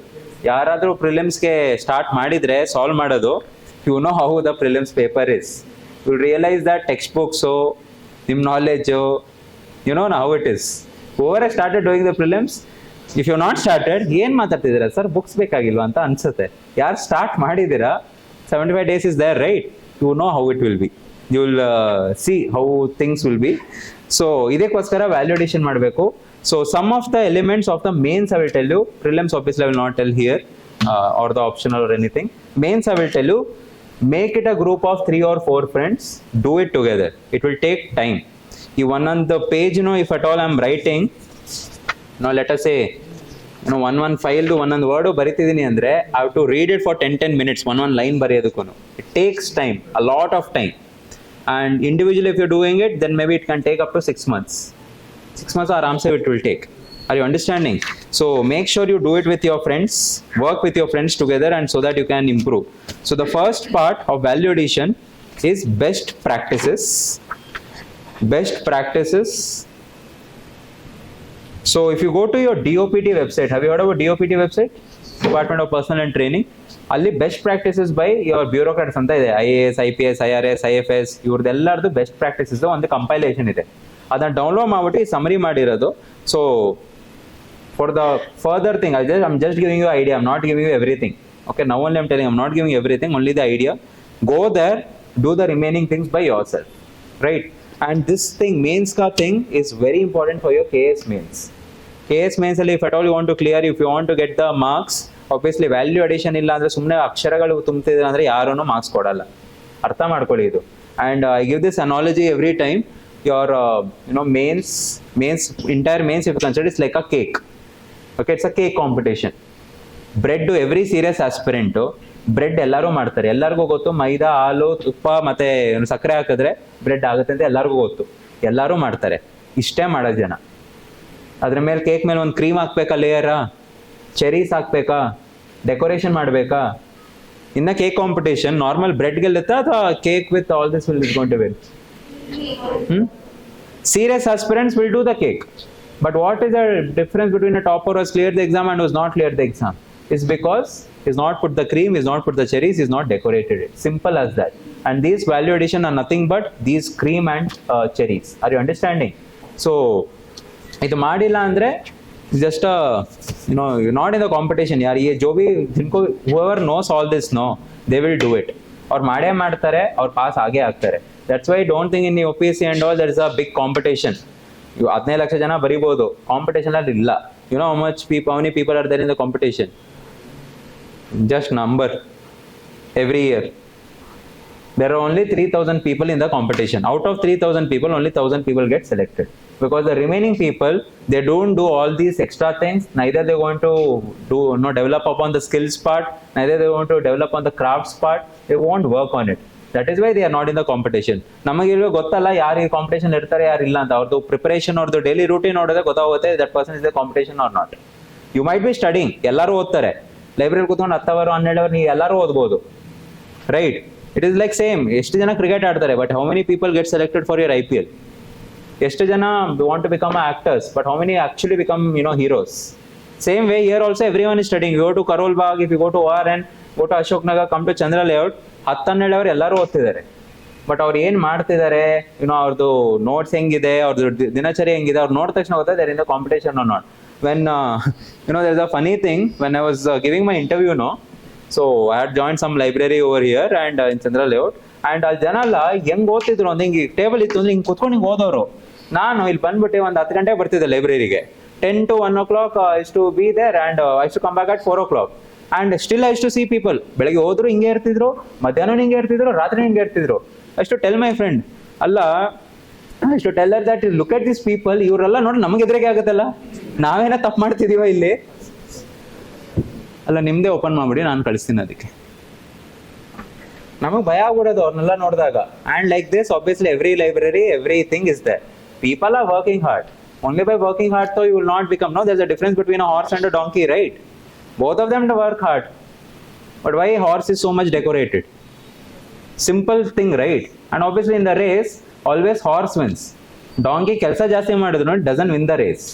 Yaradru prelims ke start madidre, solve madodu, you know how the prelims paper is. You'll realize that textbooks, so nim knowledge, you know how it is. Whoever has started doing the prelims, if you have not started, ಏನು ಮಾತಾಡ್ತಿದ್ದೀರಾ sir, books ಬೇಕಾಗಿಲ್ವಾ ಅಂತ ಅನ್ಸುತ್ತೆ. ಯಾರು start ಮಾಡಿದ್ದೀರಾ, 75 days is there, right? You know how it will be. You will see how things will be. So ಇದಕ್ಕೋಸ್ಕರ value addition ಮಾಡಬೇಕು. So some of the elements of the mains I will tell you. Prelims obviously I will not tell here, or the optional or anything. Mains I will tell you. Make it a group of 3 or 4 friends. Do it together. It will take time. You one on the page, if at all I am writing, let us say, one file one on word ಬರಿತಿದೀನಿ ಅಂದ್ರೆ I have to read it for 10 minutes, one line ಬರೆಯೋದಕ್ಕೂ. It takes time, a lot of time. And individually if you're doing it, then maybe it can take up to 6 months. 6 months aram se it will take. Are you understanding? So make sure you do it with your friends, work with your friends together, and so that you can improve. So the first part of value addition is best practices. Best practices. So if you go to your DOPT website, have you heard about DOPT website? Department of Personnel and Training. ಅಲ್ಲಿ best practices by your bureaucrats ಅಂತ ಇದೆ. IAS, IPS, IRS, IFS ಇವ್ರದ್ದೆಲ್ಲರದು best practices ಒಂದು compilation ಇದೆ. ಅದನ್ನ download ಮಾಡ್ಬಿಟ್ಟು summary ಮಾಡಿರೋದು. So for the further thing, I'm just giving you idea. I'm not giving you everything. Okay, now only I'm telling, I'm not giving you everything, only the idea. Go there, do the remaining things by yourself, right? And this thing, mains ka thing, is very important for your KS mains. KS mains ಅಲ್ಲಿ if at all you want to clear, if you want to get the marks, obviously value addition ಇಲ್ಲ ಅಂದ್ರೆ ಸುಮ್ಮನೆ ಅಕ್ಷರಗಳು ತುಂಬ್ತಿದ್ರೆ ಅಂದ್ರೆ ಯಾರೂ marks ಕೊಡಲ್ಲ. ಅರ್ಥ ಮಾಡ್ಕೊಳ್ಳಿ ಇದು. And I give this analogy every time. Your mains, entire mains, if you consider, it's like a cake. Okay, it's a cake competition. Bread to every serious aspirant, bread ಎಲ್ಲರೂ ಮಾಡ್ತಾರೆ. ಎಲ್ಲರಿಗೂ ಗೊತ್ತು ಮೈದಾ, ಹಾಲು, ತುಪ್ಪ ಮತ್ತೆ ಸಕ್ಕರೆ ಹಾಕಿದ್ರೆ ಬ್ರೆಡ್ ಆಗುತ್ತೆ ಅಂತ ಎಲ್ಲರಿಗೂ ಗೊತ್ತು. ಎಲ್ಲರೂ ಮಾಡ್ತಾರೆ. ಇಷ್ಟೇ ಮಾಡೋದು ಜನ. ಅದ್ರ ಮೇಲೆ ಕೇಕ್ ಮೇಲೆ ಒಂದು ಕ್ರೀಮ್ ಹಾಕ್ಬೇಕಾ, ಲೇಯರಾ, ಚೆರೀಸ್ ಹಾಕ್ಬೇಕಾ, ಡೆಕೋರೇಷನ್ ಮಾಡಬೇಕಾ? ಇನ್ನ ಕೇಕ್ ಕಾಂಪಿಟೇಷನ್ ನಾರ್ಮಲ್ ಬ್ರೆಡ್ ಗೆಲ್ಲುತ್ತಾ ಅಥವಾ cake with all this will is going to win? Serious aspirants will do the cake. But what is the difference between a topper who has cleared the exam and who has not cleared the exam? It's because he's not put the cream, he's not put the cherries, he's not decorated it. Simple as that. And these value addition are nothing but these cream and cherries. Are you understanding? So, ಇದು ಮಾಡಿಲ್ಲ ಅಂದ್ರೆ just you're not in the competition. ಯಾರು ಈ जो भी जिनको whoever knows all this, they will do it. ಅವ್ರು ಮಾಡೇ ಮಾಡ್ತಾರೆ, ಅವ್ರು ಪಾಸ್ ಆಗೇ ಆಗ್ತಾರೆ. That's why I don't think in the UPSC and all there is a big competition. 15 lakh ಜನ ಬರಿಬಹುದು, ಕಾಂಪಿಟೇಷನ್ ಅಲ್ಲಿ ಇಲ್ಲ. You know how many people are there in the competition? Just number. Every year there are only 3,000 people in the competition. Out of 3,000 people, only 1,000 people get selected, because the remaining people, they don't do all these extra things. Neither they want to do develop upon the skills part, neither they want to develop on the crafts part. They won't work on it. That is why they are not in the competition. ನಮಗಿರೋ ಗೊತ್ತಲ್ಲ ಯಾರು ಈ competition ಇರ್ತಾರೆ ಯಾರು ಇಲ್ಲ ಅಂತ. ಅವ್ರದ್ದು preparation, ಅವ್ರದ್ದು daily routine ನೋಡಿದ್ರೆ ಗೊತ್ತಾಗುತ್ತೆ that person is the competition or not. You might be studying, ಎಲ್ಲರೂ ಓದ್ತಾರೆ, ಲೈಬ್ರರಿ ಕೂತ್ಕೊಂಡು 10 ಅವರ್ 12 ಅವರ್ ನೀವು ಎಲ್ಲರೂ ಓದ್ಬೋದು, right? It is like same. ಎಷ್ಟು ಜನ ಕ್ರಿಕೆಟ್ ಆಡ್ತಾರೆ, but how many people get selected for your IPL? ಎಷ್ಟು ಜನ want to become actors, but how many actually become heroes? Same way here also everyone is studying. You go to Karol Bagh, if you go to ORN, go to Ashok Nagar, come to Chandra layout, 10-12 hour ಎಲ್ಲರೂ ಓದ್ತಿದ್ದಾರೆ. But ಅವ್ರು ಏನ್ ಮಾಡ್ತಿದ್ದಾರೆ, ಅವ್ರದ್ದು notes ಹೆಂಗಿದೆ, ಅವ್ರದ್ದು ದಿನಚರಿ ಹೆಂಗಿದೆ, ಅವ್ರು ನೋಡಿದ ತಕ್ಷಣ ಗೊತ್ತಾ there in the competition or not. When there is a funny thing, when I was giving my interview, so I had joined some library over here and in Chandra layout, and ಅಲ್ಲಿ ಜನ ಎಲ್ಲ ಹೆಂಗ್ ಓದ್ತಿದ್ರು ಅಂದ್ರೆ ಹಿಂಗೆ table ಇತ್ತು ಅಂದ್ರೆ ಹಿಂಗೆ ಕುತ್ಕೊಂಡು ಹಿಂಗೆ ಓದೋರು. ನಾನು ಇಲ್ಲಿ ಬಂದ್ಬಿಟ್ಟು ಒಂದು 10 ಗಂಟೆಗೆ ಬರ್ತಿದ್ದೆ ಲೈಬ್ರರಿಗೆ. 10 to 1 o'clock I used to be there, and I used to come back at 4 o'clock. And still I used to see people, ಬೆಳಗ್ಗೆ ಹೋದ್ರು ಹಿಂಗೆ ಇರ್ತಿದ್ರು, ಮಧ್ಯಾಹ್ನ ಹಿಂಗೆ ಇರ್ತಿದ್ರು, ರಾತ್ರಿ ಹಿಂಗೆ ಇರ್ತಿದ್ರು. I used to tell my friend, ಅಲ್ಲ, I used to tell her that look at these people, ಇವರೆಲ್ಲ ನೋಡಿ ನಮಗೆ ಎದುರಿಗೆ ಆಗುತ್ತಲ್ಲ, ನಾವೇನ ತಪ್ಪು ಮಾಡ್ತಿದೀವ ಇಲ್ಲಿ? ಅಲ್ಲ, ನಿಮ್ದೇ ಓಪನ್ ಮಾಡ್ಬಿಡಿ, ನಾನು ಕಳಿಸ್ತೀನಿ ಅದಕ್ಕೆ. ನಮಗೆ ಭಯ ಆಗ್ಬಿಡೋದು ಅವ್ರನ್ನೆಲ್ಲ ನೋಡಿದಾಗ. And like this obviously every library, everything is there. People are working hard. Only by working hard though you will not become. No, there's a difference between a horse and a donkey, right? Both of them to work hard. But why horse is so much decorated? Simple thing, right? And obviously in the race, always horse wins. Donkey ಕೆಲಸ ಜಾಸ್ತಿ ಮಾಡಿದ್ರು doesn't win the race.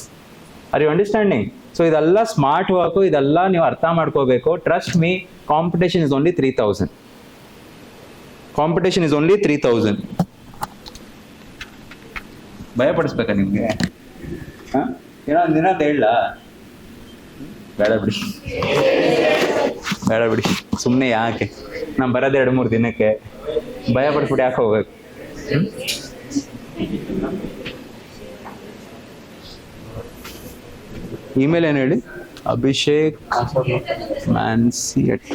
Are you understanding? So ಇದೆಲ್ಲ smart work, ಇದೆಲ್ಲ ನೀವು ಅರ್ಥ ಮಾಡ್ಕೋಬೇಕು. Trust me, competition is only 3,000. Competition is only 3,000. ಭಯ ಪಡಿಸ್ಬೇಕಾ ನಿಮ್ಗೆ? ಏನೋ ದಿನ ಹೇಳ ಬೇಡ ಬಿಡಿ, ಬೇಡ ಬಿಡಿ, ಸುಮ್ಮನೆ ಯಾಕೆ? ನಾನು ಬರೋದು 2-3 ದಿನಕ್ಕೆ, ಭಯ ಪಡಿಸ್ಬಿಟ್ಟು ಯಾಕೆ ಹೋಗ್ಬೇಕು? ಇಮೇಲ್ ಏನು ಹೇಳಿ? ಅಭಿಷೇಕ್ ಮ್ಯಾನ್ಸಿಯಟ್.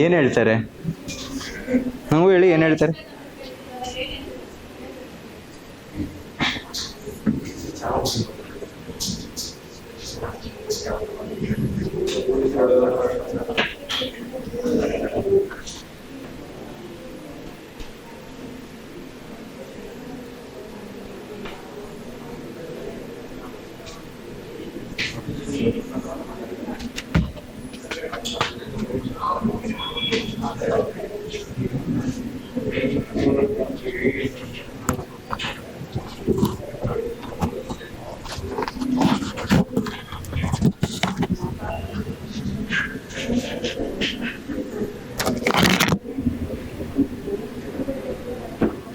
ಏನು ಹೇಳ್ತಾರೆ? ನಾವು ಹೇಳಿ, ಏನು ಹೇಳ್ತಾರೆ?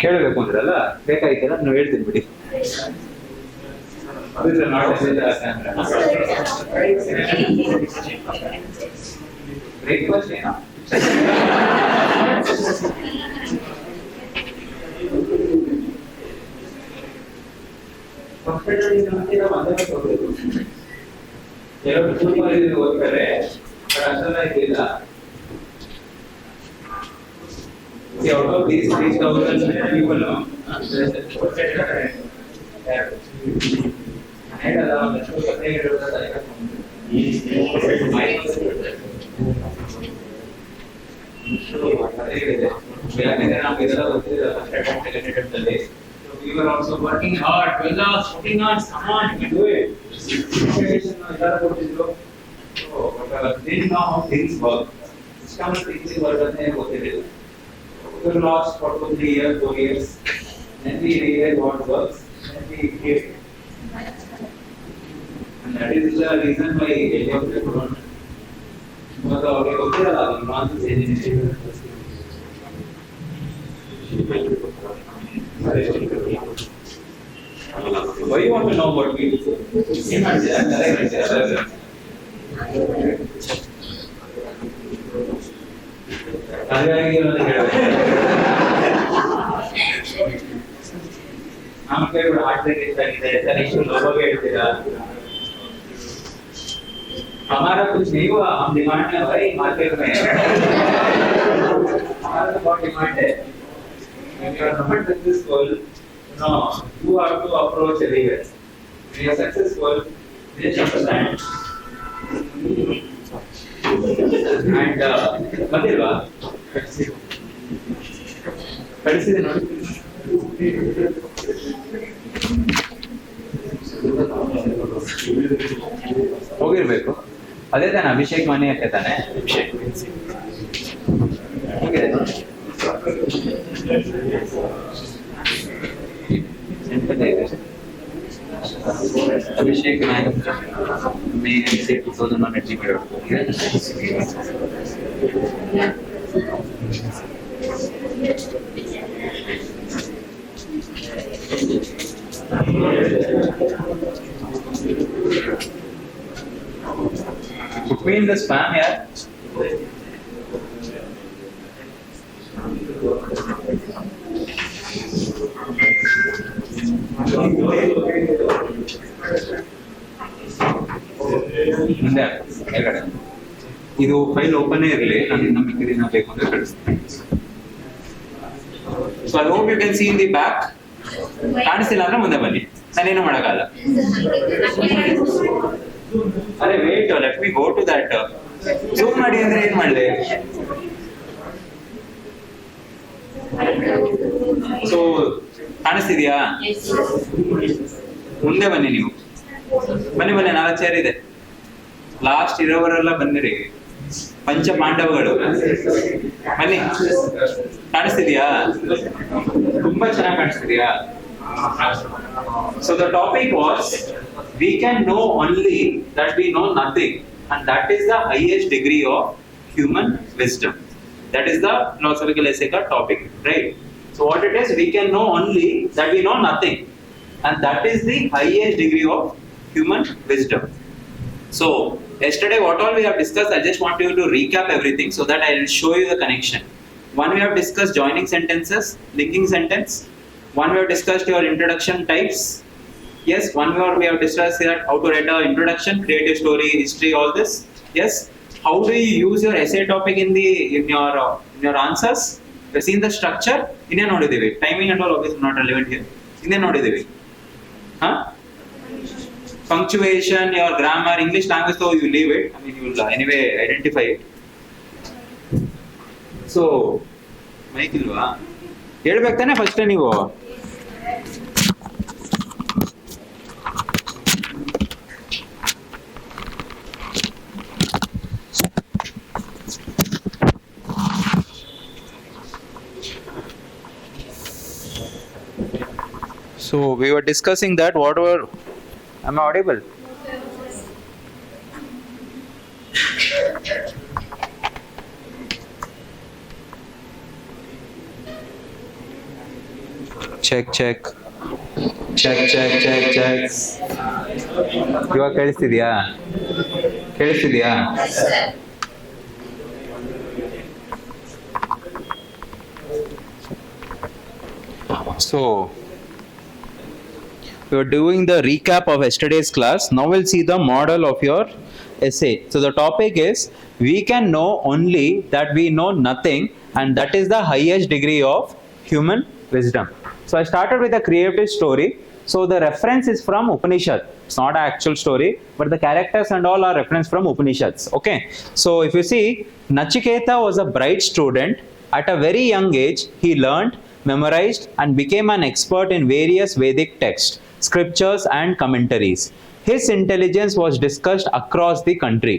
ಕೇಳಬೇಕು ಅಂದ್ರಲ್ಲ, ಬೇಕಾಯ್ತಲ್ಲ, ನಾವು ಹೇಳ್ತೀನಿ ಬಿಡಿ. ಬ್ರೇಕ್ಫಾಸ್ಟ್ ಏನೋ ಕೆಲವು ಓದ್ತಾರೆ, ಅಷ್ಟಲ್ಲ. Out of these 3,000 people, we were also working hard. 12 hours, 14 hours, come on, you can do it. Didn't know how things work. System things work. For the last 3 years, 4 years, then we realize what works, then we create. And that is the reason why any of the don't. But okay, why you want to know what we do? ನಮಗೆ ಹೇಳ್ತೀರಾ? हमारा कुछ नहीं हुआ, हम demand है भाई market में. हमारा तो बहुत डिमांड है. When you are not successful, no, you have to approach everywhere. When you are successful, just understand. And ಬಂದಿಲ್ವಾ? ಕಳಿಸಿದೆ ನೋಡಿ. ಹೋಗಿರ್ಬೇಕು. ಅದೇ ತಾನೆ ಅಭಿಷೇಕ್ ಮನೆ ಅಂತ ತಾನೆ? Abhishek Abhishek May 2001 Gmail. Put me in the spam, yeah. ಮುಂದೆ ಕೆಳಗಡೆ ಇದು ಫೈಲ್ ಓಪನ್ ಇರಲಿ, ನಾನು ನಮ್ಮ ಮಿಕ್ಕಿನ ಬೇಕು ಅಂದ್ರೆ ಕಳಿಸ್ತೀನಿ. So I hope you can see in the back. ಕಾಣಿಸ್ತಿಲ್ಲ ಅಂದ್ರೆ ಮುಂದೆ ಬನ್ನಿ, ನಾನೇನು ಮಾಡಕ್ಕಾಗಲ್ಲ. ಅರೆ wait, let me go to that. Zoom ಮಾಡಿ ಅಂದ್ರೆ ಏನ್ ಮಾಡ್ಲಿ? ಸೊ ಕಾಣಿಸ್ತಿದ್ಯಾ? ಮುಂದೆ ಬನ್ನಿ, ನೀವು ಬನ್ನಿ ಬನ್ನಿ. 4 ಚೇರ್ ಇದೆ. ಲಾಸ್ಟ್ ಇರೋವರೆಲ್ಲ ಬಂದಿರಿ. ಪಂಚ ಪಾಂಡವಗಳು ಬನ್ನಿ. ಕಾಣಿಸ್ತಿದ್ಯಾ? ತುಂಬಾ ಚೆನ್ನಾಗಿ ಕಾಣಿಸ್ತಿದ್ಯಾ? So the topic was, we can know only that we know nothing, and that is the highest degree of human wisdom. That is the philosophical essay ka topic, right? So what it is, we can know only that we know nothing, and that is the highest degree of human wisdom. So yesterday what all we have discussed, I just want you to recap everything so that I will show you the connection. One, we have discussed joining sentences, linking sentence. One, we have discussed your introduction types. Yes, one more we have discussed here how to write an introduction, creative story, history, all this. Yes, how do you use your essay topic in your answers? We've seen the structure. Inne nodidivi. Timing and all obviously not relevant here. Inne nodidivi. Huh? Punctuation, your grammar, English language, so you leave it. I mean, you will anyway identify it. So, mic ilva? ಹೇಳ್ಬೇಕು ತಾನೆ first ನೀವು. So we were discussing that whatever. Am I audible? Check. ಇವಾಗ ಕೇಳಿಸ್ತಿದ್ಯಾ? So we are doing the recap of yesterday's class. Now we'll see the model of your essay. So the topic is, we can know only that we know nothing, and that is the highest degree of human wisdom. So I started with a creative story. So the reference is from Upanishad. It's not an actual story, but the characters and all are reference from Upanishads. Okay. So if you see, Nachiketa was a bright student. At a very young age, he learned, memorized, and became an expert in various Vedic texts, scriptures, and commentaries. His intelligence was discussed across the country.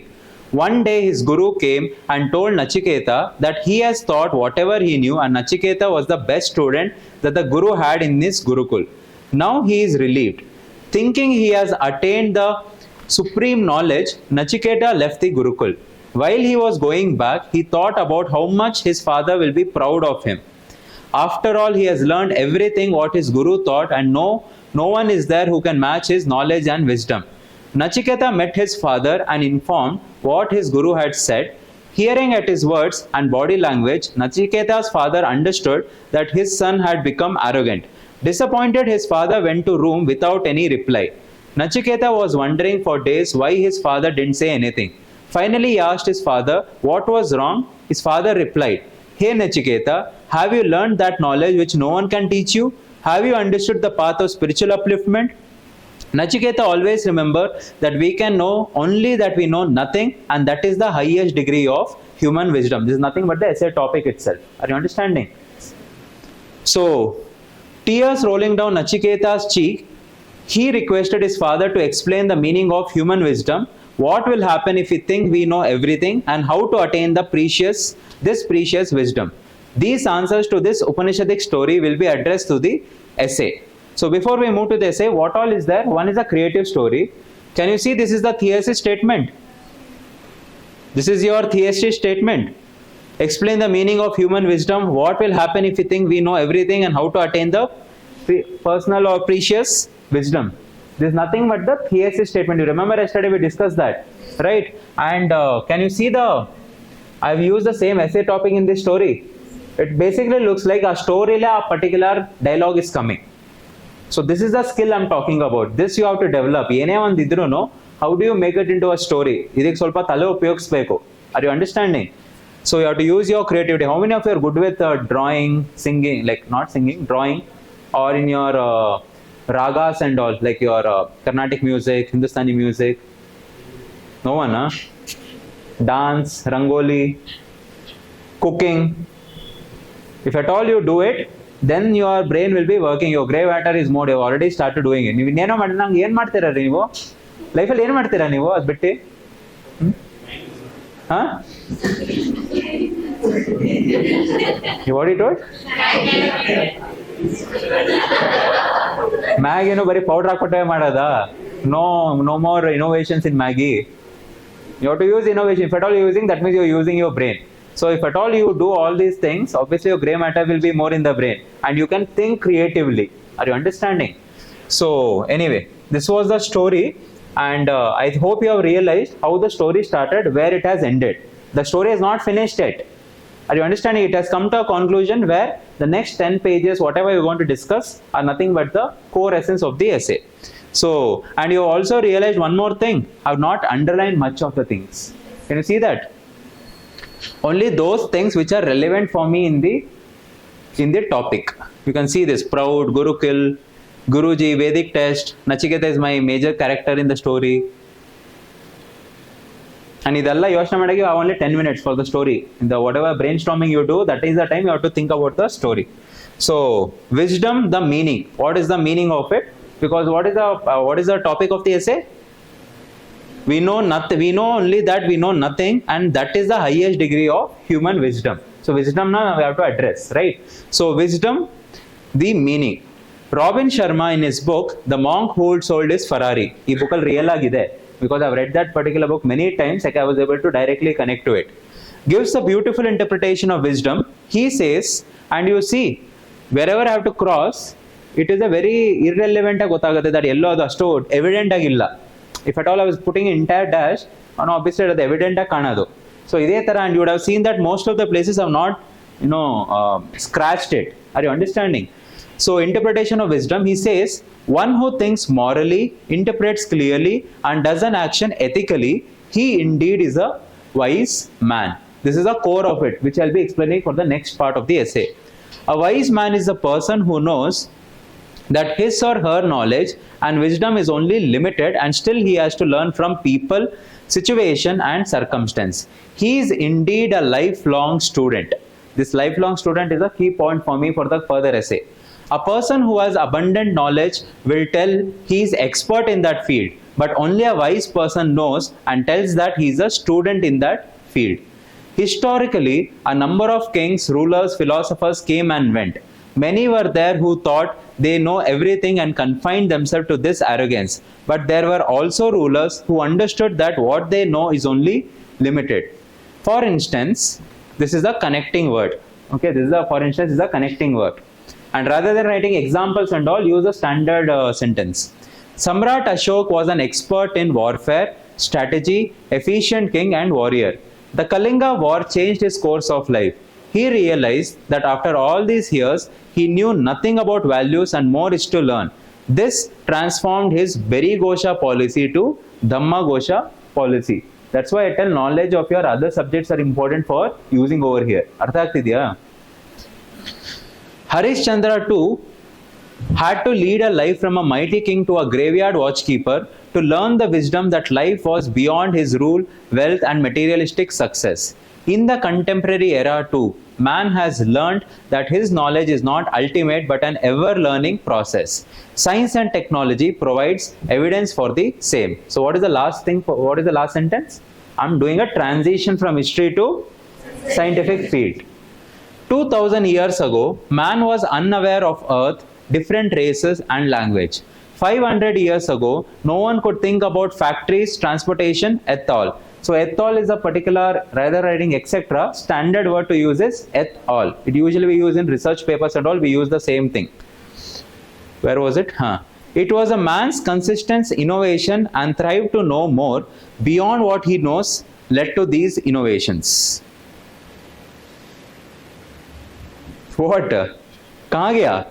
One day his guru came and told Nachiketa that he has taught whatever he knew, and Nachiketa was the best student that the guru had in his Gurukul. Now he is relieved. Thinking he has attained the supreme knowledge, Nachiketa left the Gurukul. While he was going back, he thought about how much his father will be proud of him. After all, he has learned everything what his guru taught, and no one is there who can match his knowledge and wisdom. Nachiketa met his father and informed what his guru had said. Hearing at his words and body language, Nachiketa's father understood that his son had become arrogant. Disappointed, his father went to room without any reply. Nachiketa was wondering for days why his father didn't say anything. Finally, he asked his father what was wrong. His father replied, "Hey Nachiketa, have you learned that knowledge which no one can teach you? Have you understood the path of spiritual upliftment?" Nachiketa, always remember that we can know only that we know nothing, and that is the highest degree of human wisdom. This is nothing but the essay topic itself. Are you understanding? So, tears rolling down Nachiketa's cheek, he requested his father to explain the meaning of human wisdom. What will happen if we think we know everything, and how to attain this precious wisdom? These answers to this Upanishadic story will be addressed to the essay. So before we move to the essay, what all is there? One is a creative story. Can you see this is the thesis statement? This is your thesis statement. Explain the meaning of human wisdom. What will happen if we think we know everything, and how to attain the personal or precious wisdom. This is nothing but the thesis statement. You remember yesterday we discussed that, right? And can you see I've used the same essay topic in this story. It basically looks like a story a particular dialogue is coming. So this is the skill I'm talking about. This you have to develop. Ene ond idruno, how do you make it into a story? Idik solpa tale upayogisbeku. Are you understanding? So you have to use your creativity. How many of you are good with drawing, singing, like not singing, drawing, or in your ragas and all, like your Carnatic music, Hindustani music? No one, huh? Dance, rangoli, cooking. If at all you do it, then your brain will be working. Your gray matter is more. You have already started doing it. ನೀವು ಇನ್ನೇನೋ ಮಾಡಿ ನಂಗೆ ಏನು ಮಾಡ್ತೀರಾ ರೀ ನೀವು ಲೈಫಲ್ಲಿ ಏನು ಮಾಡ್ತೀರಾ ನೀವು ಅದು ಬಿಟ್ಟು ಹಾಂ ವಾಟ್ ಯು ಟೋಲ್ಡ್ ಮ್ಯಾಗಿನೂ ಬರೀ ಪೌಡರ್ ಹಾಕ್ಬಿಟ್ಟೆ ಮಾಡೋದಾ no more innovations in Maggi. You have to use innovation. If at all you're using, that means you're using your brain. So if at all you do all these things, obviously your gray matter will be more in the brain and you can think creatively. Are you understanding? So anyway, this was the story, and I hope you have realized how the story started, where it has ended. The story is not finished yet. Are you understanding? It has come to a conclusion where the next 10 pages, whatever you want to discuss, are nothing but the core essence of the essay. So, and you also realized one more thing. I have not underlined much of the things. Can you see that? Only those things which are relevant for me in the topic. You can see this: proud, Gurukul, Guruji, Vedic test, Nachiketa is my major character in the story. And idalla yochane madagi I have only 10 minutes for the story. In the whatever brainstorming you do, that is the time you have to think about the story. So wisdom, the meaning. What is the meaning of it? Because what is the topic of the essay? We know nothing. We know only that we know nothing, and that is the highest degree of human wisdom. So wisdom now we have to address, right? So wisdom, the meaning. Robin Sharma in his book The Monk Who Sold His Ferrari, ಈ book ಅಲ್ಲಿ real ಆಗಿದೆ, because I've read that particular book many times, like I was able to directly connect to it, gives a beautiful interpretation of wisdom. He says, and you see, wherever I have to cross, it is a very irrelevant ಆಗಿ ಗೊತ್ತಾಗುತ್ತೆ that ಎಲ್ಲೋ ಅದು ಅಷ್ಟು evident ಆಗಿಲ್ಲ. If at all I was putting entire dash, obviously ಅದು evident ಆಗಿ ಕಾಣೋದು. So ಇದೇ ತರ, and you would have seen that most of the places have not, scratched it. Are you understanding? So interpretation of wisdom, he says, one who thinks morally, interprets clearly, and does an action ethically, he indeed is a wise man. This is the core of it, which I'll be explaining for the next part of the essay. A wise man is a person who knows that his or her knowledge and wisdom is only limited, and still he has to learn from people, situation, and circumstance. He is indeed a lifelong student. This lifelong student is a key point for me for the further essay. A person who has abundant knowledge will tell he is expert in that field, but only a wise person knows and tells that he is a student in that field. Historically, a number of kings, rulers, philosophers came and went. Many were there who thought they know everything and confined themselves to this arrogance. But there were also rulers who understood that what they know is only limited. For instance, this is a connecting word. Okay, for instance, is a connecting word. And rather than writing examples and all, use a standard sentence. Samrat Ashok was an expert in warfare, strategy, efficient king and warrior. The Kalinga war changed his course of life. He realized that after all these years, he knew nothing about values and more is to learn. This transformed his Beri Gosha policy to Dhamma Gosha policy. That's why I tell knowledge of your other subjects are important for using over here. Artha agtidiya? Chandra too had to lead a life from a mighty king to a graveyard watchkeeper to learn the wisdom that life was beyond his rule, wealth and materialistic success. In the contemporary era too, man has learned that his knowledge is not ultimate but an ever-learning process. Science and technology provides evidence for the same. So what is the last sentence? I'm doing a transition from history to scientific field. 2000 years ago, man was unaware of earth, different races and language. 500 years ago, no one could think about factories, transportation, et al. So et al is a particular, rather writing etc., standard word to use is et al. It usually we use in research papers and all, we use the same thing. Where was it? It was a man's consistent innovation and thrive to know more beyond what he knows led to these innovations. What? कहाँ गया?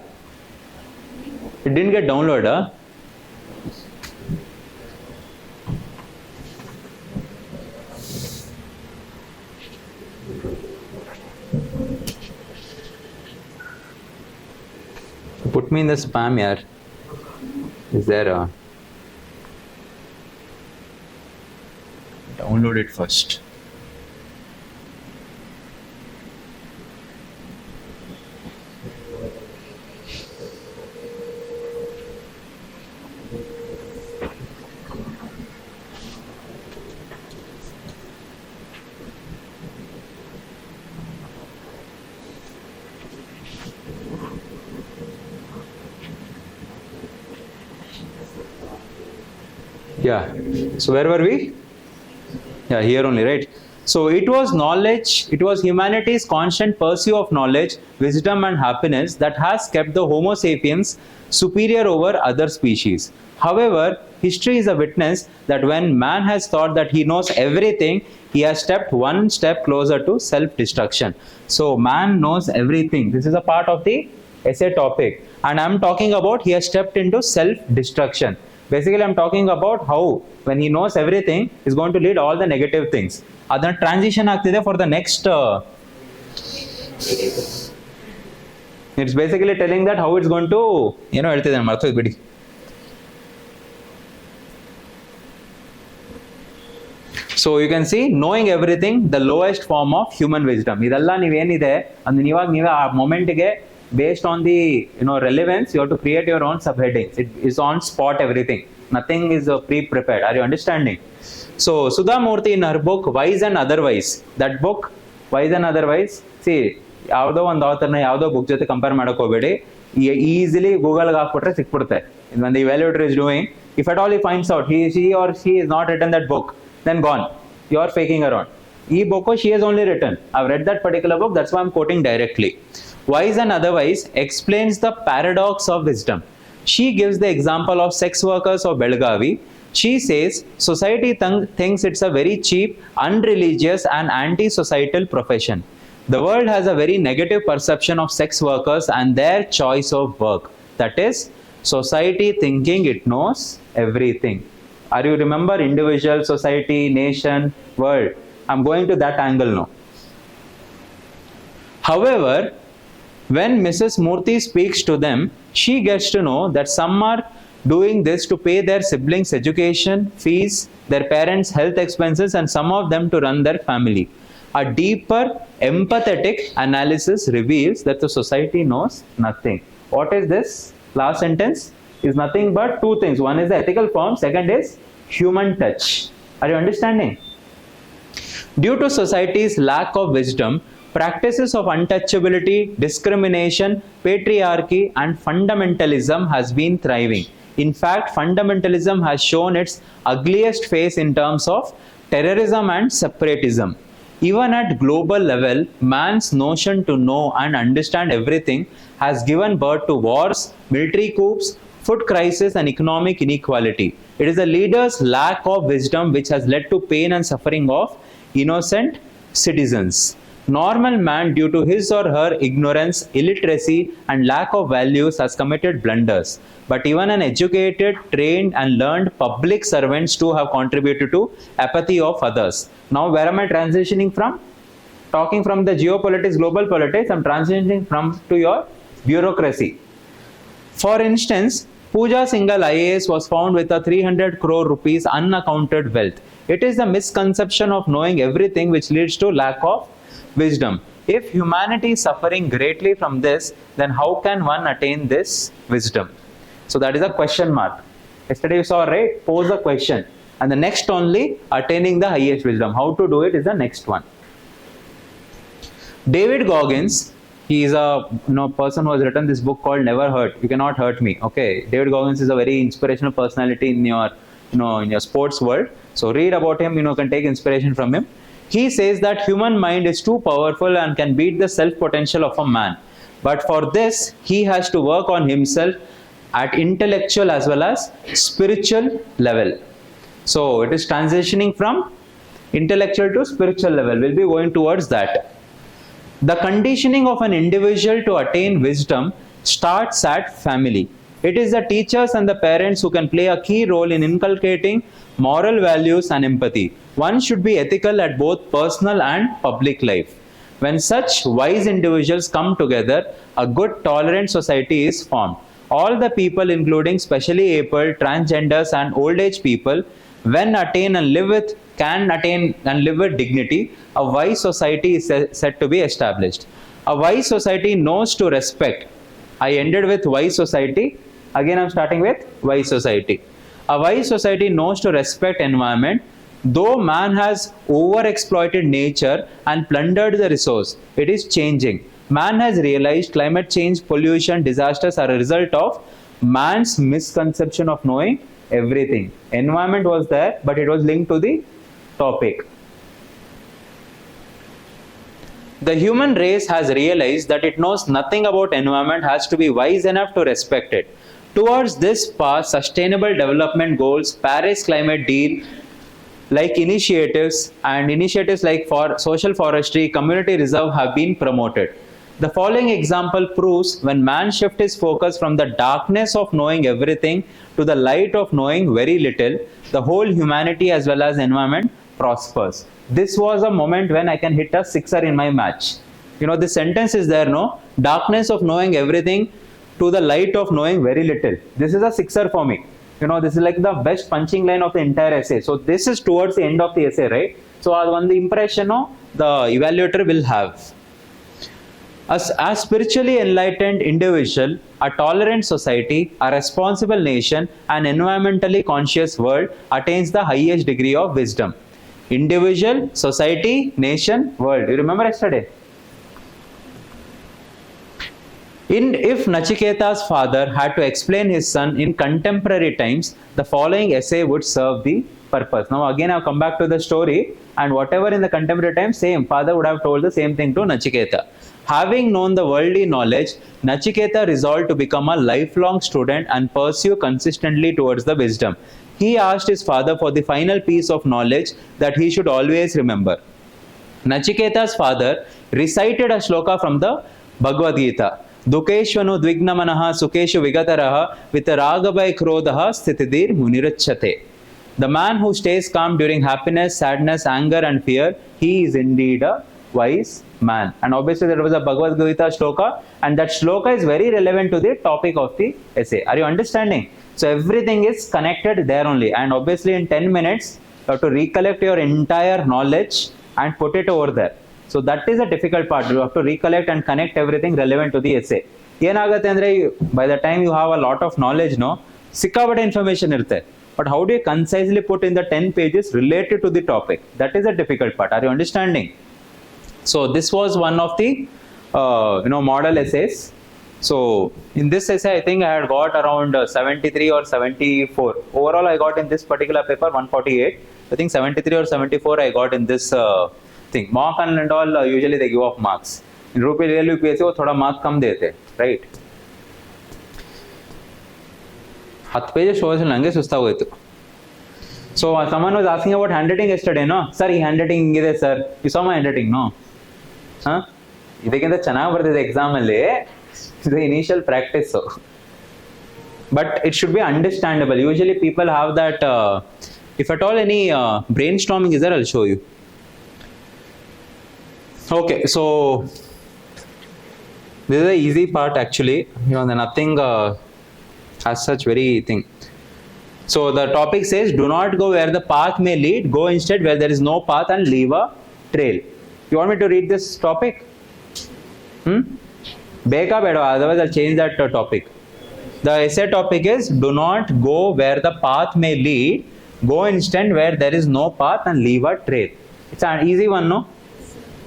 It didn't get downloaded. Put me in the spam, yaar. Is there a... Download it first. Yeah, so where were we? Yeah, here only, right? So it was knowledge, it was humanity's constant pursuit of knowledge, wisdom and happiness that has kept the Homo sapiens superior over other species. However, history is a witness that when man has thought that he knows everything, he has stepped one step closer to self-destruction. So man knows everything. This is a part of the essay topic. And I'm talking about he has stepped into self-destruction. Basically, I'm talking about how when he knows everything, he's going to lead all the negative things. Adana transition ಆಗ್ತಿದೆ for the next. It's basically telling that how it's going to, ಹೇಳ್ತಿದ್ದೇನೆ ಮರ್ತೋಯ್ತು ಬಿಡಿ. So you can see, knowing everything, the lowest form of human wisdom. ಇದೆಲ್ಲ ನೀವೇನಿದೆ ಅಂದ್ರೆ ನೀವೇ ಆ ಮೊಮೆಂಟ್ಗೆ based on the relevance, you have to create your own subheadings. It is on spot everything. Nothing is pre-prepared. Are you understanding? So Sudha Murthy in her book Wise and Otherwise, that book Wise and Otherwise, see, ಯಾವುದೋ ಒಂದು ಆಥರ್ನ ಯಾವುದೋ book ಜೊತೆ compare ಮಾಡಕ್ ಹೋಗಬೇಡಿ. Easily ಗೂಗಲ್ಗೆ ಹಾಕ್ಬಿಟ್ರೆ ಸಿಕ್ಬಿಡುತ್ತೆ. When the evaluator is doing, if at all he finds out he or she is not written that book, then gone. You are faking around. E book she has only written. I've read that particular book, that's why I'm quoting directly. Wise and Otherwise explains the paradox of wisdom. She gives the example of sex workers of Belgavi. She says society thinks it's a very cheap, unreligious and anti-societal profession. The world has a very negative perception of sex workers and their choice of work. That is, society thinking it knows everything. Are you remember individual, society, nation, world? I'm going to that angle now. However, when Mrs. Murthy speaks to them, she gets to know that some are doing this to pay their siblings' education, fees, their parents' health expenses, and some of them to run their family. A deeper, empathetic analysis reveals that the society knows nothing. What is this? Last sentence is nothing but two things. One is the ethical form, second is human touch. Are you understanding? Due to society's lack of wisdom, practices of untouchability, discrimination, patriarchy and fundamentalism has been thriving. In fact, fundamentalism has shown its ugliest face in terms of terrorism and separatism. Even at global level, man's notion to know and understand everything has given birth to wars, military coups, food crisis and economic inequality. It is the leader's lack of wisdom which has led to pain and suffering of innocent citizens. Normal man, due to his or her ignorance, illiteracy and lack of values, has committed blunders. But even an educated, trained and learned public servants too have contributed to apathy of others. Now where am I transitioning from? Talking from the geopolitics, global politics, I'm transitioning to your bureaucracy. For instance, Pooja Singhal IAS was found with a 300 crore rupees unaccounted wealth. It is the misconception of knowing everything which leads to lack of wisdom. If humanity is suffering greatly from this, then how can one attain this wisdom? So that is a question mark. Yesterday you saw, right? Pose a question. And the next only, attaining the highest wisdom. How to do it is the next one. David Goggins, he is a person who has written this book called Never Hurt. You Cannot Hurt Me. Okay, David Goggins is a very inspirational personality in your in your sports world. So read about him. You can take inspiration from him. He says that human mind is too powerful and can beat the self potential of a man. But for this, he has to work on himself at intellectual as well as spiritual level. So it is transitioning from intellectual to spiritual level. We'll be going towards that. The conditioning of an individual to attain wisdom starts at family. It is the teachers and the parents who can play a key role in inculcating moral values and empathy. One should be ethical at both personal and public life. When such wise individuals come together, a good, tolerant society is formed. All the people, including specially abled, transgenders and old age people, when can attain and live with dignity, a wise society is said to be established. A wise society knows to respect. I ended with wise society. Again, I'm starting with wise society. A wise society knows to respect environment. Though man has overexploited nature and plundered the resource, it is changing. Man has realized climate change, pollution, disasters are a result of man's misconception of knowing everything. Environment was there, but it was linked to the topic. The human race has realized that it knows nothing about environment, has to be wise enough to respect it. Towards this path, sustainable development goals, Paris Climate Deal, like initiatives like for social forestry, community reserve have been promoted. The following example proves when man shifts his focus from the darkness of knowing everything to the light of knowing very little, the whole humanity as well as environment prospers. This was a moment when I can hit a sixer in my match. You know, this sentence is there, no? Darkness of knowing everything to the light of knowing very little. This is a sixer for me. You know, this is like the best punching line of the entire essay. So this is towards the end of the essay, right? So on the impression, no, the evaluator will have. A spiritually enlightened individual, a tolerant society, a responsible nation, an environmentally conscious world attains the highest degree of wisdom. Individual, society, nation, world. You remember yesterday? If Nachiketa's father had to explain his son in contemporary times, the following essay would serve the purpose. Now again I've come back to the story, and whatever in the contemporary times, same, father would have told the same thing to Nachiketa. Having known the worldly knowledge, Nachiketa resolved to become a lifelong student and pursue consistently towards the wisdom. He asked his father for the final piece of knowledge that he should always remember. Nachiketa's father recited a shloka from the Bhagavad Gita. Dukeshvanu dvignamanaha sukeshu vigataraha vitaragabhai krodhaha stitidir munirachate. The man who stays calm during happiness, sadness, anger and fear, he is indeed a wise man. And obviously there was a Bhagavad Gita shloka, and that shloka is very relevant to the topic of the essay. Are you understanding? So everything is connected there only, and obviously in 10 minutes you have to recollect your entire knowledge and put it over there. So that is a difficult part. You have to recollect and connect everything relevant to the essay. Yenagate andre, by the time you have a lot of knowledge, no, sikkavade information irutte. But how do you concisely put in the 10 pages related to the topic? That is a difficult part. Are you understanding? So this was one of the model essays. So in this essay, I think I had got around 73 or 74. Overall, I got in this particular paper 148. I think 73 or 74 I got in this thing. Mock and all, usually they give off marks. In real UPSC, वो थोड़ा mark कम देते, right? 10 pages shows lange सुस्ता हुए तो. So someone was asking about handwriting yesterday, no? Sir, ಈ handwriting ಇದೆ sir. You saw my handwriting, no? Huh? ಇದಕ್ಕಿಂತ ಚೆನ್ನಾಗಿ ಬರ್ತಿದೆ ಎಕ್ಸಾಮ್ ಅಲ್ಲಿ. The initial practice, so. But it should be understandable. Usually people have that, if at all any brainstorming is there, I'll show you. Okay, so this is the easy part actually. You know, nothing as such very thing. So the topic says, do not go where the path may lead, go instead where there is no path and leave a trail. You want me to read this topic? Beka bedo, otherwise I'll change that topic. The essay topic is, do not go where the path may lead, go instead where there is no path and leave a trail. It's an easy one, no?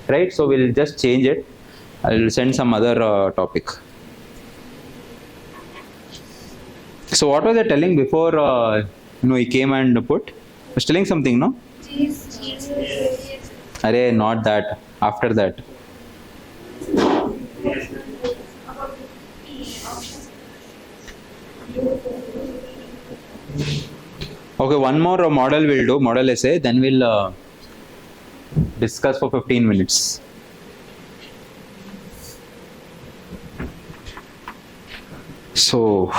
Right? So we'll just change it. I'll send some other topic. So what was I telling before he came and put? I was telling something, no? Arey, not that. After that. Okay, one more model we'll do, model essay, then we'll discuss for 15 minutes. So,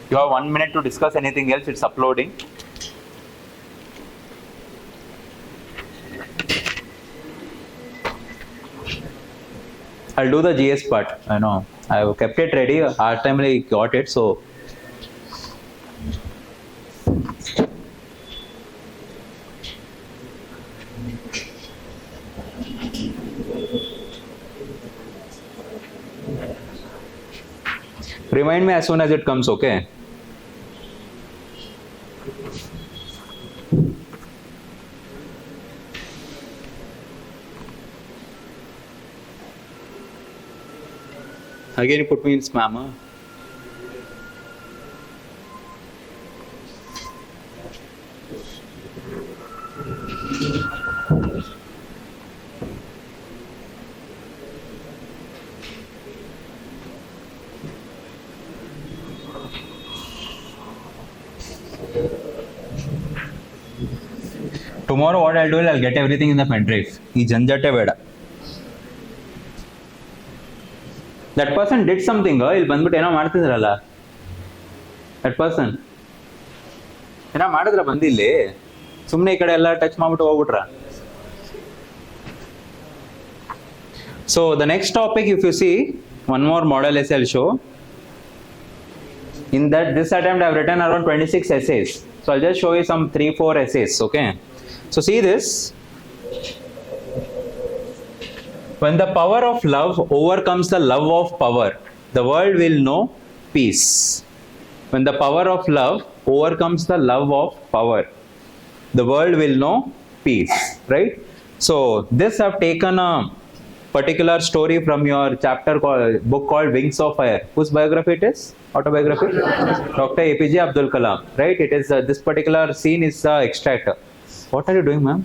you have 1 minute to discuss anything else, it's uploading. I'll do the GS part. I know. I've kept it ready. Hard time I got it, so. Remind me as soon as it comes, okay? Again you put me in spam. Huh? Tomorrow what I'll do is I'll get everything in the pen drive. Ee janjate veda. That person did something. ಇಲ್ಲಿ ಬಂದ್ಬಿಟ್ಟು ಏನೋ ಮಾಡ್ತಿದ್ರಲ್ಲ. That person. ಏನೋ ಮಾಡಿದ್ರ ಬಂದಿಲ್ಲಿ. ಸುಮ್ಮನೆ ಈ ಕಡೆ ಎಲ್ಲ touch ಮಾಡ್ಬಿಟ್ಟು ಹೋಗ್ಬಿಟ್ರ. So the next topic, if you see, one more model essay I'll show. In that this attempt I've written around 26 essays. So I'll just show you some 3-4 essays, okay? So see this. When the power of love overcomes the love of power, the world will know peace. When the power of love overcomes the love of power, the world will know peace, right? So this I've taken a particular story from your book called Wings of Fire. Whose biography it is? Autobiography? Dr. APJ Abdul Kalam, right? It is this particular scene is extract. What are you doing, ma'am?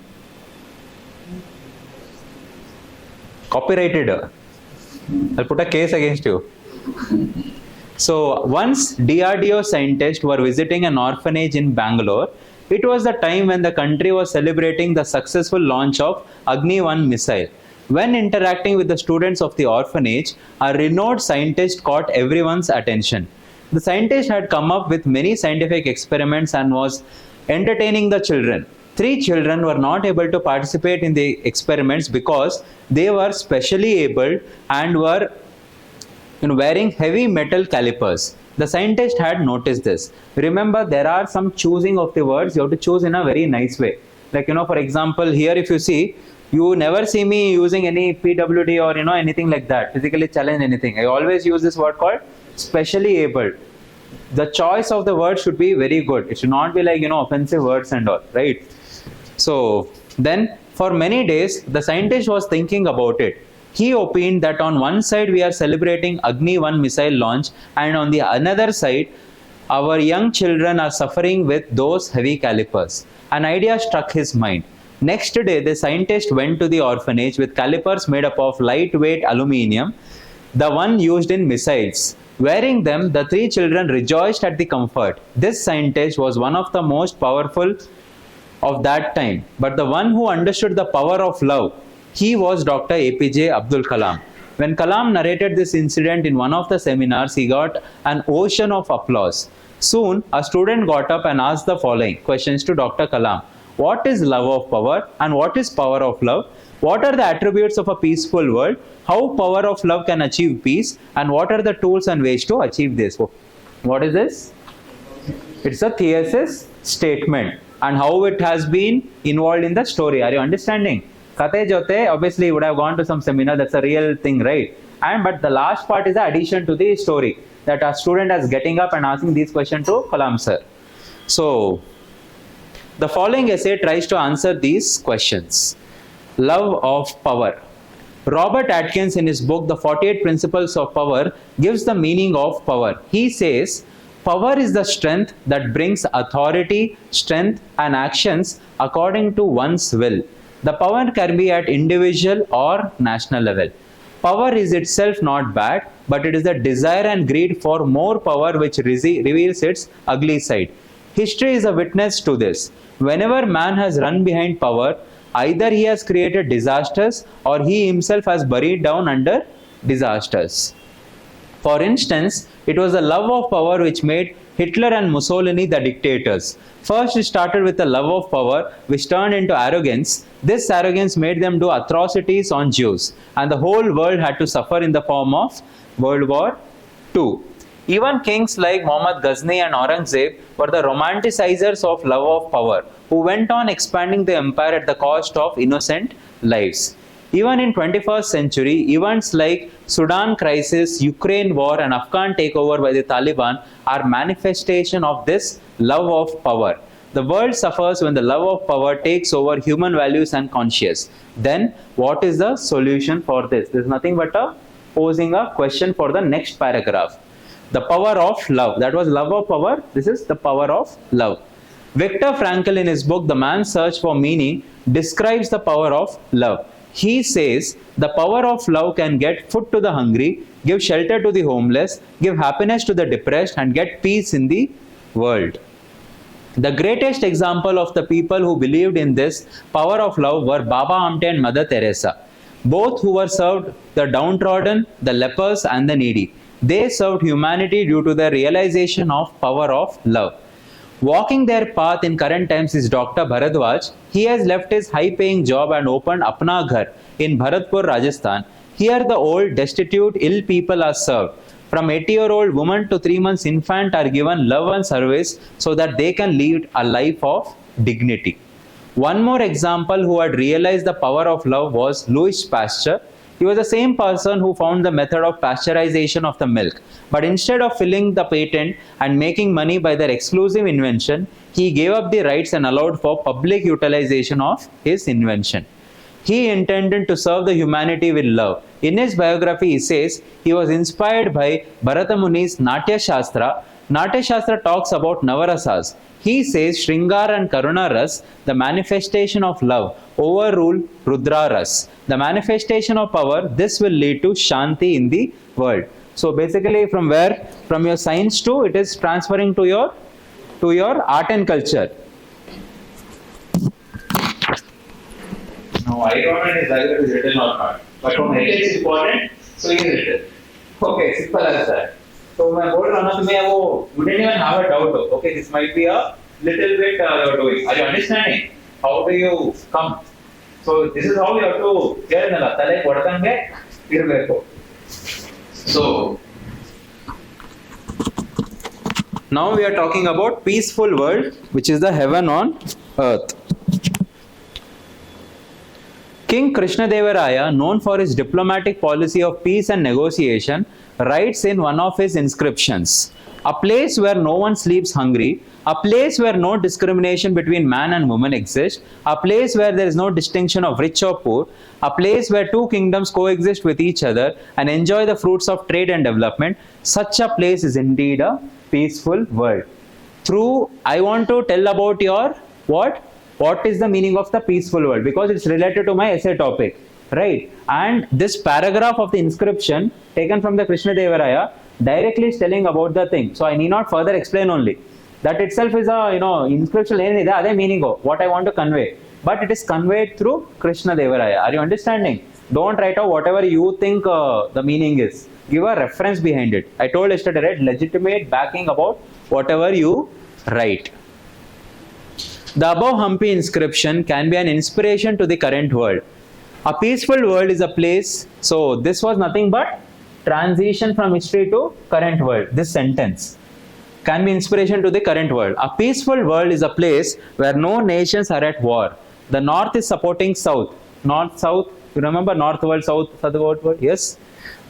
Copyrighted. I'll put a case against you. So once DRDO scientists were visiting an orphanage in Bangalore. It was the time when the country was celebrating the successful launch of Agni-1 missile. When interacting with the students of the orphanage, a renowned scientist caught everyone's attention. The scientist had come up with many scientific experiments and was entertaining the children. 3 children were not able to participate in the experiments because they were specially abled and were wearing heavy metal calipers. The scientist had noticed this. Remember, there are some choosing of the words. You have to choose in a very nice way. Like, for example, here if you see, you never see me using any PWD or anything like that, physically challenge anything. I always use this word called specially abled. The choice of the word should be very good. It should not be like offensive words and all, right? So then for many days the scientist was thinking about it. He opined that on one side we are celebrating Agni-1 missile launch and on the another side our young children are suffering with those heavy calipers. An idea struck his mind. Next day the scientist went to the orphanage with calipers made up of lightweight aluminium, the one used in missiles. Wearing them, the 3 children rejoiced at the comfort. This scientist was one of the most powerful of that time, but the one who understood the power of love, he was Dr. APJ Abdul Kalam. When Kalam narrated this incident in one of the seminars, he got an ocean of applause. Soon, a student got up and asked the following questions to Dr. Kalam. What is love of power and what is power of love? What are the attributes of a peaceful world? How power of love can achieve peace? And what are the tools and ways to achieve this? What is this? It's a thesis statement and how it has been involved in the story. Are you understanding? Kate jote, obviously you would have gone to some seminar, that's a real thing, right? But the last part is the addition to the story, that a student is getting up and asking these questions to Kalam sir. So the following essay tries to answer these questions. Love of power. Robert Atkins in his book The 48 Principles of Power gives the meaning of power. He says, power is the strength that brings authority, strength and actions according to one's will. The power can be at individual or national level. Power is itself not bad, but it is the desire and greed for more power which reveals its ugly side. History is a witness to this. Whenever man has run behind power, either he has created disasters or he himself has buried down under disasters. For instance, it was the love of power which made Hitler and Mussolini the dictators. First it started with the love of power which turned into arrogance. This arrogance made them do atrocities on Jews and the whole world had to suffer in the form of World War II. Even kings like Muhammad Ghazni and Aurangzeb were the romanticizers of love of power, who went on expanding the empire at the cost of innocent lives. Even in 21st century, events like Sudan crisis, Ukraine war and Afghan takeover by the Taliban are manifestation of this love of power. The world suffers when the love of power takes over human values and conscience. Then what is the solution for this? There is nothing but a posing a question for the next paragraph. The power of love. That was love of power. This is the power of love. Viktor Frankl, in his book The Man's Search for Meaning, describes the power of love. He says the power of love can get food to the hungry, give shelter to the homeless, give happiness to the depressed, and get peace in the world. The greatest example of the people who believed in this power of love were Baba Amte and Mother Teresa, both who were served the downtrodden, the lepers, and the needy. They served humanity due to the realization of power of love. Walking their path in current times is Dr. Bharadwaj. He has left his high-paying job and opened Apna Ghar in Bharatpur, Rajasthan. Here the old, destitute, ill people are served. From 80-year-old woman to 3 months infant are given love and service so that they can lead a life of dignity. One more example who had realized the power of love was Louis Pasteur. He was the same person who found the method of pasteurization of the milk. But instead of filling the patent and making money by their exclusive invention, he gave up the rights and allowed for public utilization of his invention. He intended to serve the humanity with love. In his biography, he says he was inspired by Bharata Muni's Natya Shastra. Natya Shastra talks about Navarasas. He says Shringar and Karuna Ras, the manifestation of love, overrule Rudra Ras. The manifestation of power, this will lead to Shanti in the world. So basically from where? From your science to, it is transferring to your art and culture. Now I don't know if either is written or not. But from ethics is important, so it is written. Okay, simple as that. So my whole run me, you didn't even have a doubt. Okay, this might be a little bit you're doing. Are you understanding? How do you come? So this is how you have to hear nalla. Tale kodatange irbeku. So now we are talking about peaceful world, which is the heaven on earth. King Krishnadevaraya, known for his diplomatic policy of peace and negotiation, writes in one of his inscriptions, "A place where no one sleeps hungry, a place where no discrimination between man and woman exists, a place where there is no distinction of rich or poor, a place where two kingdoms coexist with each other and enjoy the fruits of trade and development, such a place is indeed a peaceful world." I want to tell about your what is the meaning of the peaceful world, because it's related to my essay topic, right? And this paragraph of the inscription taken from the Krishnadevaraya directly is telling about the thing. So I need not further explain only. That itself is a inscription ade meaning what I want to convey. But it is conveyed through Krishnadevaraya. Are you understanding? Don't write out whatever you think the meaning is. Give a reference behind it. I told yesterday, right? Legitimate backing about whatever you write. The above Hampi inscription can be an inspiration to the current world. A peaceful world is a place. So this was nothing but transition from history to current world. This sentence can be inspiration to the current world. A peaceful world is a place where no nations are at war. The north is supporting south. North, south. You remember north world, south world? Yes.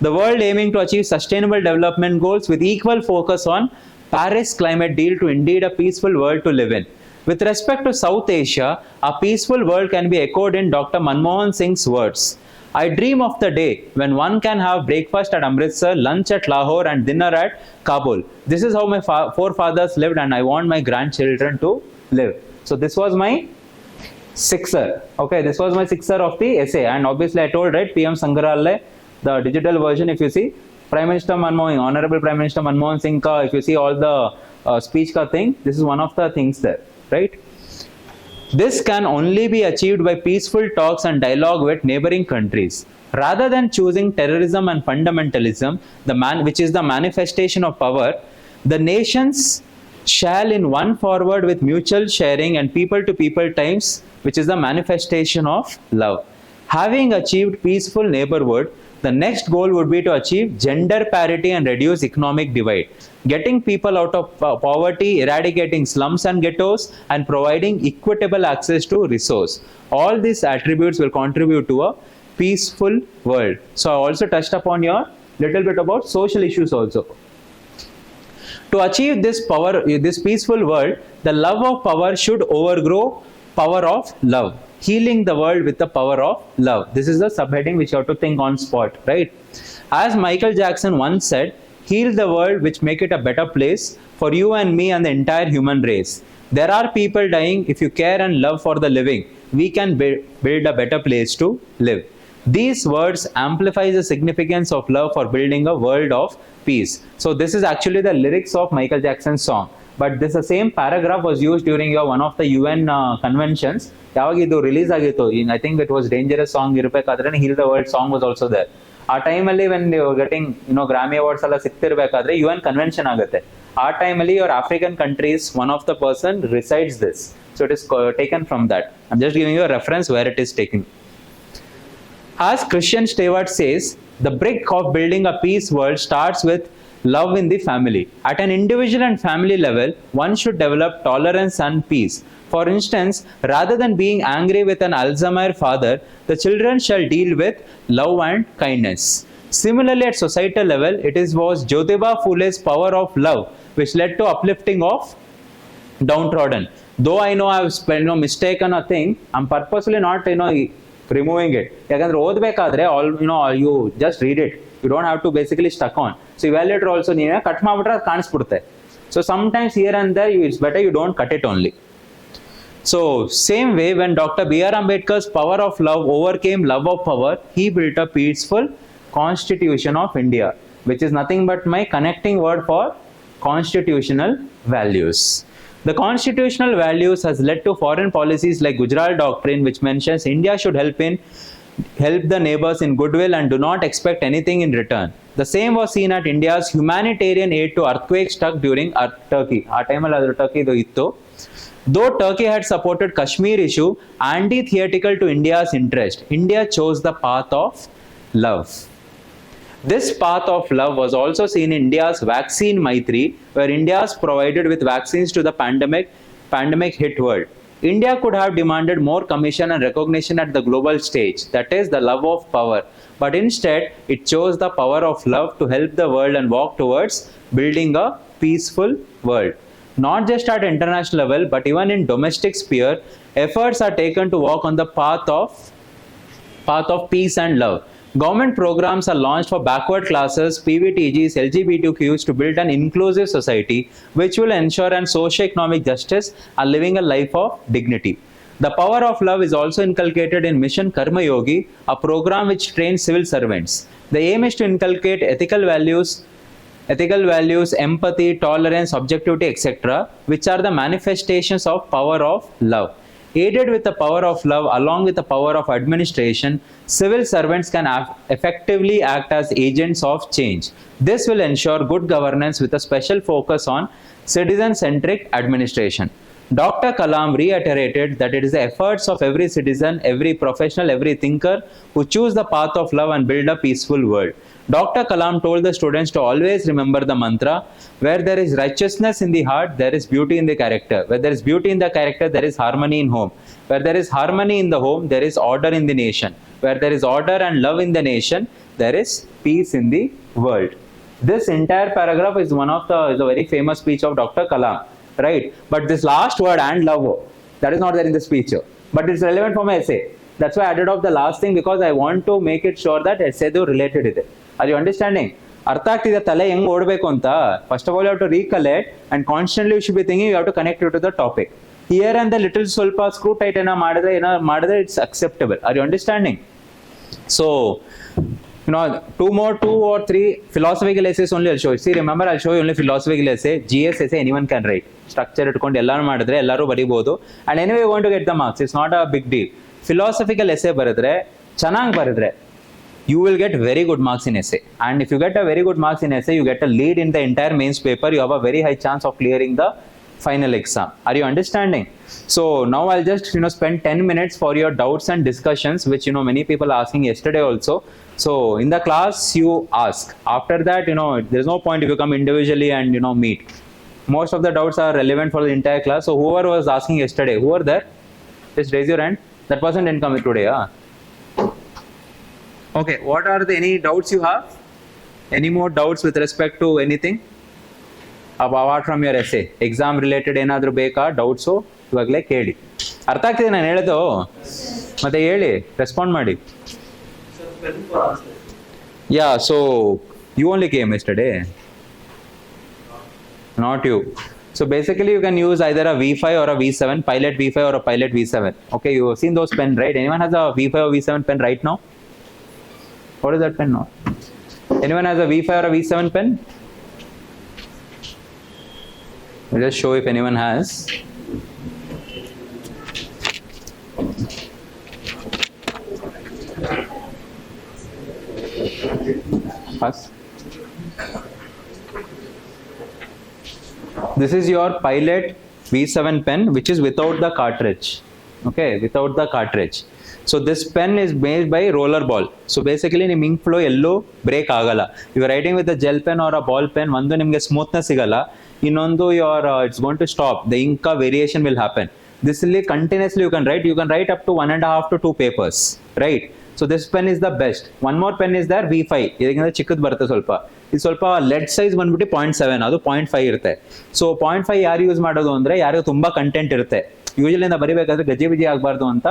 The world aiming to achieve sustainable development goals with equal focus on Paris climate deal to indeed a peaceful world to live in. With respect to South Asia, a peaceful world can be echoed in Dr. Manmohan Singh's words. I dream of the day when one can have breakfast at Amritsar, lunch at Lahore and dinner at Kabul. This is how my forefathers lived and I want my grandchildren to live. So this was my sixer. Okay, this was my sixer of the essay, and obviously I told, right, PM Sangrahalaya, the digital version, if you see, Prime Minister Manmohan, Honorable Prime Minister Manmohan Singh ka, if you see all the speech ka thing, this is one of the things there. Right? This can only be achieved by peaceful talks and dialogue with neighboring countries. Rather than choosing terrorism and fundamentalism, which is the manifestation of power, the nations shall in one forward with mutual sharing and people-to-people ties, which is the manifestation of love. Having achieved peaceful neighborhood, the next goal would be to achieve gender parity and reduce economic divide, getting people out of poverty, eradicating slums and ghettos, and providing equitable access to resource. All these attributes will contribute to a peaceful world. So I also touched upon your little bit about social issues also. To achieve this peaceful world, the love of power should overgrow power of love. Healing the world with the power of love. This is the subheading which you have to think on spot, right? As Michael Jackson once said, heal the world which make it a better place for you and me and the entire human race. There are people dying. If you care and love for the living, we can build a better place to live. These words amplify the significance of love for building a world of peace. So this is actually the lyrics of Michael Jackson's song. But this same paragraph was used during one of the UN conventions. ಯಾವಾಗ ಇದು release ಆಗಿತ್ತು, I think it was Dangerous song ಇರಬೇಕಾದ್ರೆ Heal the World song was also there. ಆ ಟೈಮಲ್ಲಿ when they were getting Grammy Awards ಎಲ್ಲ ಸಿಗ್ತಿರ್ಬೇಕಾದ್ರೆ UN convention ಆಗುತ್ತೆ. ಆ ಟೈಮಲ್ಲಿ your African countries, one of the person recites this. So it is taken from that. I'm just giving you a reference where it is taken. As Christian Stewart says, the brick of building a peace world starts with love in the family. At an individual and family level, one should develop tolerance and peace. For instance, rather than being angry with an Alzheimer father, the children shall deal with love and kindness. Similarly, at societal level, it was Jyotiba Phule's power of love which led to uplifting of downtrodden. Though I know I've mistaken a thing, I'm purposely not removing it. ಯಾಕಂದ್ರೆ ಓದಬೇಕಾದ್ರೆ you just read it. You don't have to basically stuck on. So evaluator also ನೀವೇ cut ಮಾಡ್ಬಿಟ್ರೆ ಅದು ಕಾಣಿಸ್ಬಿಡುತ್ತೆ. So sometimes here and there it's better you don't cut it only. So same way, when Dr. B.R. Ambedkar's power of love overcame love of power, he built a peaceful constitution of India, which is nothing but my connecting word for constitutional values. The constitutional values has led to foreign policies like Gujarat Doctrine, which mentions India should help the neighbors in goodwill and do not expect anything in return. The same was seen at India's humanitarian aid to earthquake struck during Turkey. Our time Turkey itto. Though Turkey had supported Kashmir issue antithetical to India's interest, India chose the path of love. This path of love was also seen in India's vaccine Maitri, where India is provided with vaccines to the pandemic hit world. India could have demanded more commission and recognition at the global stage, that is the love of power. But instead, it chose the power of love to help the world and walk towards building a peaceful world. Not just at international level, but even in domestic sphere, efforts are taken to walk on the path of peace and love. Government programs are launched for backward classes, PVTGs, LGBTQs to build an inclusive society which will ensure an socio-economic justice and living a life of dignity. The power of love is also inculcated in Mission Karma Yogi, a program which trains civil servants. The aim is to inculcate ethical values, empathy, tolerance, objectivity, etc., which are the manifestations of power of love. Aided with the power of love along with the power of administration, civil servants can effectively act as agents of change. This will ensure good governance with a special focus on citizen-centric administration. Dr. Kalam reiterated that it is the efforts of every citizen, every professional, every thinker who choose the path of love and build a peaceful world. Dr. Kalam told the students to always remember the mantra, where there is righteousness in the heart, there is beauty in the character. Where there is beauty in the character, there is harmony in home. Where there is harmony in the home, there is order in the nation. Where there is order and love in the nation, there is peace in the world. This entire paragraph is is a very famous speech of Dr. Kalam, right? But this last word, and love, that is not there in the speech, but it's relevant for my essay. That's why I added off the last thing, because I want to make it sure that essay related ಇದೆ. Are you understanding? ಅರ್ಥ ಆಗ್ತಿದೆ ತಲೆ ಹೆಂಗ್ ಓಡಬೇಕು ಅಂತ? First of all, you have to recollect, and constantly you should be thinking, you have to connect it to the topic. Here and the little ಸ್ವಲ್ಪ screw tight ಮಾಡಿದ್ರೆ it's acceptable. Are you understanding? So, 2 or 3 philosophical essays only I'll show you. See, remember, I'll show you only philosophical essay. GS essay anyone can write. Structure ಇಟ್ಕೊಂಡು ಎಲ್ಲರೂ ಮಾಡಿದ್ರೆ ಎಲ್ಲರೂ ಬರಿಬಹುದು. And anyway, you want to get the marks. It's not a big deal. Philosophical essay ಬರೆದ್ರೆ ಚೆನ್ನಾಗಿ ಬರೆದ್ರೆ you will get very good marks in essay. And if you get a very good marks in essay, you get a lead in the entire mains paper. You have a very high chance of clearing the final exam. Are you understanding? So now I'll just spend 10 minutes for your doubts and discussions, which many people are asking yesterday also. So in the class you ask. After that, there's no point if you come individually and meet. Most of the doubts are relevant for the entire class. So whoever was asking yesterday, who are there? Just raise your hand. That person didn't come today, huh? Okay, what are any doubts you have? Any more doubts with respect to anything? Apart from your essay, exam related ಏನಾದರೂ ಬೇಕಾ doubts? ಇವಾಗಲೇ ಕೇಳಿ. ಅರ್ಥ ಆಗ್ತಿದೆ ನಾನು ಹೇಳೋದು? ಮತ್ತೆ ಹೇಳಿ, ರೆಸ್ಪಾಂಡ್ ಮಾಡಿ. Yeah, so you only came yesterday. Not you. So basically you can use either a V5 or a V7, pilot V5 or a pilot V7. Okay, you have seen those pen, right? Anyone has a V5 or V7 pen right now? What is that pen now? Anyone has a V5 or a V7 pen? I'll just show if anyone has. First. This is your pilot V7 pen, which is without the cartridge. Okay, without the cartridge. So this pen is made by roller ball. So basically ನಿಮ್ಮ ink flow ಎಲ್ಲೂ break ಆಗಲ್ಲ. You are writing with a gel pen or a ball pen, ಒಂದು ನಿಮಗೆ smoothness ಸಿಗಲ್ಲ, ಇನ್ನೊಂದು it's going to stop. The ink variation will happen. This ಇಲ್ಲಿ continuously you can write up to 1.5 to 2 papers, right? So this pen is the best. One more pen is there, V5. ಇದಕ್ಕಿಂತ ಚಿಕ್ಕದು ಬರುತ್ತೆ ಸ್ವಲ್ಪ. ಇದು ಸ್ವಲ್ಪ LED size ಬಂದ್ಬಿಟ್ಟು 0.7, ಅದು 0.5 ಇರುತ್ತೆ. ಸೊ 0.5 ಯಾರು ಯೂಸ್ ಮಾಡೋದು ಅಂದ್ರೆ ಯಾರಿಗೂ ತುಂಬಾ ಕಂಟೆಂಟ್ ಇರುತ್ತೆ, ಯೂಶಲಿ ಇಂದ ಬರಿಬೇಕಾದ್ರೆ ಗಜಿಬಿಜಿ ಆಗಬಾರ್ದು ಅಂತ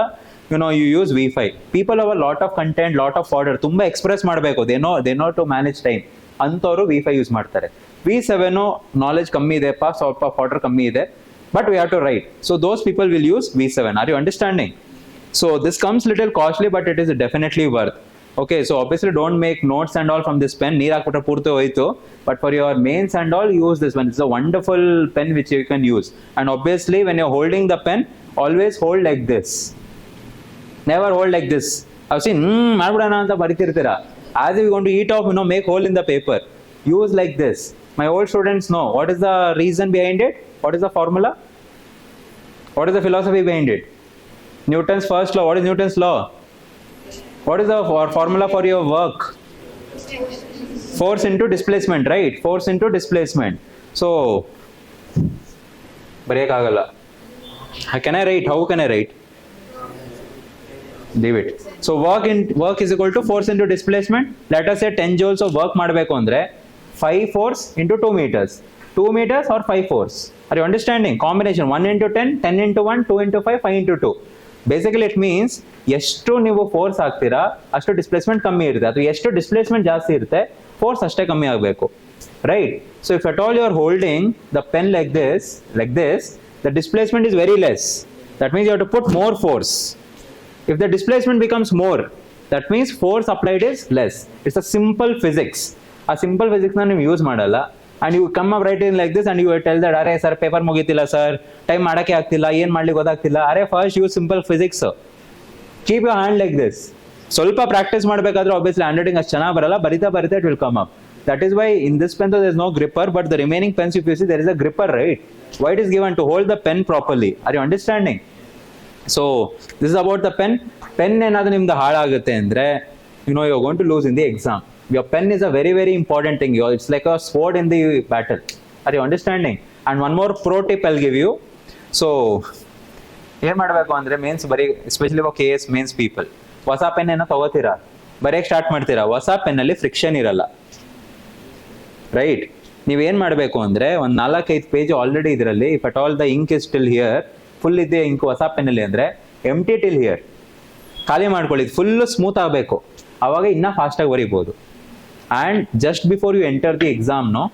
you use V5. People have a lot of content, lot of fodder, ತುಂಬಾ ಎಕ್ಸ್ಪ್ರೆಸ್ ಮಾಡಬೇಕು, they know to manage time, ಅಂತವರು V5 ಯೂಸ್ ಮಾಡ್ತಾರೆ. V7 ನಾಲೆಜ್ ಕಮ್ಮಿ ಇದೆ, ಸ್ವಲ್ಪ ಫಾಡರ್ ಕಮ್ಮಿ ಇದೆ, but we have to write. So those people will use V7. Are you understanding? So this comes little costly, but it is definitely worth. Okay, so obviously don't make notes and all from this pen. ನೀರ್ ಹಾಕ್ಬಿಟ್ರೆ ಪೂರ್ತಿ ಹೋಯ್ತು. But for your mains and all, use this one. It's a wonderful pen which you can use. And obviously when you're holding the pen, always hold like this. Never hold like this. I've seen ಮಾಡ್ಬಿಡೋಣ ಅಂತ ಬರಿತಿರ್ತೀರಾ. As if you're going to eat off, make hole in the paper. Use like this. My old students know. What is the reason behind it? What is the formula? What is the philosophy behind it? Newton's first law. What is Newton's law? What is the formula for your work? Force into displacement, right? Force into displacement. So, ಬರೆಯಕ್ಕಾಗಲ್ಲ. Can I write? How can I write? Leave it. So work is equal to force into displacement. Let us say 10 joules of work ಮಾಡಬೇಕು ಅಂದ್ರೆ 5 force into 2 meters. 2 meters or 5 force. Are you understanding? Combination 1 into 10, 10 into 1, 2 into 5, 5 into 2. Basically it means ಎಷ್ಟು ನೀವು force ಹಾಕ್ತೀರಾ ಅಷ್ಟು displacement ಕಮ್ಮಿ ಇರುತ್ತೆ, ಅಥವಾ ಎಷ್ಟು ಡಿಸ್ಪ್ಲೇಸ್ಮೆಂಟ್ ಜಾಸ್ತಿ ಇರುತ್ತೆ ಫೋರ್ಸ್ ಅಷ್ಟೇ ಕಮ್ಮಿ ಆಗಬೇಕು, right? So if at all you are holding the pen like this, the displacement is very less. That means you have to put more force. If the displacement becomes more, that means force applied is less. It's a simple physics. A simple physics na ನೀವು use ಮಾಡಲ್ಲ, and you come up writing like this and you tell that ಅರೆ sir paper ಮುಗಿತಿಲ್ಲ sir, time ಮಾಡಕ್ಕೆ ಆಗ್ತಿಲ್ಲ, ಏನ್ ಮಾಡ್ಲಿಕ್ಕೆ ಗೊತ್ತಾಗ್ತಿಲ್ಲ. ಅರೆ first use simple physics. Keep your hand like this. ಸ್ವಲ್ಪ ಪ್ರಾಕ್ಟೀಸ್ ಮಾಡಬೇಕಾದ್ರೆ obviously ಹ್ಯಾಂಡ್ ರೈಟಿಂಗ್ ಅಷ್ಟು ಚೆನ್ನಾಗಿ ಬರಲ್ಲ, ಬರಿತಾ it will come up. That is why in this pen there is no gripper, but the remaining pens if you see there is a gripper, right? Why it is given to hold the pen properly. Are you understanding? So this is about the pen. Pen ಏನಾದ್ರು ನಿಮ್ದು ಹಾಳಾಗುತ್ತೆ ಅಂದ್ರೆ you are going to lose in the exam. Your pen is a very very important thing. It's like a sword in the battle. Are you understanding? And one more pro tip I'll give you. So ಏನ್ ಮಾಡಬೇಕು ಅಂದ್ರೆ mains ಬರೀ especially KS mains people ಹೊಸ pen ಏನೋ ತಗೋತೀರಾ, ಬರೆಯಕ್ಕೆ start ಮಾಡ್ತೀರಾ, ಹೊಸ ಪೆನ್ನಲ್ಲಿ friction ಇರಲ್ಲ, right? ನೀವೇನ್ ಮಾಡಬೇಕು ಅಂದ್ರೆ ಒಂದು 4-5 ಪೇಜ್ ಆಲ್ರೆಡಿ ಇದರಲ್ಲಿ, if at all the ink is still here, full ಇದೆ ಇಂಕ್ ಹೊಸ ಪೆನ್ನಲ್ಲಿ ಅಂದ್ರೆ ಎಂಟಿ ಟಿಲ್ ಹಿಯರ್, ಖಾಲಿ ಮಾಡ್ಕೊಳ್ಳಿ, ಫುಲ್ ಸ್ಮೂತ್ ಆಗಬೇಕು, ಅವಾಗ ಇನ್ನೂ ಫಾಸ್ಟಾಗಿ ಬರೀಬೋದು. And just before you enter the ಎಕ್ಸಾಮ್ನು,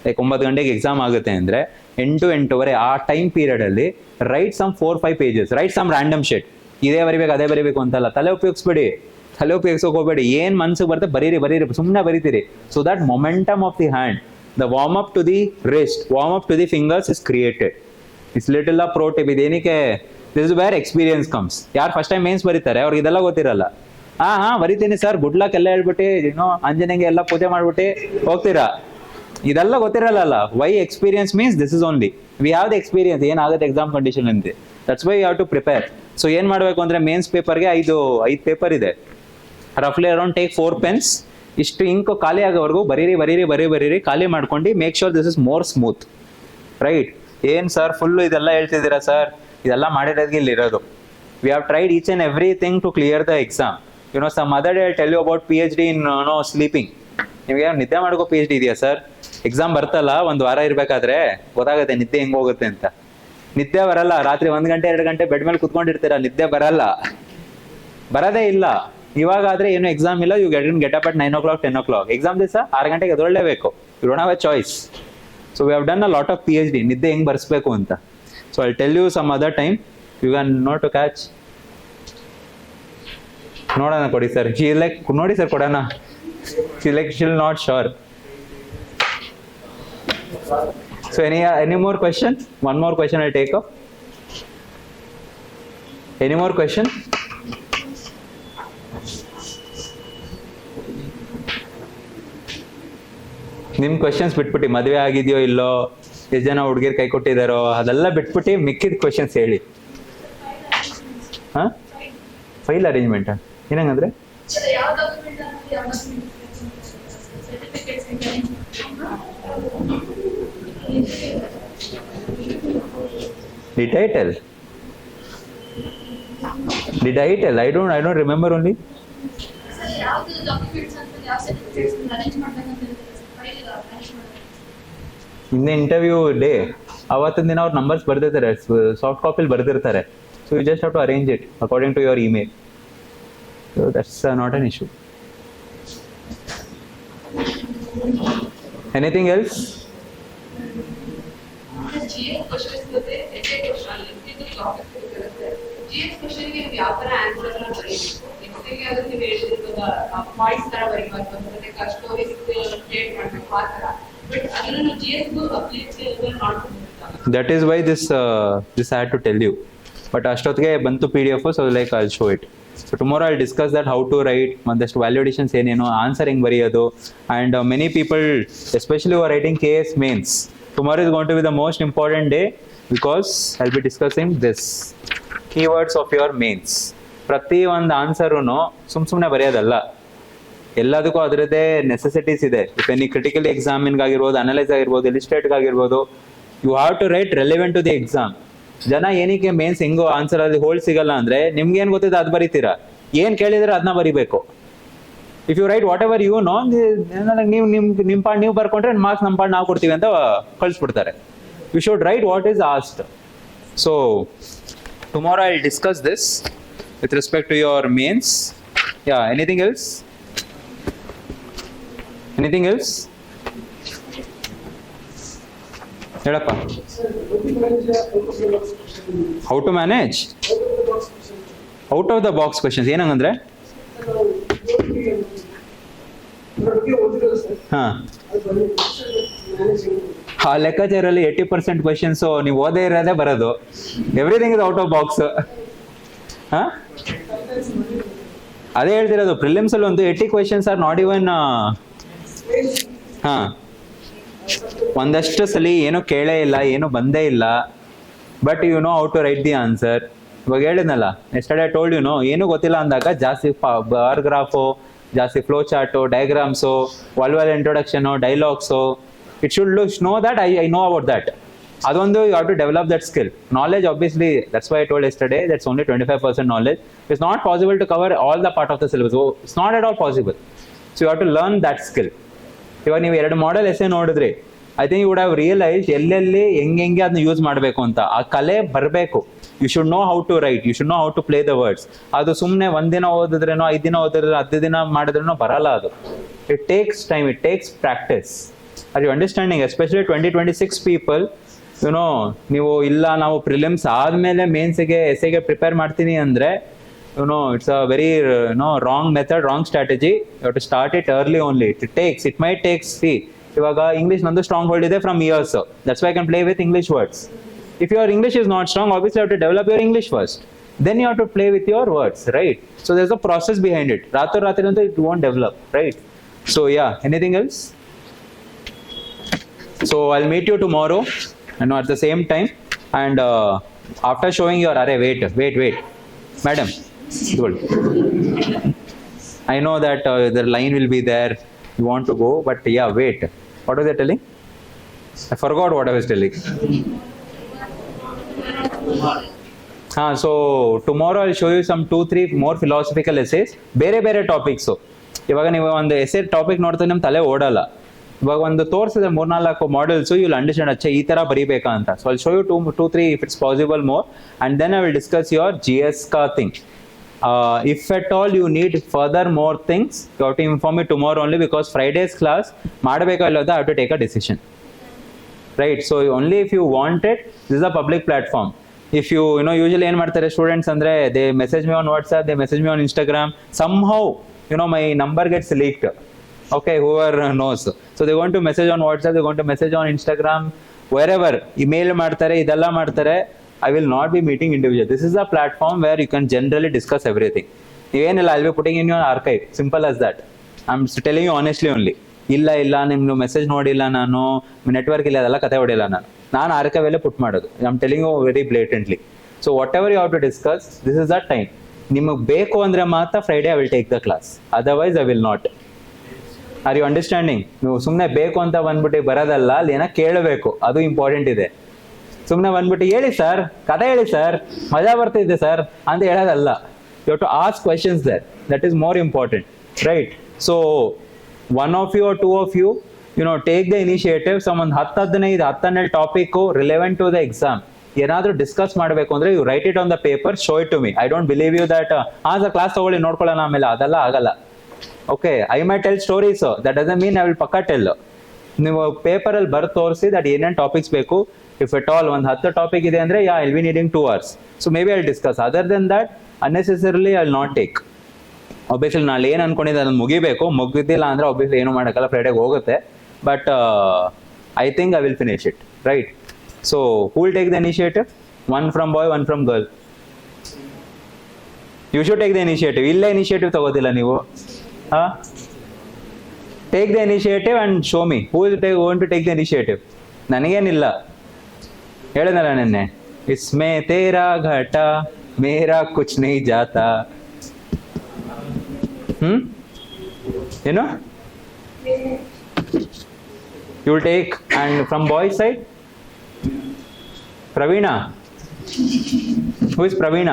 ಲೈಕ್ 9 ಗಂಟೆಗೆ ಎಕ್ಸಾಮ್ ಆಗುತ್ತೆ ಅಂದರೆ 8-8:30 ಆ ಟೈಮ್ ಪೀರಿಯಡಲ್ಲಿ write some 4-5 pages, write some random sheet. ಇದೇ ಬರಿಬೇಕು ಅದೇ ಬರಿಬೇಕು ಅಂತಲ್ಲ, ತಲೆ ಉಪಯೋಗಿಸ್ಬೇಡಿ, ತಲೆ ಉಪಯೋಗಿಸೋಕೆ ಹೋಗಬೇಡಿ, ಏನು ಮನ್ಸಿಗೆ ಬರುತ್ತೆ ಬರೀರಿ, ಸುಮ್ಮನೆ ಬರೀತೀರಿ. So that momentum of the hand, the warm up to the wrist, warm up to the fingers is created. It's little a pro tip. ಇದೇನಕ್ಕೆ? This is where experience comes. ಯಾರು ಫಸ್ಟ್ ಟೈಮ್ ಮೇನ್ಸ್ ಬರೀತಾರೆ ಅವ್ರಿಗೆ ಇದೆಲ್ಲ ಗೊತ್ತಿರಲ್ಲ. ಹಾ ಬರಿತೀನಿ sir, good luck ಎಲ್ಲ ಹೇಳ್ಬಿಟ್ಟು ಆಂಜನೇಯಂಗೆ ಎಲ್ಲ ಪೂಜೆ ಮಾಡ್ಬಿಟ್ಟು ಹೋಗ್ತೀರಾ, ಇದೆಲ್ಲ ಗೊತ್ತಿರಲ್ಲ. Why experience means this is only we have the experience, ಏನಾಗುತ್ತೆ ಎಕ್ಸಾಮ್ ಕಂಡೀಷನ್ ಅಂತೆ. That's why you have to prepare. So ಏನ್ ಮಾಡಬೇಕು ಅಂದ್ರೆ ಮೇನ್ಸ್ ಪೇಪರ್ಗೆ 5 ಪೇಪರ್ ಇದೆ, ರಫ್ಲಿ ಅರೌಂಡ್ ಟೇಕ್ 4 pens. ಇಷ್ಟು ಇಂಕ್ ಖಾಲಿ ಆಗೋವರೆಗೂ ಬರೀರಿ, ಖಾಲಿ ಮಾಡ್ಕೊಂಡು make sure this is more smooth, right? ಏನ್ ಸರ್ ಫುಲ್ ಇದೆಲ್ಲ ಹೇಳ್ತಿದ್ದೀರಾ ಸರ್, ಇದೆಲ್ಲ ಮಾಡಿರೋದಕ್ಕೆ ಇಲ್ಲಿ ಇರೋದು. We have tried each and everything to clear the exam. Some other day I tell you about PhD in sleeping. ನಿಮಗೆ ನಿದ್ದೆ ಮಾಡ್ಕೋ PhD ಇದೆಯಾ ಸರ್? ಎಕ್ಸಾಮ್ ಬರ್ತಲ್ಲ, 1 ವಾರ ಇರ್ಬೇಕಾದ್ರೆ ಗೊತ್ತಾಗುತ್ತೆ ನಿದ್ದೆ ಹೆಂಗ್ ಹೋಗುತ್ತೆ ಅಂತ. ನಿದ್ದೆ ಬರಲ್ಲ, ರಾತ್ರಿ 1 ಗಂಟೆ 2 ಗಂಟೆ ಬೆಡ್ ಮೇಲೆ ಕುತ್ಕೊಂಡಿರ್ತೀರಾ, ನಿದ್ದೆ ಬರೋದೇ ಇಲ್ಲ. ಇವಾಗಾದ್ರೆ ಏನು ಎಕ್ಸಾಮ್ ಇಲ್ಲ, you get up at 9 o'clock 10 o'clock. Exam ದಿವಸ 6 ಗಂಟೆಗೆ ಎದೊಳ್ಳೇಬೇಕು. You don't have a choice. So we have done a lot of PhD ನಿದ್ದೆ ಹೆಂಗ್ ಬರ್ಸ್ಬೇಕು ಅಂತ. So I tell you some other time, you can not to catch. ನೋಡೋಣ ಕೊಡಿ sir, ನೋಡಿ ಸರ್ ಕೊಡೋಣ. Still not sure. So any more question? One more question I'll take up. Any more question? ನಿಮ್ questions ಬಿಟ್ಬಿಟ್ಟು ಮದುವೆ ಆಗಿದೆಯೋ ಇಲ್ಲೋ, ಎಷ್ಟು ಜನ ಹುಡುಗಿರ್ ಕೈ ಕೊಟ್ಟಿದಾರೋ ಅದೆಲ್ಲ ಬಿಟ್ಬಿಟ್ಟು ಮಿಕ್ಕಿದ ಕ್ವೆಶನ್ಸ್ ಹೇಳಿ. ಹಾ, ಫೈಲ್ ಅರೇಂಜ್ಮೆಂಟ್ ಏನಂಗಂದ್ರೆ Did I tell? I don't remember only. In the interview day, ಅವತ್ತಿನ ದಿನ ಅವ್ರ ನಂಬರ್ಸ್ ಬರ್ದಿರ್ತಾರೆ, ಸಾಫ್ಟ್ ಕಾಪಿಲಿ ಬರ್ದಿರ್ತಾರೆ. So you just have to arrange it according to your email. So that's not an issue. Anything else? GS questions ಜೊತೆ essay question ಇದು topic ಇರುತ್ತೆ. GS question ಗೆ ಯಾವ ತರ ಆನ್ಸರ್ ಅನ್ನು ಬರೀಬೇಕು, essay ಗೆ ಅದಕ್ಕೆ ಹೇಳಿರೋದ ಪಾಯಿಂಟ್ಸ್ ತರ ಬರೀಬೇಕು, ಮತ್ತೆ ಸ್ಟೋರಿ ಕ್ರಿಯೇಟ್ ಮಾಡಬೇಕು ಆ ತರ. ಬಟ್ ಅದನ್ನು GS ಗೂ ಅಪ್ಲಿಕೇಬಲ್ ಮಾಡ್ಬೇಕು. That is why this I had to tell you. But ಅಷ್ಟೊತ್ತಿಗೆ ಬಂತು PDF, so like I'll show it. So tomorrow I'll discuss that how to write, ಒಂದಷ್ಟು ವ್ಯಾಲ್ಯೂಡೇಷನ್ಸ್ ಏನೇನು, ಆನ್ಸರ್ ಹೆಂಗ್ ಬರೆಯೋದು. And many people, especially who are writing KS mains, tomorrow is going to be the most important day because I'll be discussing this keywords of your mains. ಪ್ರತಿ ಒಂದು ಆನ್ಸರುನು ಸುಮ್ಮನೆ ಬರೆಯೋದಲ್ಲ, ಎಲ್ಲದಕ್ಕೂ ಅದರದ್ದೇ necessities ಇದೆ. ಇಫ್ ಎನಿ ಕ್ರಿಟಿಕಲ್ ಎಕ್ಸಾಮಿನ್ಗಾಗಿರ್ಬೋದು, analyse ಆಗಿರ್ಬೋದು, ಇಲಿಸ್ಟ್ರೇಟ್ಗಾಗಿರ್ಬೋದು, you have to write relevant to the exam. ಜನ ಏನಕ್ಕೆ ಮೇನ್ಸ್ ಹೆಂಗೋ ಆನ್ಸರ್ ಅಲ್ಲಿ ಹೋಲ್ಡ್ ಸಿಗಲ್ಲ ಅಂದ್ರೆ, ನಿಮ್ಗೆ ಏನ್ ಗೊತ್ತಿದೆ ಅದು ಬರೀತೀರಾ, ಏನ್ ಕೇಳಿದ್ರೆ ಅದನ್ನ ಬರಿಬೇಕು. If you write what ever you know, ನೀವು ನಿಮ್ಮ ಪಾಡ್ ನೀವು ಬರ್ಕೊಂಡ್ರೆ ಮಾರ್ಕ್ಸ್ ನಮ್ಮ ಪಾಡ್ ನಾವು ಕೊಡ್ತೀವಿ ಅಂತ ಕಳಿಸ್ಬಿಡ್ತಾರೆ. You should write what is asked. So tomorrow I will discuss this with respect to your mains. Yeah, anything else? Anything else? ಹೇಳಪ್ಪ. How to manage out of the box questions ಏನಂಗಂದ್ರೆ, ಆ ಲೆಕ್ಕಾಚಾರಲ್ಲಿ 80% questions ನೀವು ಓದೇ ಇರೋದೇ ಬರೋದು. Everything is out of box. ಅದೇ ಹೇಳ್ತಿರೋದು, ಪ್ರಿಲಿಮ್ಸ್ ಅಲ್ಲಿ ಒಂದು 80 ಕ್ವೆಶನ್ಸ್ ಆರ್ ನಾಟ್ ಇವನ್. ಒಂದಷ್ಟು ಸಲ ಏನೂ ಕೇಳೇ ಇಲ್ಲ, ಏನು ಬಂದೇ ಇಲ್ಲ, but you know how to write the answer. ಇವಾಗ ಹೇಳಿದ್ನಲ್ಲ, ಎಸ್ಟರ್ಡೇ ಟೋಲ್ಡ್ ಯು ನೋ, ಏನೂ ಗೊತ್ತಿಲ್ಲ ಅಂದಾಗ ಜಾಸ್ತಿ ಬಾರ್ ಗ್ರಾಫು, ಜಾಸ್ತಿ ಫ್ಲೋ ಚಾರ್ಟು, ಡಯಾಗ್ರಾಮ್ಸು, ವಾಲ್ವಲ್ introduction, dialogues, it should know that I know about that. ಅದೊಂದು you have to develop that skill. Knowledge obviously, that's why I told yesterday, that's only 25% knowledge. It's not possible to cover all the part of the syllabus. It's not at all possible. So you have to learn that skill. ಇವಾಗ ನೀವು 2 model essay ನೋಡಿದ್ರಿ, I think you would have realise ಎಲ್ಲೆಲ್ಲಿ ಹೆಂಗೆ ಅದನ್ನ use ಮಾಡಬೇಕು ಅಂತ. ಆ ಕಲೆ ಬರಬೇಕು. You should know how to write, you should know how to play the words. ಅದು ಸುಮ್ಮನೆ ಒಂದಿನ ಓದಿದ್ರೇನೋ, 5 ದಿನ ಓದಿದ್ರೆ, 10 ದಿನ ಮಾಡಿದ್ರೇನೋ ಬರಲ್ಲ ಅದು. It takes time, it takes practice. Are you understanding? Especially 2026 people, you know, ನೀವು ಇಲ್ಲ ನಾವು ಪ್ರಿಲಿಮ್ಸ್ ಆದಮೇಲೆ ಮೇನ್ಸ್ಗೆ ಎಸ್ಸೆಗೆ ಪ್ರಿಪೇರ್ ಮಾಡ್ತೀನಿ ಅಂದರೆ, you know, it's a very wrong method, wrong strategy. You have to start it early only. It might takes. See, ಇವಾಗ English ನಂದು strong hold ಇದೆ from years. That's why I can play with English words. If your English is not strong, obviously you have to develop your English first. Then you have to play with your words, right? So there's a process behind it. Ratri it won't develop, right? So yeah, anything else? So I'll meet you tomorrow, at the same time. And after showing your array, wait, madam, hold. I know that the line will be there. You want to go, but yeah, wait. What was I telling? I forgot what I was telling. So tomorrow I'll show you some 2-3 more philosophical essays. ಬೇರೆ topics. ಇವಾಗ ನೀವು ಒಂದು essay topic ನೋಡ್ತಾ ನಿಮ್ಮ ತಲೆ ಓಡಲ್ಲ. ಇವಾಗ ಒಂದು ತೋರಿಸಿದ್ರೆ 3-4 ಮಾಡೆಲ್ಸು, ಯು ವಿಲ್ ಅಂಡರ್ಸ್ಟ್ಯಾಂಡ್, ಅಚ್ಚಾ ಈ ಥರ ಬರೀಬೇಕಾ ಅಂತ. So I'll show you 2-3 if it's possible more, and then I will discuss your GS ka thing. If at all you need further more things, you have to inform me tomorrow only, because Friday's class ಮಾಡಬೇಕಾ ಇಲ್ಲದ I have to take a decision, right? So only if you want it, this is a public platform. If you usually ಏನು ಮಾಡ್ತಾರೆ students ಅಂದರೆ, they message me on WhatsApp, they message me on Instagram, somehow my number gets leaked, okay, whoever knows. So they want to message on WhatsApp, they want to message on Instagram, wherever, email ಮಾಡ್ತಾರೆ, ಇದೆಲ್ಲ ಮಾಡ್ತಾರೆ. I will not be meeting individual. This is a platform where you can generally discuss everything. I'll be putting in your archive. Simple as that. I'm telling you honestly only. ಇಲ್ಲ ನಿಮ್ದು message ನೋಡಿಲ್ಲ, ನಾನು network ಇಲ್ಲ, ಅದೆಲ್ಲ ಕತೆ ಹೊಡಿಲ್ಲ ನಾನು archive ಅಲ್ಲೇ put ಮಾಡೋದು. I telling you very blatantly. So what ever you have to discuss, this is the time. ನಿಮಗೆ ಬೇಕು ಅಂದ್ರೆ ಮಾತ್ರ Friday I will take the class, otherwise I will not. Are you understanding? ನೀವು ಸುಮ್ಮನೆ ಬೇಕು ಅಂತ ಬಂದ್ಬಿಟ್ಟು ಬರೋದಲ್ಲ, ಅಲ್ಲಿ ಏನೋ ಕೇಳಬೇಕು, ಅದು ಇಂಪಾರ್ಟೆಂಟ್ ಇದೆ. ಸುಮ್ಮನೆ ಬಂದ್ಬಿಟ್ಟು ಹೇಳಿ ಸರ್, ಕಥೆ ಹೇಳಿ ಸರ್, ಮಜಾ ಬರ್ತಿದೆ ಸರ್ ಅಂತ ಹೇಳೋದಲ್ಲ. You have to ask questions there, that is more important, right? So one of you or two of you take the initiative. ಒಂದು 10-12 topic relevant to the exam ಏನಾದರೂ ಡಿಸ್ಕಸ್ ಮಾಡಬೇಕು ಅಂದ್ರೆ, you write it on the paper, show it to me. I don't believe you that sir class ತಗೊಳ್ಳಿ ನೋಡ್ಕೊಳ್ಳೋಣ ಆಮೇಲೆ, ಅದೆಲ್ಲ ಆಗಲ್ಲ. Okay, I may tell stories, that doesn't mean I will ಪಕ್ಕಾ tell. ನೀವು ಪೇಪರಲ್ಲಿ ಬರೆದು ತೋರಿಸಿ ದಟ್ ಏನೇನು ಟಾಪಿಕ್ಸ್ ಬೇಕು. If at all ಒಂದು 10 ಟಾಪಿಕ್ ಇದೆ ಅಂದ್ರೆ, I'll be needing 2 hours. So maybe I'll discuss. Other than that, unnecessarily I'll not take. Obviously ನಾನು ಏನು ಅನ್ಕೊಂಡಿದ್ದೆ ಅದನ್ನು ಮುಗಿಬೇಕು, ಮುಗಿದಿಲ್ಲ ಅಂದ್ರೆ obviously ಏನು ಮಾಡೋಕ್ಕಲ್ಲ, ಫ್ರೈಡೆಗೆ ಹೋಗುತ್ತೆ. But I think I will finish it, right? So who will take the initiative? One from boy, one from girl. You should take the initiative. ಇಲ್ಲ initiative ತಗೋದಿಲ್ಲ ನೀವು. Take the initiative and show me who is going to take the initiative. ನನಗೇನಿಲ್ಲ, ಹೇಳಿದ್ನಲ್ಲ ನೆನ್ನೆ, ಇಸ್ಮೇ ತೇರಾ ಘಟ ಮೇರಾ ಕುಚ್ ನಹೀ ಜಾತಾ. ಏನು you will take? And from boys side, Praveen, who is Praveen?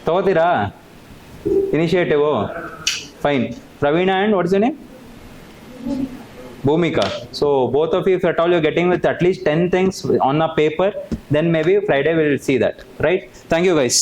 ತಗೋತೀರಾ initiative? Fine. Praveen and what's your name? Bhumika. So both of you, if at all you're getting with at least 10 things on a paper, then maybe Friday we'll see that, right? Thank you guys.